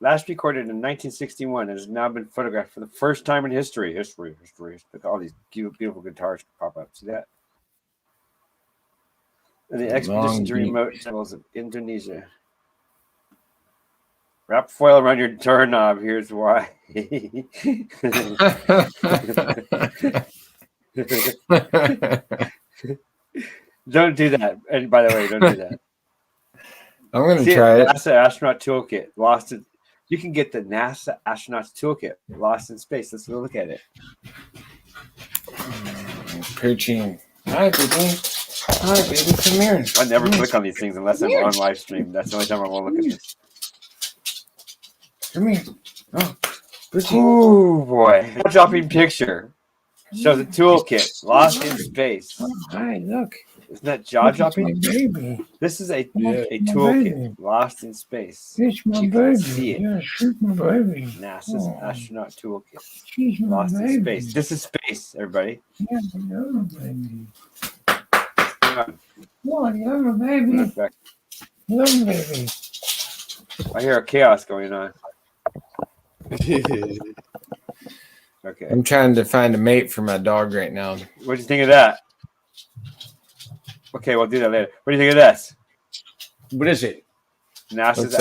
last recorded in 1961 and has now been photographed for the first time in history. Look, all these beautiful guitars pop up. See that? And the expedition to remote jungles of Indonesia. Wrap foil around your doorknob. Here's why. Don't do that. And by the way, don't do that. I'm going to try it. NASA astronaut toolkit. Lost in. You can get the NASA astronauts toolkit. Lost in space. Let's go look at it. Perching. Hi, baby. Hi, baby. Come here. I never click on these things unless I'm on live stream. That's the only time I want to look at this. Come here. Oh, ooh, boy. Dropping picture. Shows a toolkit. Lost in space. Oh, hi, look. Isn't that jaw dropping? Baby. This is a toolkit. Lost in space. It's my you baby. See it. Yeah, shoot my baby. NASA's astronaut toolkit. She's my Lost baby. in space. This is space, everybody. Yeah, you're a baby. Hang on. Oh, you're a baby. Back. You're a baby. I hear a chaos going on. Okay. I'm trying to find a mate for my dog right now. What do you think of that? Okay, we'll do that later. What do you think of this? What is it? NASA's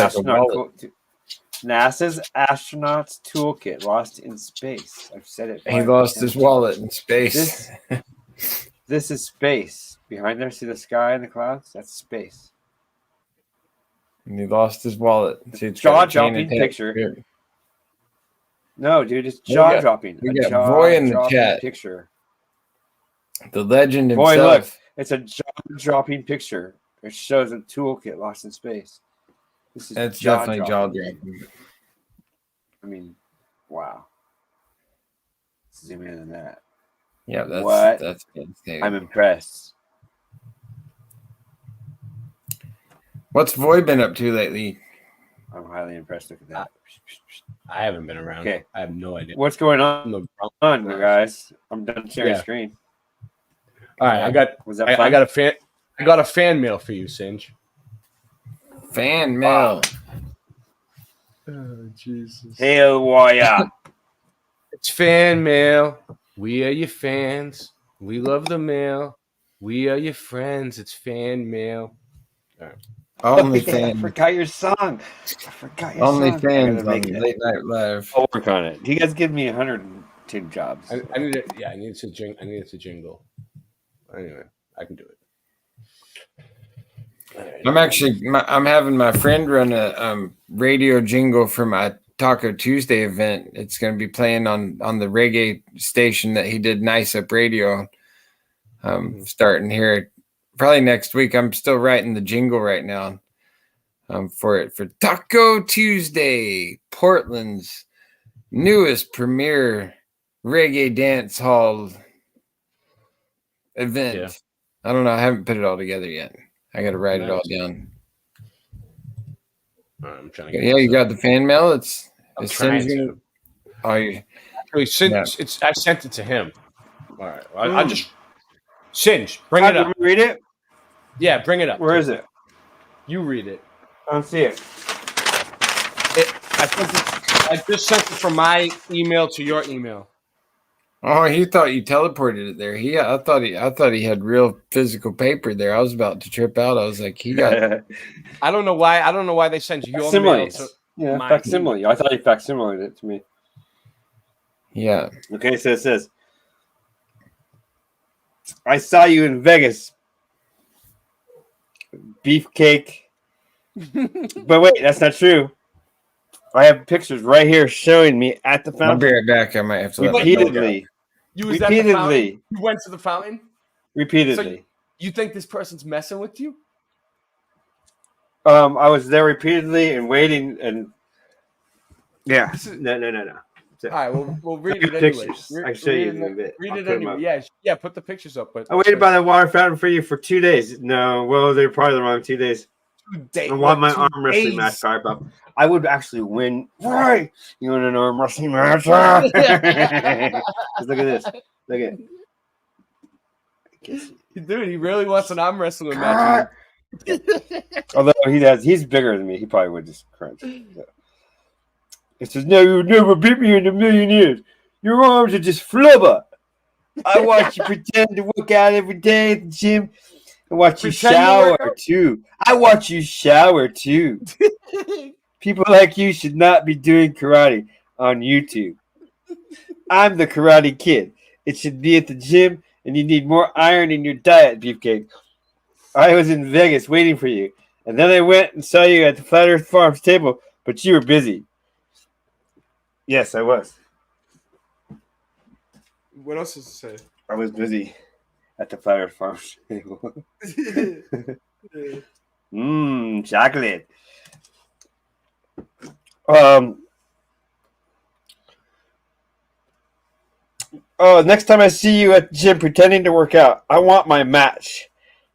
astronauts toolkit. Lost in space. I've said it. He lost his wallet in space. This is space. Behind there, see the sky and the clouds? That's space. And he lost his wallet. See, it's jaw-dropping picture. No, dude, it's jaw-dropping. We got Boy in the chat. Picture. The legend himself. Boy, look. It's a jaw-dropping picture. It shows a toolkit lost in space. This is That's definitely jaw-dropping. I mean, wow. Zoom in on that. Yeah, that's I'm impressed. What's Voy been up to lately? I'm highly impressed. Look at that. I haven't been around. Okay. I have no idea. What's going on, guys? I'm done sharing screen. All right, I got a fan mail for you, Singe. Fan mail. Oh Jesus! Hail warrior! It's fan mail. We are your fans. We love the mail. We are your friends. It's fan mail. All right. Only I fan. forgot your song. I forgot your Only song. fans I gotta on make it. Late Night Live. I'll work on it. You guys give me 102 jobs. I need it. Yeah, I need it to jingle. Anyway, I can do it. I'm having my friend run a radio jingle for my Taco Tuesday event. It's going to be playing on the reggae station that he did, Nice Up Radio. Starting here probably next week. I'm still writing the jingle right now for Taco Tuesday, Portland's newest premier reggae dance hall event. Yeah. I don't know. I haven't put it all together yet. I got to write it all down. I'm trying to get You got the fan mail. I'm trying to. I sent it to him. All right. I just Singe. Bring it up. Read it. Yeah, bring it up. Where is it? You read it. I don't see it. I just sent it from my email to your email. Oh, he thought you teleported it there. I thought he had real physical paper there. I was about to trip out. I was like, he got. I don't know why they sent you your mail. Yeah, facsimile. I thought he facsimilated it to me. Yeah. Okay, so it says, I saw you in Vegas. Beefcake. But wait, that's not true. I have pictures right here showing me at the fountain. I'll be right back. I might have to repeatedly. You was at the fountain? You went to the fountain? Repeatedly. So you think this person's messing with you? I was there repeatedly and waiting and yeah. No. All right, we'll read it pictures. anyway. I show you in a bit. Read I'll it put 'em anyway. up. Yeah, put the pictures up. But I waited by the water fountain for you for 2 days. No, well, they're probably the wrong 2 days. 2 days. I want my arm wrestling match fired up. I would actually win. Right. You want an arm wrestling match? Just look at this. Look at it. Dude, he really wants an arm wrestling match. Although he's bigger than me. He probably would just crunch. Yeah. It says, no, you would never beat me in a million years. Your arms are just flubber. I watch you pretend to work out every day at the gym. I watch you shower too. I watch you shower too. People like you should not be doing karate on YouTube. I'm the Karate Kid. It should be at the gym, and you need more iron in your diet, Beefcake. I was in Vegas waiting for you, and then I went and saw you at the Flat Earth Farms table, but you were busy. Yes, I was. What else does it say? I was busy at the Flat Earth Farms table. Chocolate. Next time I see you at the gym pretending to work out, I want my match.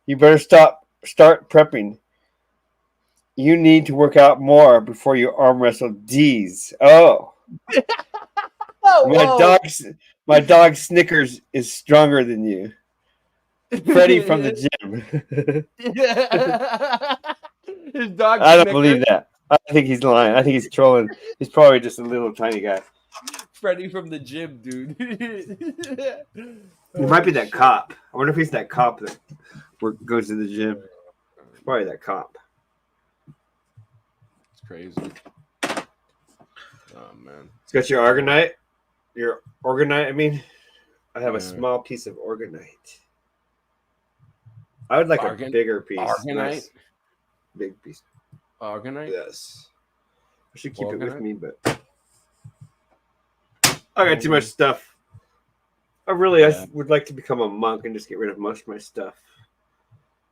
You better start prepping. You need to work out more before you arm wrestle D's. Oh. My dog Snickers is stronger than you. Freddie from the gym. His dog I don't believe that. I think he's lying. I think he's trolling. He's probably just a little tiny guy. Freddie from the gym, dude. He might be that cop. I wonder if he's that cop that goes to the gym. It's probably that cop. It's crazy. Oh man. It's got your Argonite. Your Organite, I mean. I have a small piece of Organite. I would like a bigger piece. Argonite? Nice. Big piece. Argonite? Yes. I should keep it with me, but I got too much stuff. I would like to become a monk and just get rid of most of my stuff.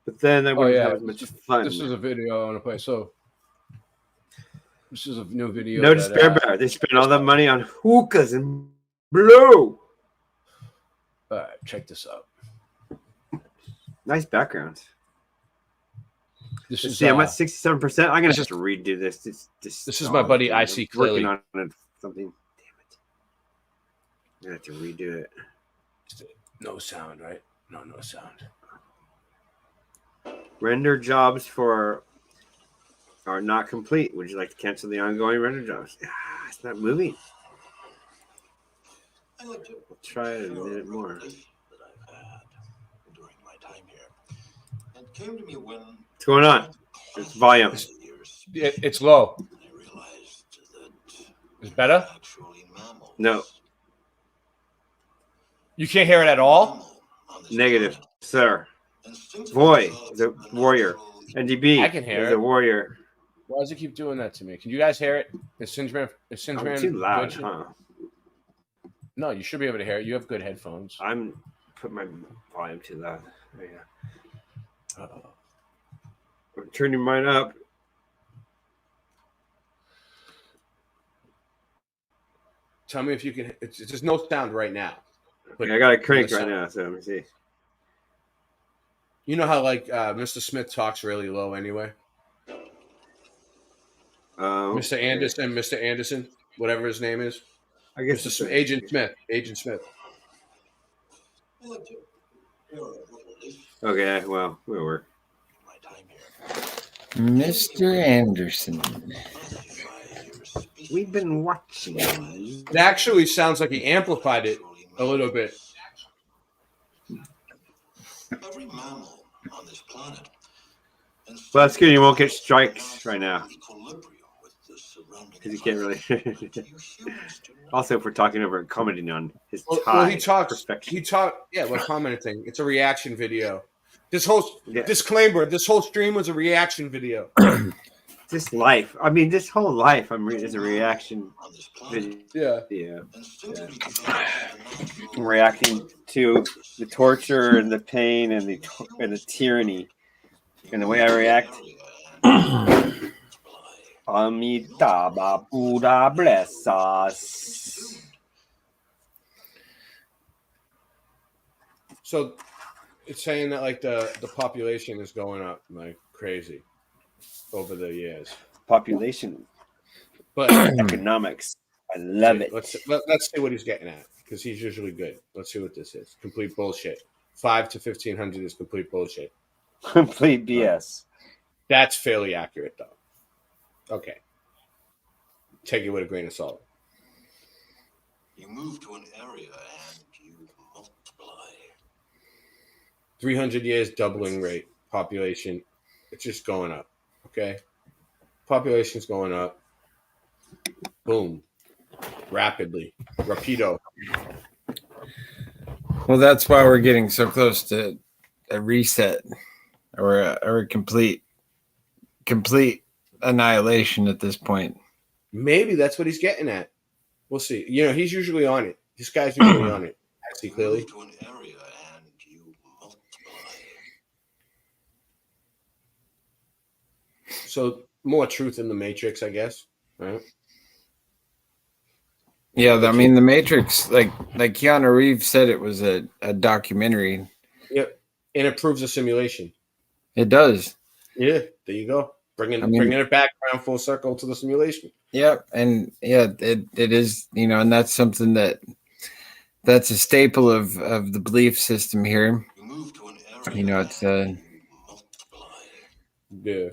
But then I wouldn't have as much fun. This is a video I want to play. So this is a new video. No Despair Bear. They spend all that money on hookahs and blow. All right, check this out. Nice background. This is I'm at 67%. I'm gonna have to redo this. This is my buddy IC Clearly. Working on something. Damn it! I'm gonna have to redo it. No sound, right? No sound. Render jobs are not complete. Would you like to cancel the ongoing render jobs? It's not moving. We'll try it a minute more. What's going on? It's volume. It's low. Is it better? No. You can't hear it at all? Negative, sir. Voy, the warrior. NDB, I can hear it. The warrior. Why does it keep doing that to me? Can you guys hear it? Is Singeman too loud, good? huh? No, you should be able to hear it. You have good headphones. I'm put my volume too loud. There you go. Turn your mind up. Tell me if you can. It's just no sound right now. But I got a crank right now, so let me see. You know how Mr. Smith talks really low anyway. Mr. Anderson, whatever his name is. I guess it's Agent Smith. Okay, well, we'll work. Mr. Anderson. We've been watching. It actually sounds like he amplified it a little bit. Well, that's good. You won't get strikes right now. Because you can't really. Also, if we're talking over and commenting on his perfection. We're commenting. It's a reaction video. This whole disclaimer, this whole stream was a reaction video. This life. I mean, this whole life is a reaction video. Yeah. I'm reacting to the torture and the pain and the tyranny. And the way I react. Amitabha Buddha bless us. So it's saying that the population is going up like crazy over the years. Population. But economics. I love it. Let's see what he's getting at, because he's usually good. Let's see what this is. Complete bullshit. 5 to 1500 is complete bullshit. Complete BS. That's fairly accurate, though. Okay. Take it with a grain of salt. You move to an area and you multiply. 300 years doubling rate. Population. It's just going up. Okay? Population's going up. Boom. Rapidly. Rapido. Well, that's why we're getting so close to a reset or a complete annihilation at this point. Maybe that's what he's getting at. We'll see. He's usually on it. This guy's usually on it. I see clearly. To an area and you multiply. So more truth in the Matrix, I guess. Right? Yeah, I mean, The Matrix, like Keanu Reeves said, it was a documentary. Yep, and it proves a simulation. It does. Yeah, there you go. Bringing it back around full circle to the simulation. Yep, and it is, and that's something that's a staple of the belief system here. It's yeah.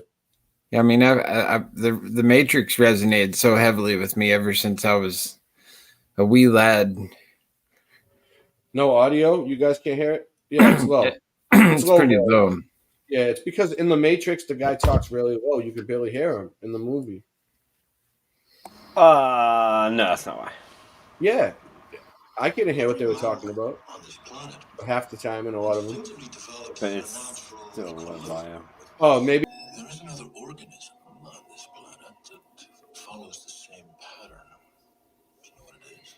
I mean, the Matrix resonated so heavily with me ever since I was a wee lad. No audio? You guys can't hear it? Yeah, it's low. It's pretty low. Yeah, it's because in the Matrix, the guy talks really low. You could barely hear him in the movie. No, that's not why. Yeah. I couldn't hear what they were talking about. Half the time in a lot of them. But it's still low volume. Oh, maybe. There is another organism on this planet that follows the same pattern. You know what it is?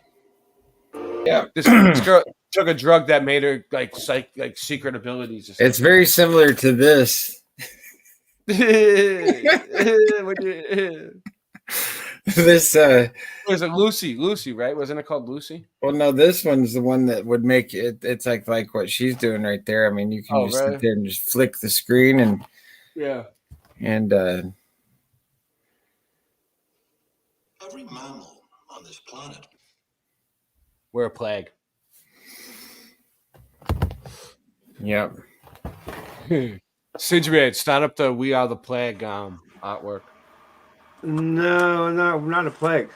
Yeah. This girl took a drug that made her like secret abilities. It's very similar to this. This was it Lucy, right? Wasn't it called Lucy? Well, no, this one's the one that would make it. It's like what she's doing right there. I mean, you can sit there and just flick the screen and yeah. And Every mammal on this planet. We're a plague. Yep. Sidgman, start up the "We Are the Plague" artwork. No, not a plague.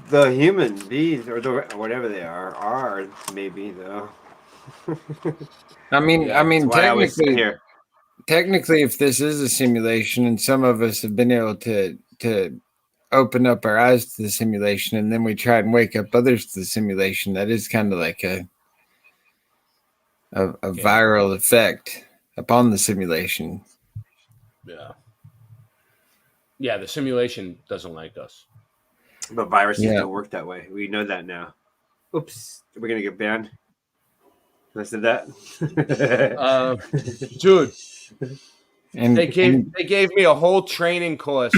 The human bees, or whatever they are maybe though. I mean, Technically, technically, if this is a simulation, and some of us have been able to open up our eyes to the simulation, and then we try and wake up others to the simulation, that is kind of like a viral effect upon the simulation. Yeah, the simulation doesn't like us. But viruses don't work that way. We know that now. Oops, we're gonna get banned. I said that, dude. And they gave me a whole training course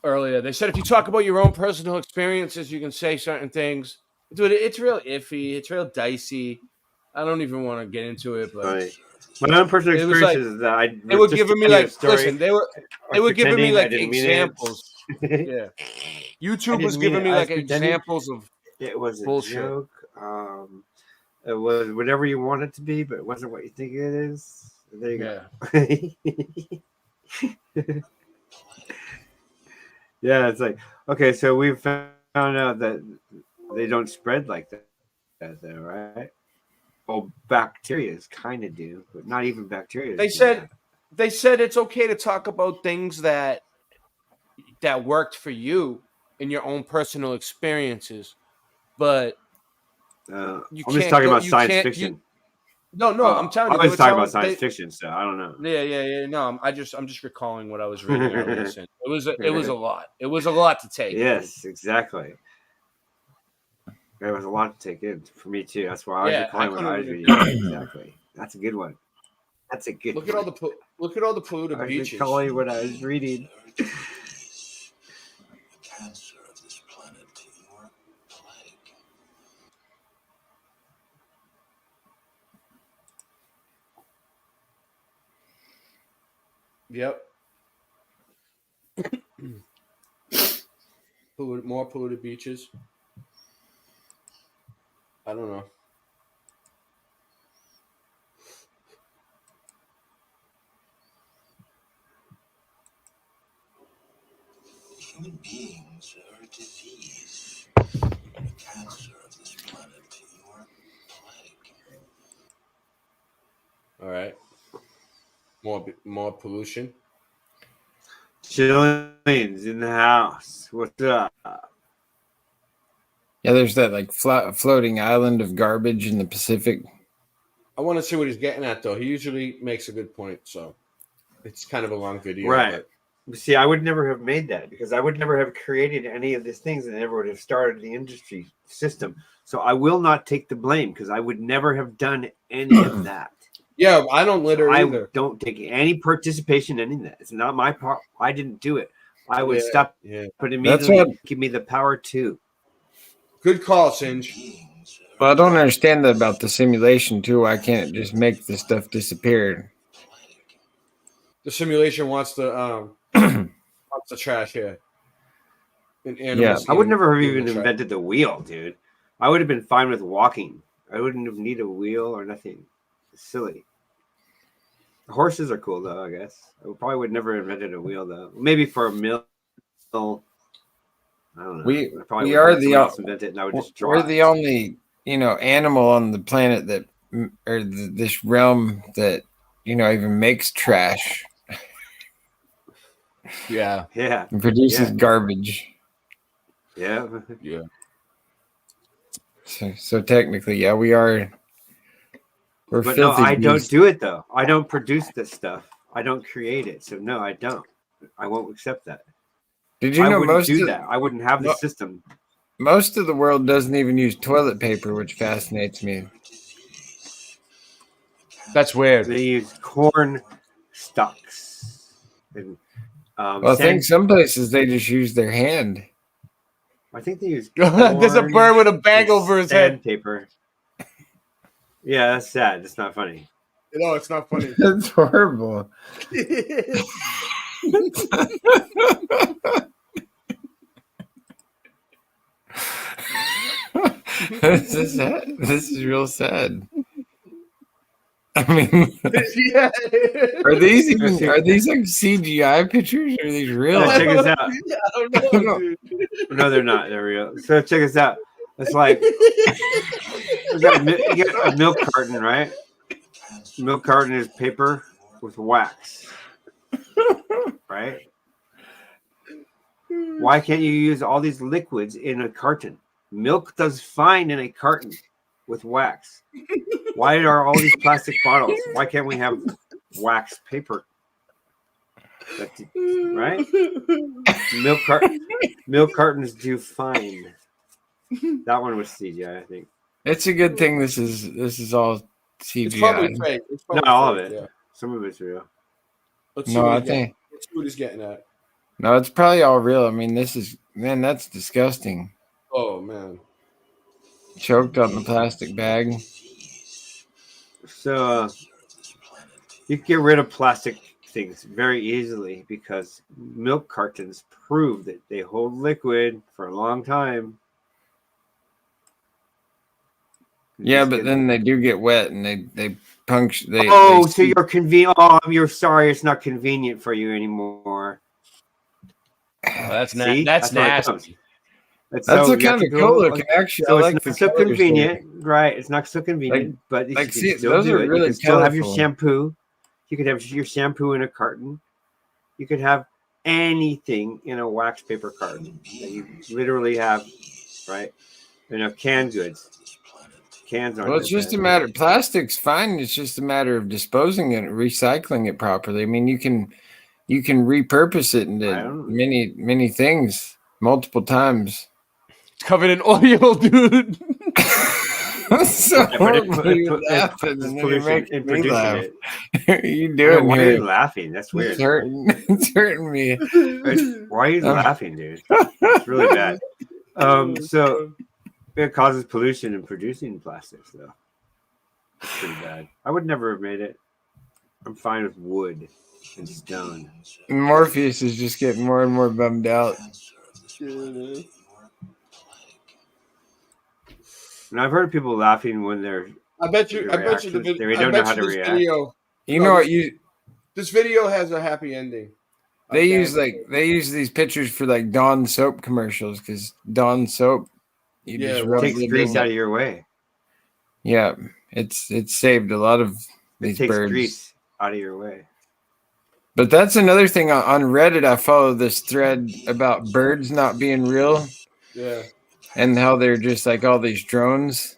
earlier. They said if you talk about your own personal experiences, you can say certain things. Dude, it's real iffy. It's real dicey. I don't even want to get into it, but my own personal experiences is that they were giving me like listen. They were giving me like examples. Yeah, YouTube was giving me like examples of it was a bullshit. joke. It was whatever you want it to be, but it wasn't what you think it is. There you go. Yeah, it's like, okay, so we've found out that they don't spread like that though, right? Well, bacteria kind of do, but not even bacteria. They said it's okay to talk about things that worked for you in your own personal experiences, but I'm just talking about science fiction. No, I'm telling you. I was talking about science fiction, so I don't know. Yeah. No, I'm just recalling what I was reading earlier. It was a lot. It was a lot to take. Yes, exactly. There was a lot to take in for me too. That's why I was recalling what I was reading. Exactly. That's a good one. That's a good. Look at all the polluted I was beaches. recalling what I was reading. Cancer of this planet to your plague. Yep. More polluted beaches. I don't know. Human beings are a disease. The cancer of this planet to your plague. All right. More pollution. Chillings in the house. What's up? Yeah, there's that like floating island of garbage in the Pacific. I want to see what he's getting at, though. He usually makes a good point, so it's kind of a long video. Right. See, I would never have made that because I would never have created any of these things and never would have started the industry system. So I will not take the blame because I would never have done any of that. Yeah, I don't litter either. I don't take any participation in any of that. It's not my part. I didn't do it. I would stop, but immediately give me the power to. Good call, Singe. Well, I don't understand that about the simulation too. I can't just make the stuff disappear. The simulation wants the trash here. Yeah, I would never have even invented the wheel, dude. I would have been fine with walking. I wouldn't have needed a wheel or nothing. It's silly. Horses are cool though, I guess. I probably would never have invented a wheel though. Maybe for a mill. I don't know. We are we're the only animal on the planet that this realm that even makes trash. Yeah. And produces garbage. Yeah. So technically, yeah, we're but no, I don't do it though. I don't produce this stuff. I don't create it. So no, I don't. I won't accept that. Did you know most do that? I wouldn't have the system. Most of the world doesn't even use toilet paper, which fascinates me. That's weird. They use corn stalks. And, I think some places they just use their hand. I think they use. There's a bird with a bag over his head. Paper. Yeah, that's sad. It's not funny. No, it's not funny. That's horrible. This is real sad. I mean, Yeah. are these like CGI pictures or are these real? No, check this out. I don't know, dude. No, they're not. They're real. So check this out. It's like you got a milk carton, right? Milk carton is paper with wax, right? Why can't you use all these liquids in a carton? Milk does fine in a carton with wax. Why are all these plastic bottles? Why can't we have wax paper? Right? Milk cartons do fine. That one was CGI, I think. It's a good thing this is all CGI. It's probably fake. It's probably Not all of fake, it. yeah. Some of it's real. Let's see No, what I he's think let's see what he's getting at. no, it's probably all real. I mean, that's disgusting. Oh man. Choked on the plastic bag. So you can get rid of plastic things very easily because milk cartons prove that they hold liquid for a long time. Yeah, but then they do get wet and they puncture. So you're convenient. Oh, you're sorry, it's not convenient for you anymore. That's See? that's where it nasty. comes. That's so a you have kind to of go- cool looking. Actually, So I like it's the not so colors convenient, right? It's not so convenient, but you like, can see, still those do are it. really You can still have your colorful. shampoo. You could have your shampoo in a carton. You could have anything in a wax paper carton that you literally have, right? Canned goods. Cans aren't. Well, it's just a matter. Plastic's fine. It's just a matter of disposing it, recycling it properly. I mean, you can repurpose it into many things multiple times. It's covered in oil, dude. So but it- horrible. it- You're it- laughing, it's and then pollution you're in making me producing laugh. it. What are you I doing know, why are here? you laughing? That's weird. It's hurting. It's hurting me. Why are you laughing, dude? It's really bad. So it causes pollution in producing plastics, though. It's pretty bad. I would never have made it. I'm fine with wood and stone. Morpheus is just getting more and more bummed out. And I've heard people laughing when they're. I bet you the They don't know how to react. video. You know what you? This video has a happy ending. They use these pictures for like Dawn soap commercials because Dawn soap, you just rub takes it grease in. out of your way. Yeah, it's saved a lot of these It takes birds. grease out of your way. But that's another thing on Reddit. I follow this thread about birds not being real. Yeah. And how they're just like all these drones.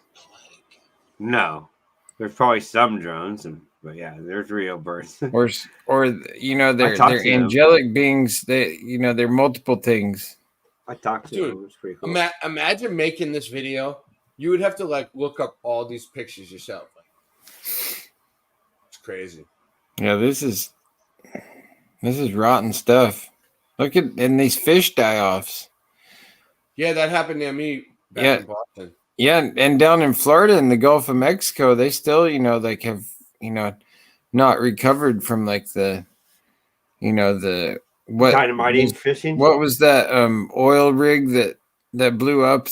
No, there's probably some drones, but yeah, there's real birds. or they're talked to them. angelic beings. They're multiple things. I talked to them. It's pretty cool. Imagine making this video. You would have to look up all these pictures yourself. It's crazy. Yeah, this is rotten stuff. Look at these fish die-offs. Yeah, that happened near me back in Boston. Yeah, and down in Florida in the Gulf of Mexico, they still, have, not recovered from the what dynamiting fishing. What was that oil rig that blew up?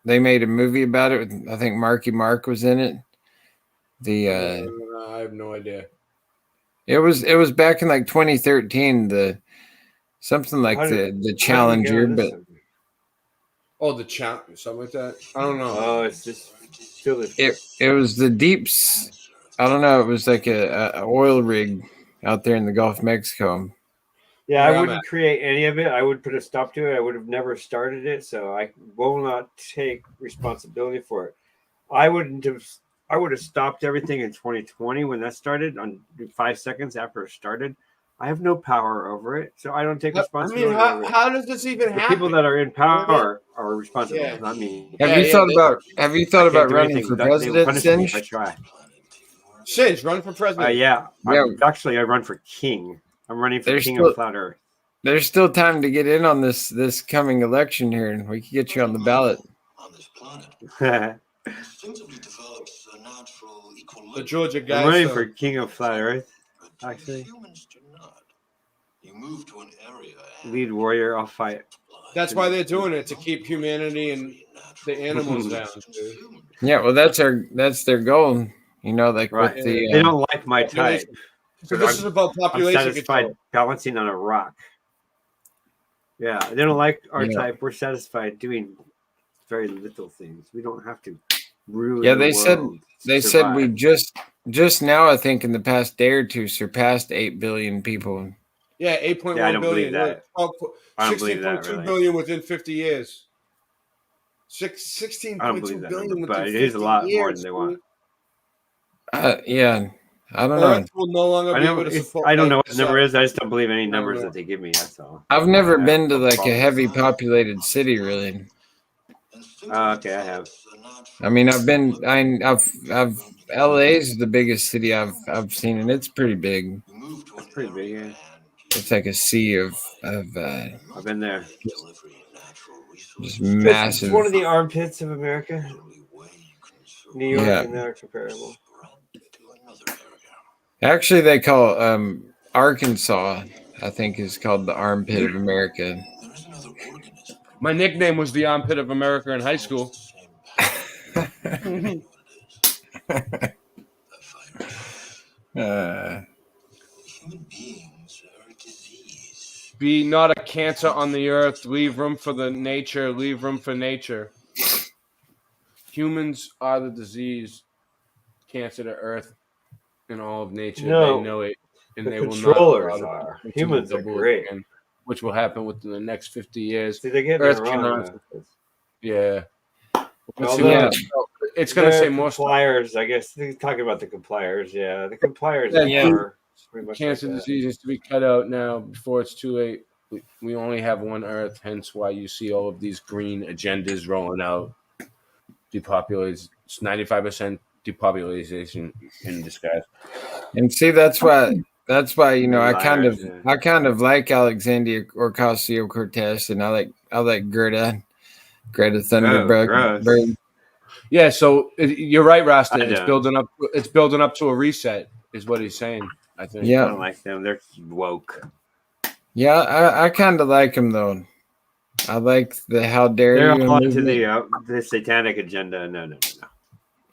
They made a movie about it. I think Marky Mark was in it. I have no idea. It was back in 2013. Something like the Challenger, but. Oh, the challenge, something like that. I don't know. Oh, it's just it was the deeps. I don't know. It was like a oil rig out there in the Gulf of Mexico. Yeah, I wouldn't create any of it. I would put a stop to it. I would have never started it, so I will not take responsibility for it. I would have stopped everything in 2020 when that started on 5 seconds after it started. I have no power over it, so I don't take responsibility. over it. How does this even happen? The people that are in power are responsible, not me. Have you thought about running for president, Singe? I try. Singe, run for president. Yeah. Actually, I run for king. I'm running for king of Flat Earth. There's still time to get in on this coming election here, and we can get you on the ballot. Things that we developed The Georgia I'm guy. running for King of Flat Earth, actually. Lead warrior, I'll fight. That's why they're doing it, to keep humanity and the animals down, dude. Yeah, well, that's their goal. You know, like Right. with the They don't like my type. So this is about population I'm satisfied control. balancing on a rock. Yeah, they don't like our Yeah. type. We're satisfied doing very little things. We don't have to ruin. Yeah, the they said world to they said we survive. just now, I think in the past day or two, surpassed 8 billion people. Yeah, 8.1 Yeah, I don't billion. believe that. I don't believe that, 16.2 really. billion within 50 years. I don't 16.2 believe that billion number, within but 50 it is a lot more years, than they want. Yeah, I don't know. Earth will no longer be able to support. I don't know life what the number itself. is. I just don't believe any don't numbers know. that they give me. That's all. I've never Yeah, been to no like a problem. heavy populated city, really. Okay, I have. I mean, I've LA's the biggest city I've seen, and it's pretty big. That's pretty big. Yeah. It's like a sea of I've been there. just It's massive. one of the armpits of America. New York Yeah. and they're comparable. Actually, they call Arkansas, I think, is called the armpit of America. My nickname was the Armpit of America in high school. Be not a cancer on the earth. Leave room for the nature. Leave room for nature. Humans are the disease, cancer to earth, and all of nature. No, they know it, and the they will controllers not. are. Humans are great. Which will happen within the next 50 years. See, they're getting Earth it wrong. cannot. Yeah. Well, It's going to say more. compliers. I guess they're talking about the compliers. Yeah, the compliers Yeah. are pretty much Cancer like that. diseases to be cut out now before it's too late. We only have one Earth, hence why you see all of these green agendas rolling out. Depopulate. It's 95% depopulation in disguise. And see, that's why you know I kind Liars, of like Alexandria Ocasio-Cortez, and I like Greta Thunberg. Yeah, so you're right, Rasta. I It's don't. building up. It's building up to a reset, is what he's saying. I think. Yeah. I don't like them. They're woke. Yeah, I kind of like him though. I like the how dare They're you all into movement. the satanic agenda. No.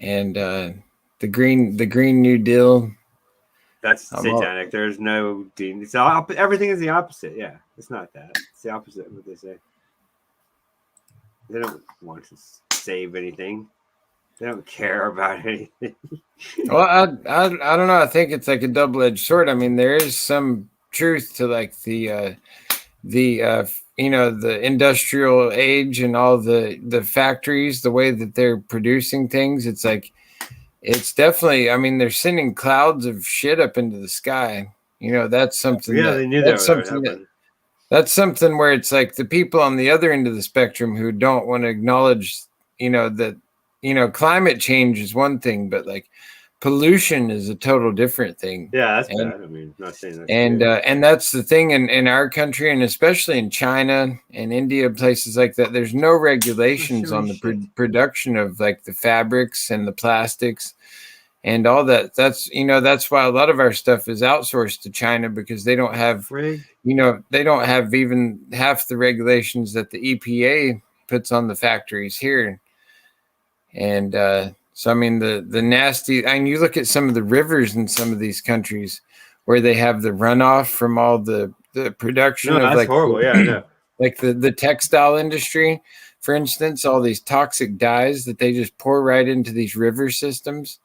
And the green New Deal. That's I'm all- satanic. There's no dean. It's all, everything is the opposite. Yeah, it's not that. It's the opposite of what they say. They don't want to save anything. They don't care about anything. Well, I don't know. I think it's like a double-edged sword. I mean, there is some truth to like the you know, the industrial age and all the factories, the way that they're producing things. It's like it's definitely. I mean, they're sending clouds of shit up into the sky. You know, that's something. Yeah, they knew that that's would something happen. that's something where it's like the people on the other end of the spectrum who don't want to acknowledge, you know, that, you know, climate change is one thing, but like pollution is a total different thing. Yeah, that's and, bad. I mean, not saying that. and that's the thing in our country, and especially in China and India, places like that, there's no regulations on the production of like the fabrics and the plastics and all that. That's, you know, that's why a lot of our stuff is outsourced to China, because they don't have, you know, they don't have even half the regulations that the EPA puts on the factories here. And so, I mean, the nasty, I mean, you look at some of the rivers in some of these countries where they have the runoff from all the production No, of that's like, horrible. Yeah, I know. like the textile industry, for instance, all these toxic dyes that they just pour right into these river systems.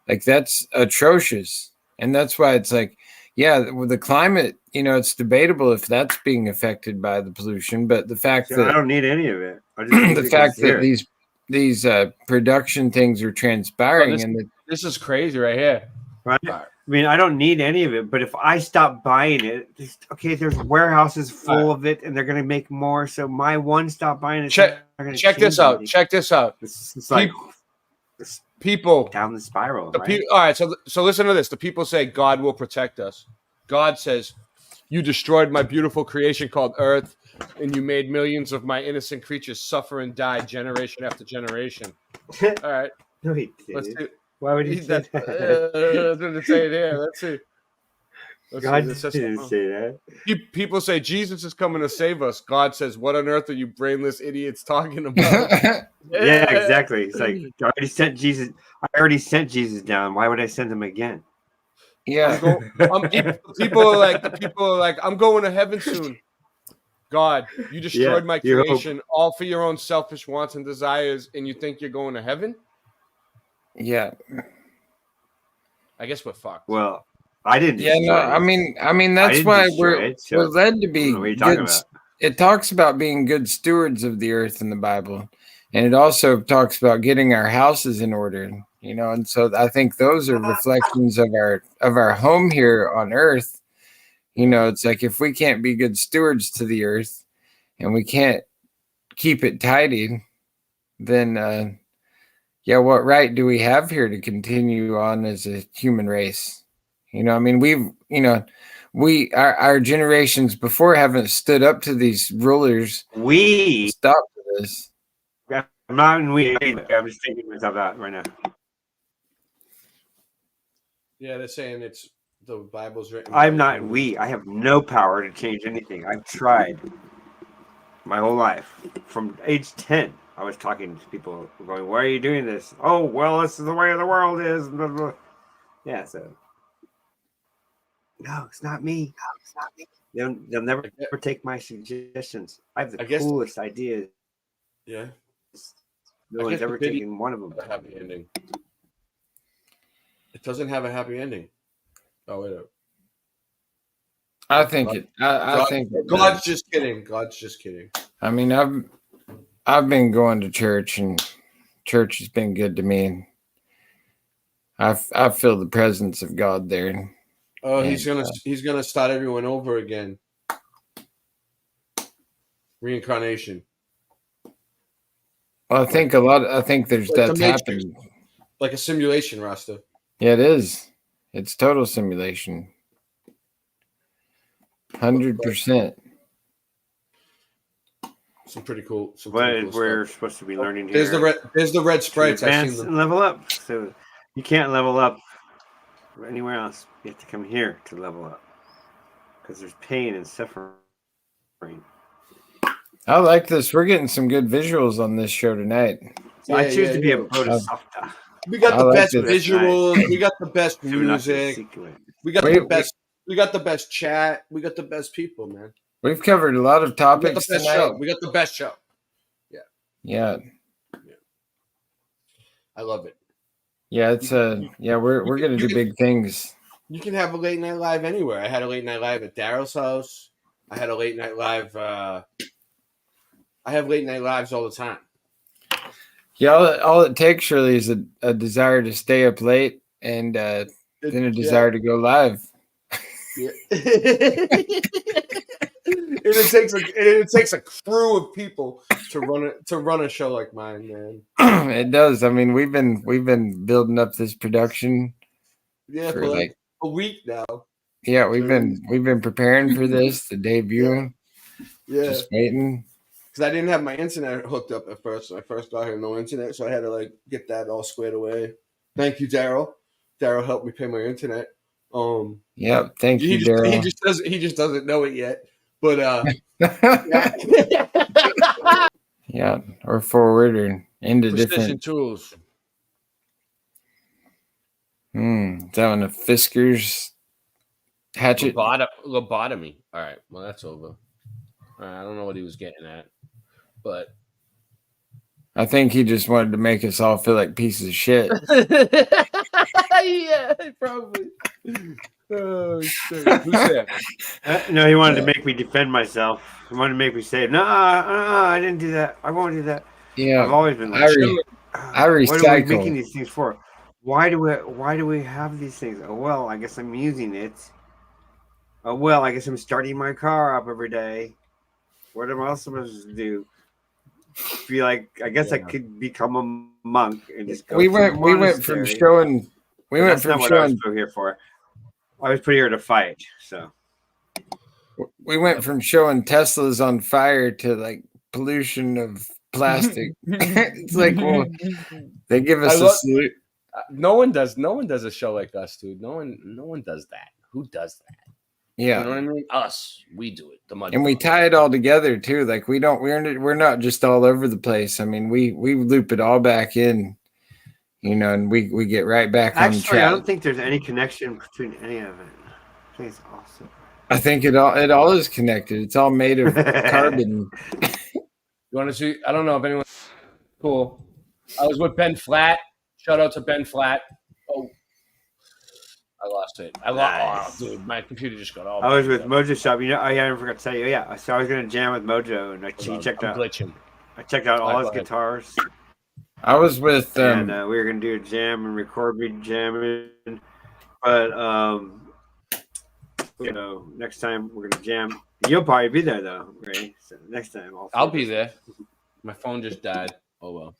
Like, that's atrocious. And that's why it's like, yeah, with the climate, you know, it's debatable if that's being affected by the pollution, but the fact So that I don't need any of it. I just the fact that these production things are transpiring, this, and this is crazy right here. Right. I mean, I don't need any of it, but if I stop buying it, okay, there's warehouses full of it, and they're going to make more. So my one stop buying it. Check this out. Check this out. It's like people down the spiral. The right? all right, so listen to this. The people say God will protect us. God says, "You destroyed my beautiful creation called Earth, and you made millions of my innocent creatures suffer and die generation after generation." All right, no, he let's didn't. do. Why would he say that? That's what it say there. Let's see. God didn't say that. People say Jesus is coming to save us. God says, "What on earth are you brainless idiots talking about?" Yeah, exactly. It's like I already sent Jesus. I already sent Jesus down. Why would I send him again? Yeah. People are like, I'm going to heaven soon. God, you destroyed my creation all for your own selfish wants and desires, and you think you're going to heaven? Yeah. I guess we're fucked. Well, I didn't. Yeah, no, I mean that's why we're led to be good. It talks about being good stewards of the earth in the Bible, and it also talks about getting our houses in order. You know, and so I think those are reflections of our home here on earth. You know, it's like if we can't be good stewards to the earth, and we can't keep it tidy, then what right do we have here to continue on as a human race? You know, I mean, our generations before haven't stood up to these rulers. We stopped this. I'm not in we. I'm just thinking myself out right now. Yeah, they're saying it's the Bible's written. I'm not we. I have no power to change anything. I've tried my whole life. From age 10, I was talking to people going, "Why are you doing this?" "Oh, well, this is the way the world is." Blah, blah. Yeah, so. No, it's not me. No, it's not me. They'll never take my suggestions. I have the coolest ideas. Yeah. No one's ever taken one of them. A happy ending. It doesn't have a happy ending. Oh, wait. I think it. I think God's just kidding. God's just kidding. I mean, I've been going to church, and church has been good to me. I feel the presence of God there. Oh, he's gonna start everyone over again. Reincarnation. Well, I think that's happened. Like a simulation, Rasta. Yeah, it is. It's total simulation. 100%. Some pretty cool. We're supposed to be learning here. There's the red sprites. Advance and level up. So you can't level up anywhere else. You have to come here to level up because there's pain and suffering. I like this. We're getting some good visuals on this show tonight. So I choose to be a bodhisattva. We got the best visuals. We got the best music. We got the best. We got the best chat. We got the best people, man. We've covered a lot of topics tonight. We got the best show. Yeah. Yeah. I love it. Yeah, it's we're gonna do big things. You can have a late night live anywhere. I had a late night live at Daryl's house. I had a late night live. I have late night lives all the time. Yeah, all it takes really is a desire to stay up late and then a desire to go live. Yeah. It takes a crew of people to run a show like mine, man. It does. I mean, we've been building up this production. Yeah, for like a week now. Yeah, we've been preparing for this, the debut. Yeah. Just waiting. Because I didn't have my internet hooked up at first. I first got here, no internet, so I had to get that all squared away. Thank you, Daryl. Daryl helped me pay my internet. Yeah, thank you, Daryl. He just doesn't know it yet. But yeah, or forward or into precision different tools. Is that one a Fisker's hatchet? Lobotomy. All right, well that's over. I don't know what he was getting at, but I think he just wanted to make us all feel like pieces of shit. Yeah, probably. Oh shit! Who said? No, he wanted to make me defend myself. He wanted to make me say, "No, I didn't do that. I won't do that." Yeah, I've always been like, I recycle. What are we making these things for? Why do we have these things? Oh well, I guess I'm using it. Oh well, I guess I'm starting my car up every day. What am I supposed to do? Feel like I guess I could become a monk and just go. We went from showing. That's not what I was put here for. I was put here to fight. So we went from showing Teslas on fire to pollution of plastic. It's like, well, they give us a salute. No one does a show like us, dude. No one does that. Who does that? Yeah. You know what I mean? Us. We do it. The Muddy And we Bunch. tie it all together too. Like we're not just all over the place. I mean, we loop it all back in, and we get right back on Actually, track. I don't think there's any connection between any of it. I think it's awesome. I think it all is connected. It's all made of carbon. You want to see? I don't know if anyone. Cool. I was with Ben Flatt. Shout out to Ben Flatt. Oh, I lost it. Nice. Oh, dude, my computer just got all. I was with Mojo Shop. I forgot to tell you. Yeah, so I was gonna jam with Mojo, and checked out. Glitching. I checked out all his Go ahead. guitars. I was with and we were gonna do a jam and record me jamming, but next time we're gonna jam. You'll probably be there though, right? So next time I'll be there. My phone just died. Oh well.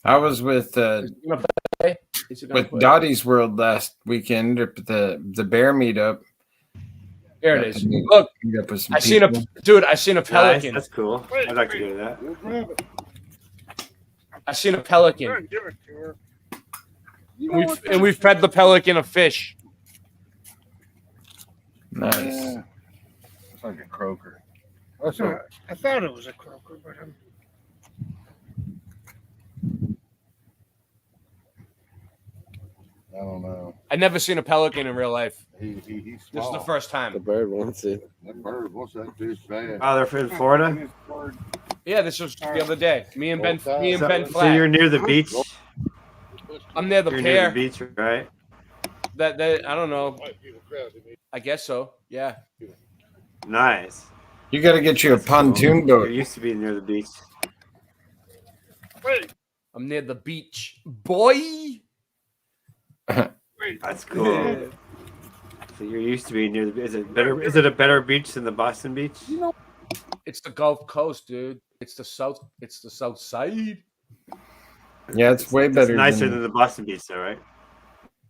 I was with Dottie's World last weekend at the bear meetup. There it is. Look, Meet up with some I seen a pelican. That's cool. I'd like to do that. I seen a pelican. We fed the pelican a fish. Nice. It's like a croaker. I thought it was a croaker, but I don't know. I've never seen a pelican in real life. He's This is small. the first time. The bird wants it. That bird wants that fish bad. Oh, they're in Florida. Yeah, this was the other day. Me and Ben So Flatt. you're near the beach. I'm near the You're pier. near the beach, right? That I don't know. I guess so. Yeah. Nice. You got to get you a pontoon You boat. used to be near the beach. I'm near the beach, boy. That's cool. So you're used to being near the. Is it better? Is it a better beach than the Boston beach? It's the Gulf Coast, dude. It's the south. It's the south side. Yeah, it's way better. It's nicer than the Boston beach, though, right?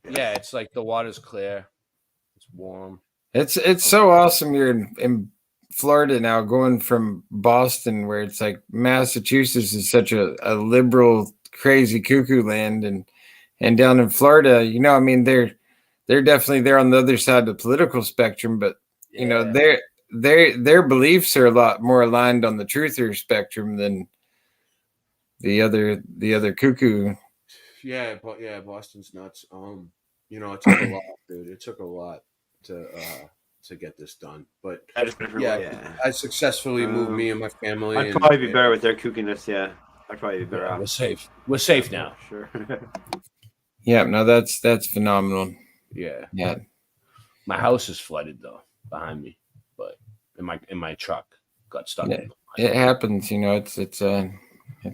Yeah, it's like the water's clear. It's warm. It's so awesome. You're in Florida now, going from Boston, where it's like Massachusetts is such a liberal, crazy cuckoo land, and down in Florida, I mean, they're definitely there on the other side of the political spectrum, but their beliefs are a lot more aligned on the truther spectrum than the other cuckoo. Yeah, but Boston's nuts. It took a lot, dude. It took a lot to get this done, but I successfully moved me and my family. I'd probably be better with their kookiness. Yeah, I'd probably be better off. We're safe. We're safe now. Sure. Yeah, no, that's phenomenal. Yeah. Yeah. My house is flooded though behind me, but in my truck got stuck. Yeah, it happens. It's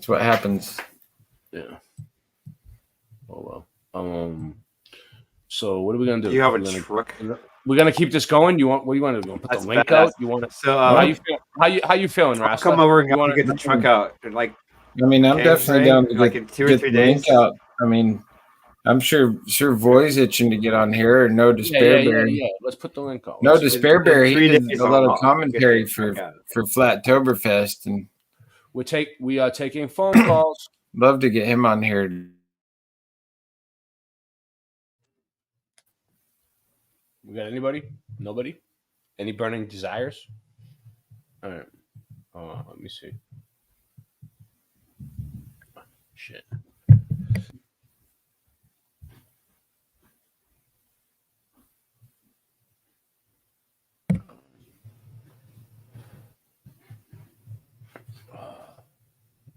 what happens. Yeah. Oh well. So what are we gonna do? You have a truck. We're gonna keep this going. What do you want to do? Put That's the link badass. out. You want to? So how you feel? How you feeling, I'll Rasta? come over and You wanna- get the truck out. Like, I mean, I'm definitely down to like in 2 or get 3 the link days. out. I mean, I'm sure Voy's itching to get on here. Or No Despair Bear. Yeah. Let's put the link on. No Despair Bear. He 3 did days a lot I'll of commentary for Flattoberfest, and We are taking phone calls. love to get him on here. We got anybody? Nobody? Any burning desires? All right. Let me see. Shit.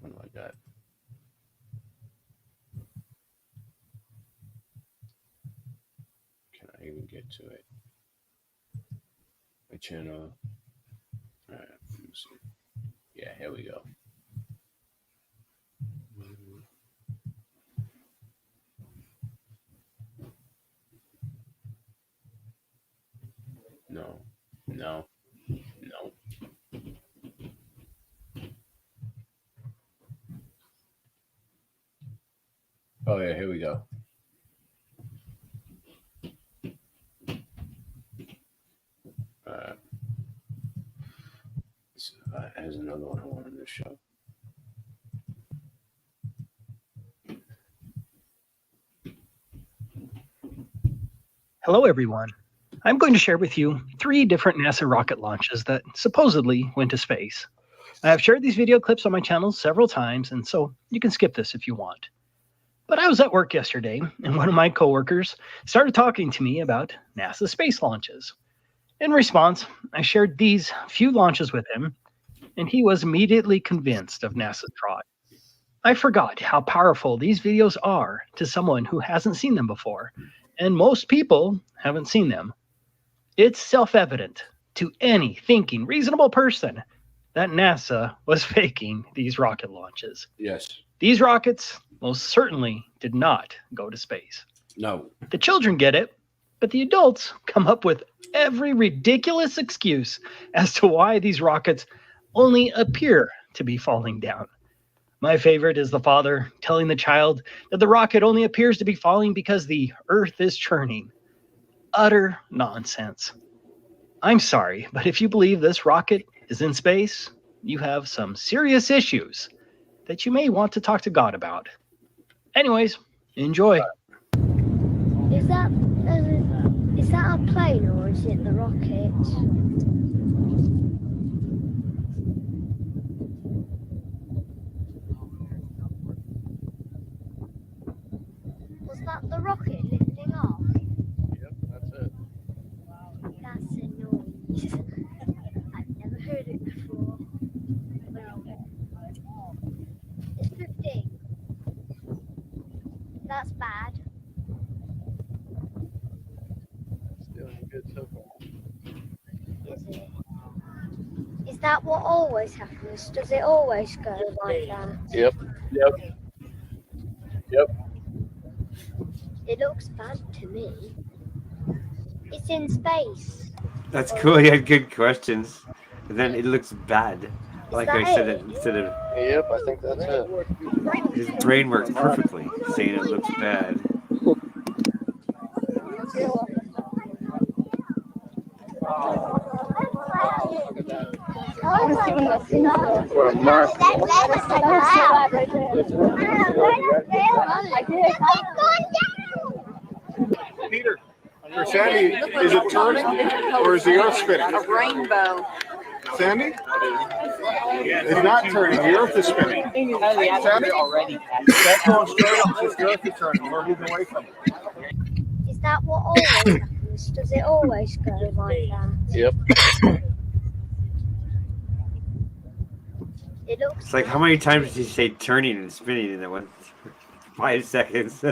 What do I got? Can I even get to it? My channel. All right, let me see. Yeah, here we go. No. Oh yeah, here we go. There's another one I wanted to show. Hello, everyone. I'm going to share with you 3 different NASA rocket launches that supposedly went to space. I have shared these video clips on my channel several times, and so you can skip this if you want. But I was at work yesterday, and one of my coworkers started talking to me about NASA space launches. In response, I shared these few launches with him, and he was immediately convinced of NASA's fraud. I forgot how powerful these videos are to someone who hasn't seen them before, and most people haven't seen them. It's self-evident to any thinking, reasonable person that NASA was faking these rocket launches. Yes. These rockets most certainly did not go to space. No. The children get it, but the adults come up with every ridiculous excuse as to why these rockets only appear to be falling down. My favorite is the father telling the child that the rocket only appears to be falling because the Earth is churning. Utter nonsense. I'm sorry, but if you believe this rocket is in space, you have some serious issues that you may want to talk to God about. Anyways, enjoy. Is that a plane or is it the rocket? Was that the rocket lifting off? Yep, that's it. That's annoying. I've never heard it before. It's 15. That's bad. It's doing good so far. Is it? Is that what always happens? Does it always go like that? Yep. It looks bad to me. It's in space. That's cool. You had good questions. And then it looks bad. Like I that said it? it instead of Yep, I think that's it. his brain works perfectly, saying it looks bad. What a mark. Peter, for Sandy, is it turning or is the Earth spinning? A rainbow. Sandy? It's not turning, the Earth is spinning. Sandy? That's going straight up, it's the Earth is turning. We're moving away from it. Is that what always happens? Does it always go like that? Yep. It looks It's like, how many times did you say turning and spinning in that one 5 seconds?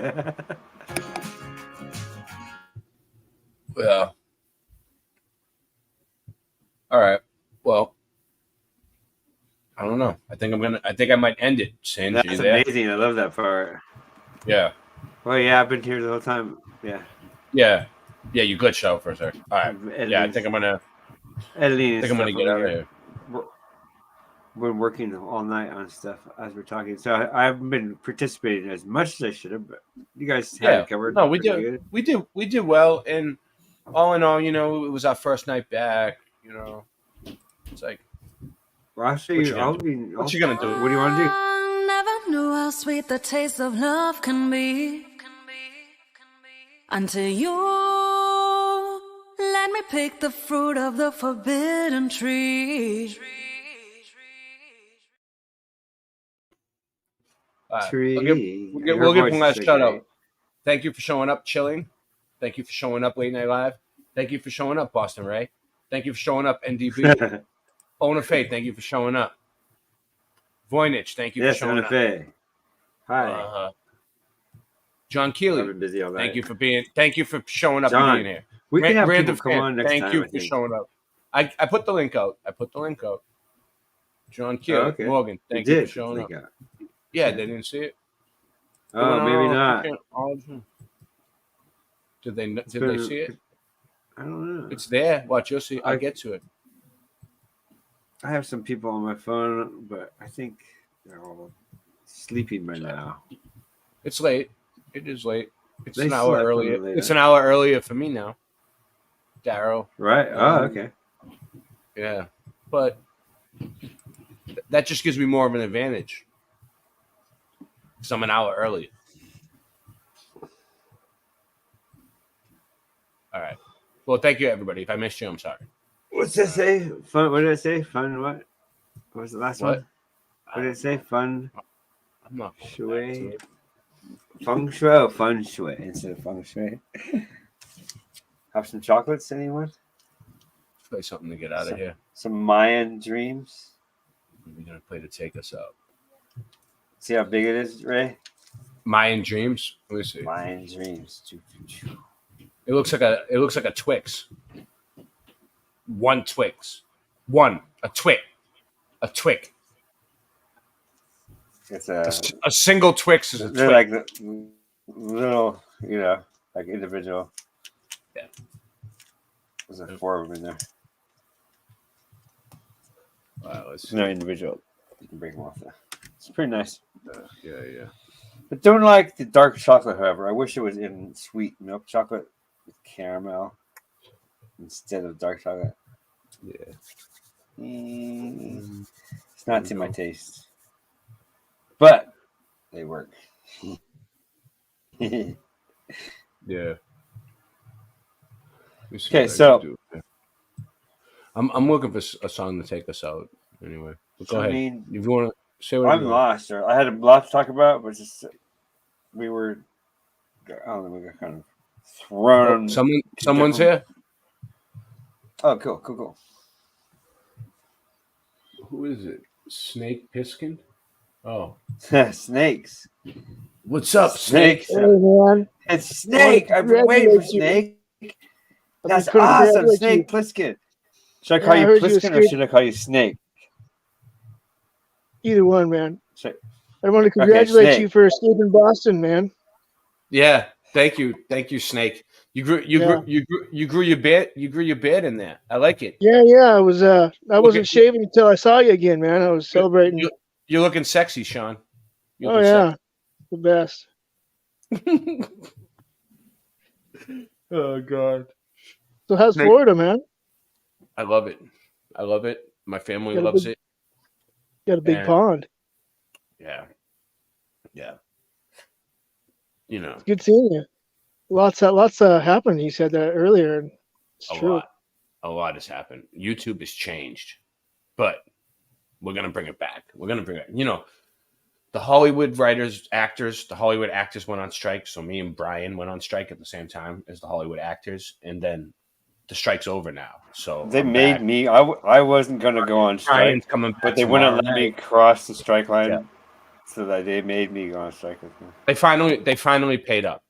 Yeah. All right. Well, I don't know. I think I might end it. Sanji, That's you there? amazing. I love that part. Yeah. Well, yeah, I've been here the whole time. Yeah. Yeah. Yeah, you glitched out for a second. All right. Yeah, I think I'm gonna editing. I think I'm gonna get out of here. We're working all night on stuff as we're talking, so I haven't been participating as much as I should have. But you guys had it covered. No, we pretty did. good. We did well, and all in all, it was our first night back. It's like, well, what you gonna do? What you gonna do? What do you want to do? Never knew how sweet the taste of love can be until you let me pick the fruit of the forbidden tree. We'll give one last shout out. Thank you for showing up, Chilling. Thank you for showing up, Late Night Live. Thank you for showing up, Boston Ray. Thank you for showing up, NDB. Owner Faith, thank you for showing up. Voynich, thank you for showing up. Faith. Hi. John Keeley, I've been busy all thank night. you for showing up John, and being here. we can have Random people come on next thank time, you I for think. showing up. I put the link out. John Keeley, Oh, okay. Morgan, You thank you for did showing link up. out. Yeah, they didn't see it. Oh, maybe not. Did they been- see it? I don't know. It's there. Watch, you'll see. I'll get to it. I have some people on my phone, but I think they're all sleeping by now. It's late. It is late. It's They an hour slept a earlier. little later. It's an hour earlier for me now. Darrow. Right? Oh, okay. Yeah. But that just gives me more of an advantage. Because I'm an hour early. All right. Well, thank you, everybody. If I missed you, I'm sorry. What's that say? Fun. What did it say? Fun. What? What was the last What? one? What did it say? Fun. I'm not. Shui. Feng shui. Oh, feng shui instead of feng shui. Have some chocolates, anyone? Play something to get out of here. Some Mayan dreams. We're gonna play to take us out. See how big it is, Ray? Mayan dreams. Let me see. Mayan dreams. It looks like a Twix. One Twix. A Twix. A Twix. It's a single Twix is a they're Twix. like the little, like individual. Yeah. There's like 4 of them in there. Wow, it's no individual. You can break them off there. It's pretty nice. Yeah. But don't like the dark chocolate, however. I wish it was in sweet milk chocolate with caramel instead of dark chocolate. Yeah. It's not to my taste. But they work. Yeah. Okay, so I'm looking for a song to take us out. Anyway, but go ahead. If you want to say what I'm lost. I had a lot to talk about, but just we were. I don't know. We got kind of thrown. Someone's here. Oh, cool. Who is it? Snake Piskin? Oh, Snakes. What's up, Snake? Hey, man. It's Snake. I've been waiting for Snake. That's awesome, Snake Plissken. Should I call you Plissken or should I call you Snake? Either one, man. I want to congratulate you for escaping Boston, man. Yeah, thank you, Snake. You grew your beard. You grew your beard in there. I like it. Yeah. I was I wasn't shaving until I saw you again, man. I was celebrating. You're looking sexy, Sean. Oh yeah, the best. Oh God. So how's Florida, man? I love it. My family loves it. Got a big pond. Yeah. It's good seeing you. Lots happened. You said that earlier. And it's true. A lot has happened. YouTube has changed, but we're gonna bring it back. The Hollywood actors went on strike. So me and Brian went on strike at the same time as the Hollywood actors, and then the strike's over now. So they made me. I wasn't gonna go on strike, but they wouldn't let me cross the strike line, so that they made me go on strike with me. They finally paid up.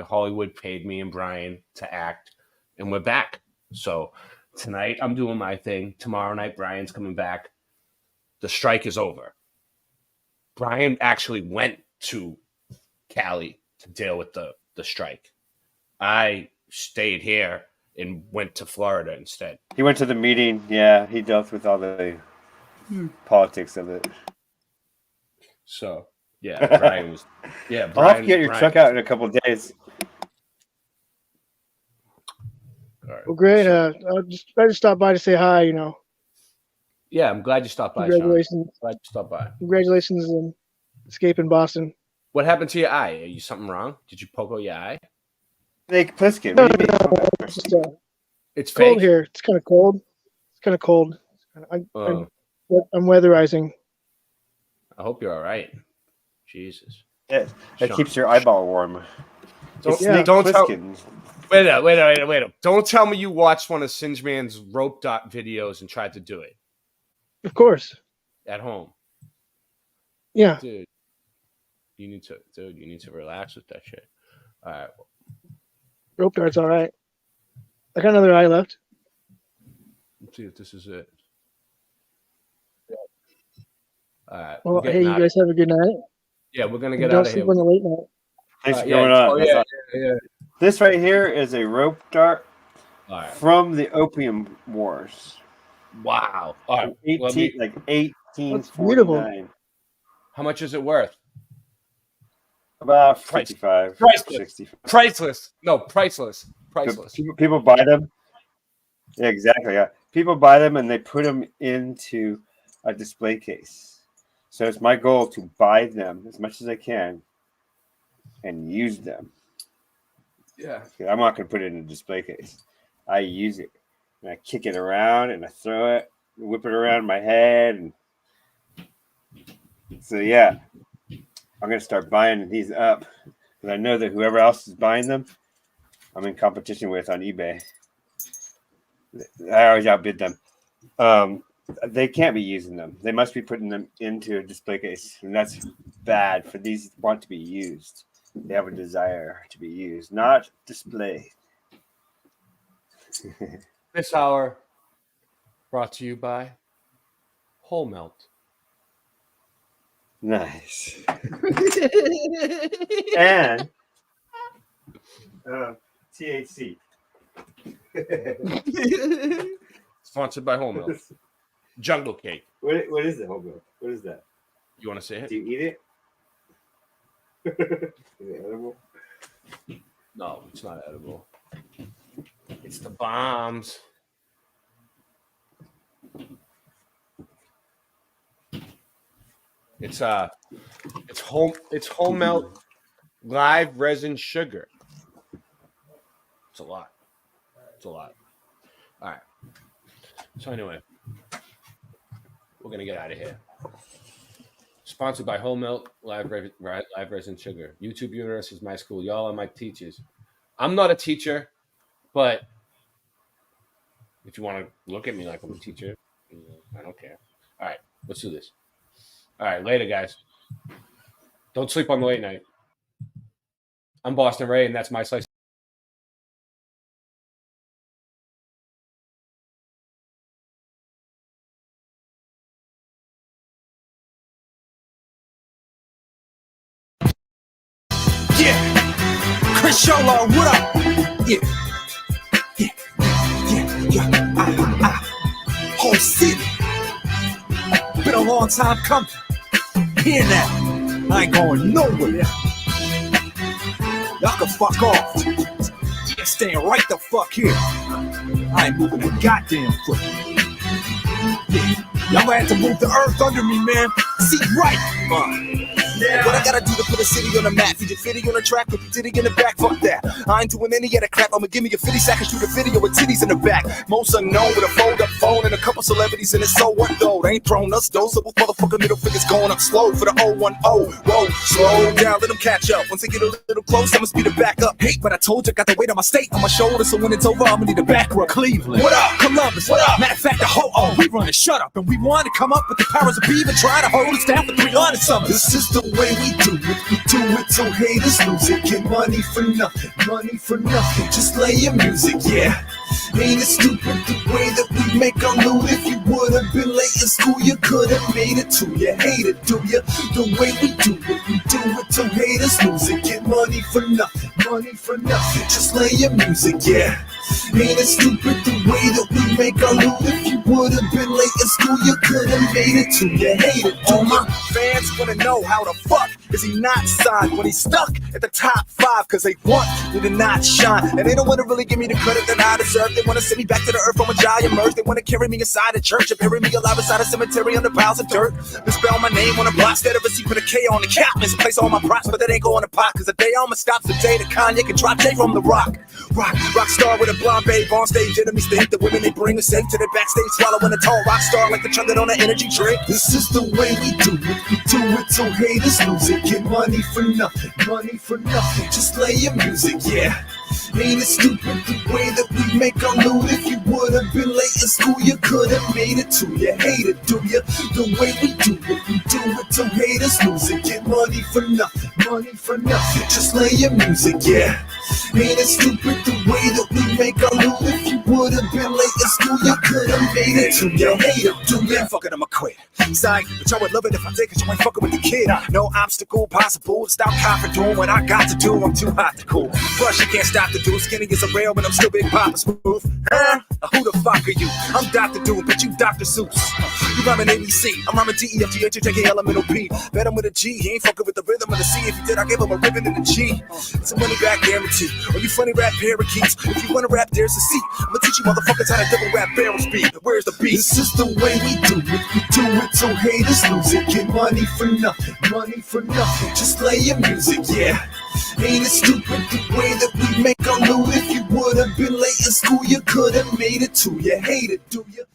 Hollywood paid me and Brian to act, and we're back. So tonight I'm doing my thing. Tomorrow night Brian's coming back. The strike is over. Brian actually went to Cali to deal with the strike. I stayed here and went to Florida instead. He went to the meeting. Yeah, he dealt with all the politics of it. So yeah, Brian was. Yeah, I'll have to get your truck out in a couple of days. All right. Well, great. I just stopped by to say hi. Yeah, I'm glad you stopped by. Congratulations! Sean. Glad you stopped by. Congratulations on escaping Boston. What happened to your eye? Are you something wrong? Did you poke out your eye? Snake Plissken. No, it's fake? cold here. It's kind of cold. I'm weatherizing. I hope you're all right. Jesus. Yeah, that keeps your eyeball warm. Don't tell. Wait up. Don't tell me you watched one of Singe Man's rope dot videos and tried to do it. Of course. At home. Yeah. Dude, you need to relax with that shit. All right. Rope dart's all right. I got another eye left. Let's see if this is it. All right. Well, hey, you guys have a good night. Yeah, we're gonna get out of here. Don't sleep on the late night. Thanks for going on. Yeah. This right here is a rope dart from the Opium Wars. Wow. All right. 1849. How much is it worth? About 55. Priceless. No, priceless. People buy them. Yeah, exactly. Yeah. People buy them and they put them into a display case. So it's my goal to buy them as much as I can and use them. Yeah. I'm not going to put it in a display case. I use it. And I kick it around and I throw it, whip it around my head. And so, yeah, I'm going to start buying these up because I know that whoever else is buying them, I'm in competition with on eBay. I always outbid them. They can't be using them. They must be putting them into a display case. And that's bad for these want to be used. They have a desire to be used, not displayed. This hour brought to you by Whole Melt. Nice. And THC. Sponsored by Whole Melt. Jungle Cake. What is it, Whole Melt? What is that? You want to say it? Do you eat it? Is it edible? No, it's not edible. It's the bombs. It's Whole Melt live resin sugar. It's a lot. All right. So anyway, we're gonna get out of here. Sponsored by Whole Melt live resin sugar. YouTube Universe is my school. Y'all are my teachers. I'm not a teacher, but if you want to look at me like I'm a teacher, I don't care. All right, let's do this. All right, later, guys. Don't sleep on the late night. I'm Boston Ray, and that's my slice. Yeah, Chris Sholo, what up? Yeah. Whole city. Been a long time coming. Hear that? I ain't going nowhere. Y'all can fuck off. Yeah, staying right the fuck here. I ain't moving a goddamn foot. Yeah, y'all gonna have to move the earth under me, man. See right, Yeah. What I gotta do to put a city on the map? Feed your fitty on the track, put your titty in the back, fuck that. I ain't doing any of that crap, I'ma give me a 50 seconds, shoot a video with titties in the back. Most unknown with a fold-up phone and a couple celebrities in it, so what though? They ain't thrown us those, so both motherfucking middle fingers going up slow for the 010. Whoa, slow down, let them catch up. Once they get a little close, I'ma speed it back up. Hey, but I told you, got the weight on my state, on my shoulder, so when it's over, I'ma need a back rub. Cleveland, what up? Columbus, what up? Matter of fact, the ho-oh, we running, shut up. And we want to come up with the powers of beaver, try to hold us down for 300 something. This is the way we do it. We do it so haters lose it. Get money for nothing, just lay your music, yeah. Ain't it stupid the way that we make our loot? If you would've been late in school, you could've made it too. You hate it, do you? The way we do it so haters lose it. Get money for nothing, just lay your music, yeah. Ain't it stupid the way that we make our loot? If you would've been late in school, you could've made it too. You hate it, all my fans wanna know how the fuck is he not signed when he's stuck at the top 5? Cause they want me to not shine, and they don't wanna really give me the credit that I deserve. They wanna send me back to the earth from a giant merge. They wanna carry me inside a church and bury me alive inside a cemetery under piles of dirt. Misspell my name on a block instead of a C with a K on the cap. Misplace all my props, but that ain't going to pot. Cause the day I'ma stop the day that Kanye can drop J from the rock star with a blonde babe on stage. Enemies think the women they bring are safe to the backstage, swallowing a tall rock star like the chocolate on an energy drink. This is the way we do it so haters lose it. Get money for nothing, just lay your music, yeah. Ain't it stupid the way that we make our loot? If you would've been late in school, you could've made it too. You hate it, do you? The way we do it so haters lose it. Get money for nothing, just lay your music, yeah. Ain't it stupid the way that we make our loot? If you would've been late in school, you could've made it too. You hate it, do you? Fuck it, I'ma quit. Sorry, but y'all would love it if I did, cause you ain't fucking with the kid. No obstacle possible to stop cop from doing what I got to do. I'm too hot to cool. Plus, you can't stop the dude. Skinny is a rail, but I'm still Big Papa Smooth. Huh? Who the fuck are you? I'm Dr. Doom, but you Dr. Seuss. You rhyming ABC, I'm rhyming DEFGHJKLMNOP. Bet him with a G, he ain't fucking with the rhythm of the C. If he did, I gave him a ribbon and a G. It's a money back guarantee. Or you funny rap parakeets. If you wanna rap, there's a seat. I'ma teach you motherfuckers how to double rap barrel speed. Where's the beat? This is the way we do it So haters lose it, get money for nothing, just play your music, yeah. Ain't it stupid the way that we make our loot? If you would've been late in school, you could've made it too. You hate it, do you?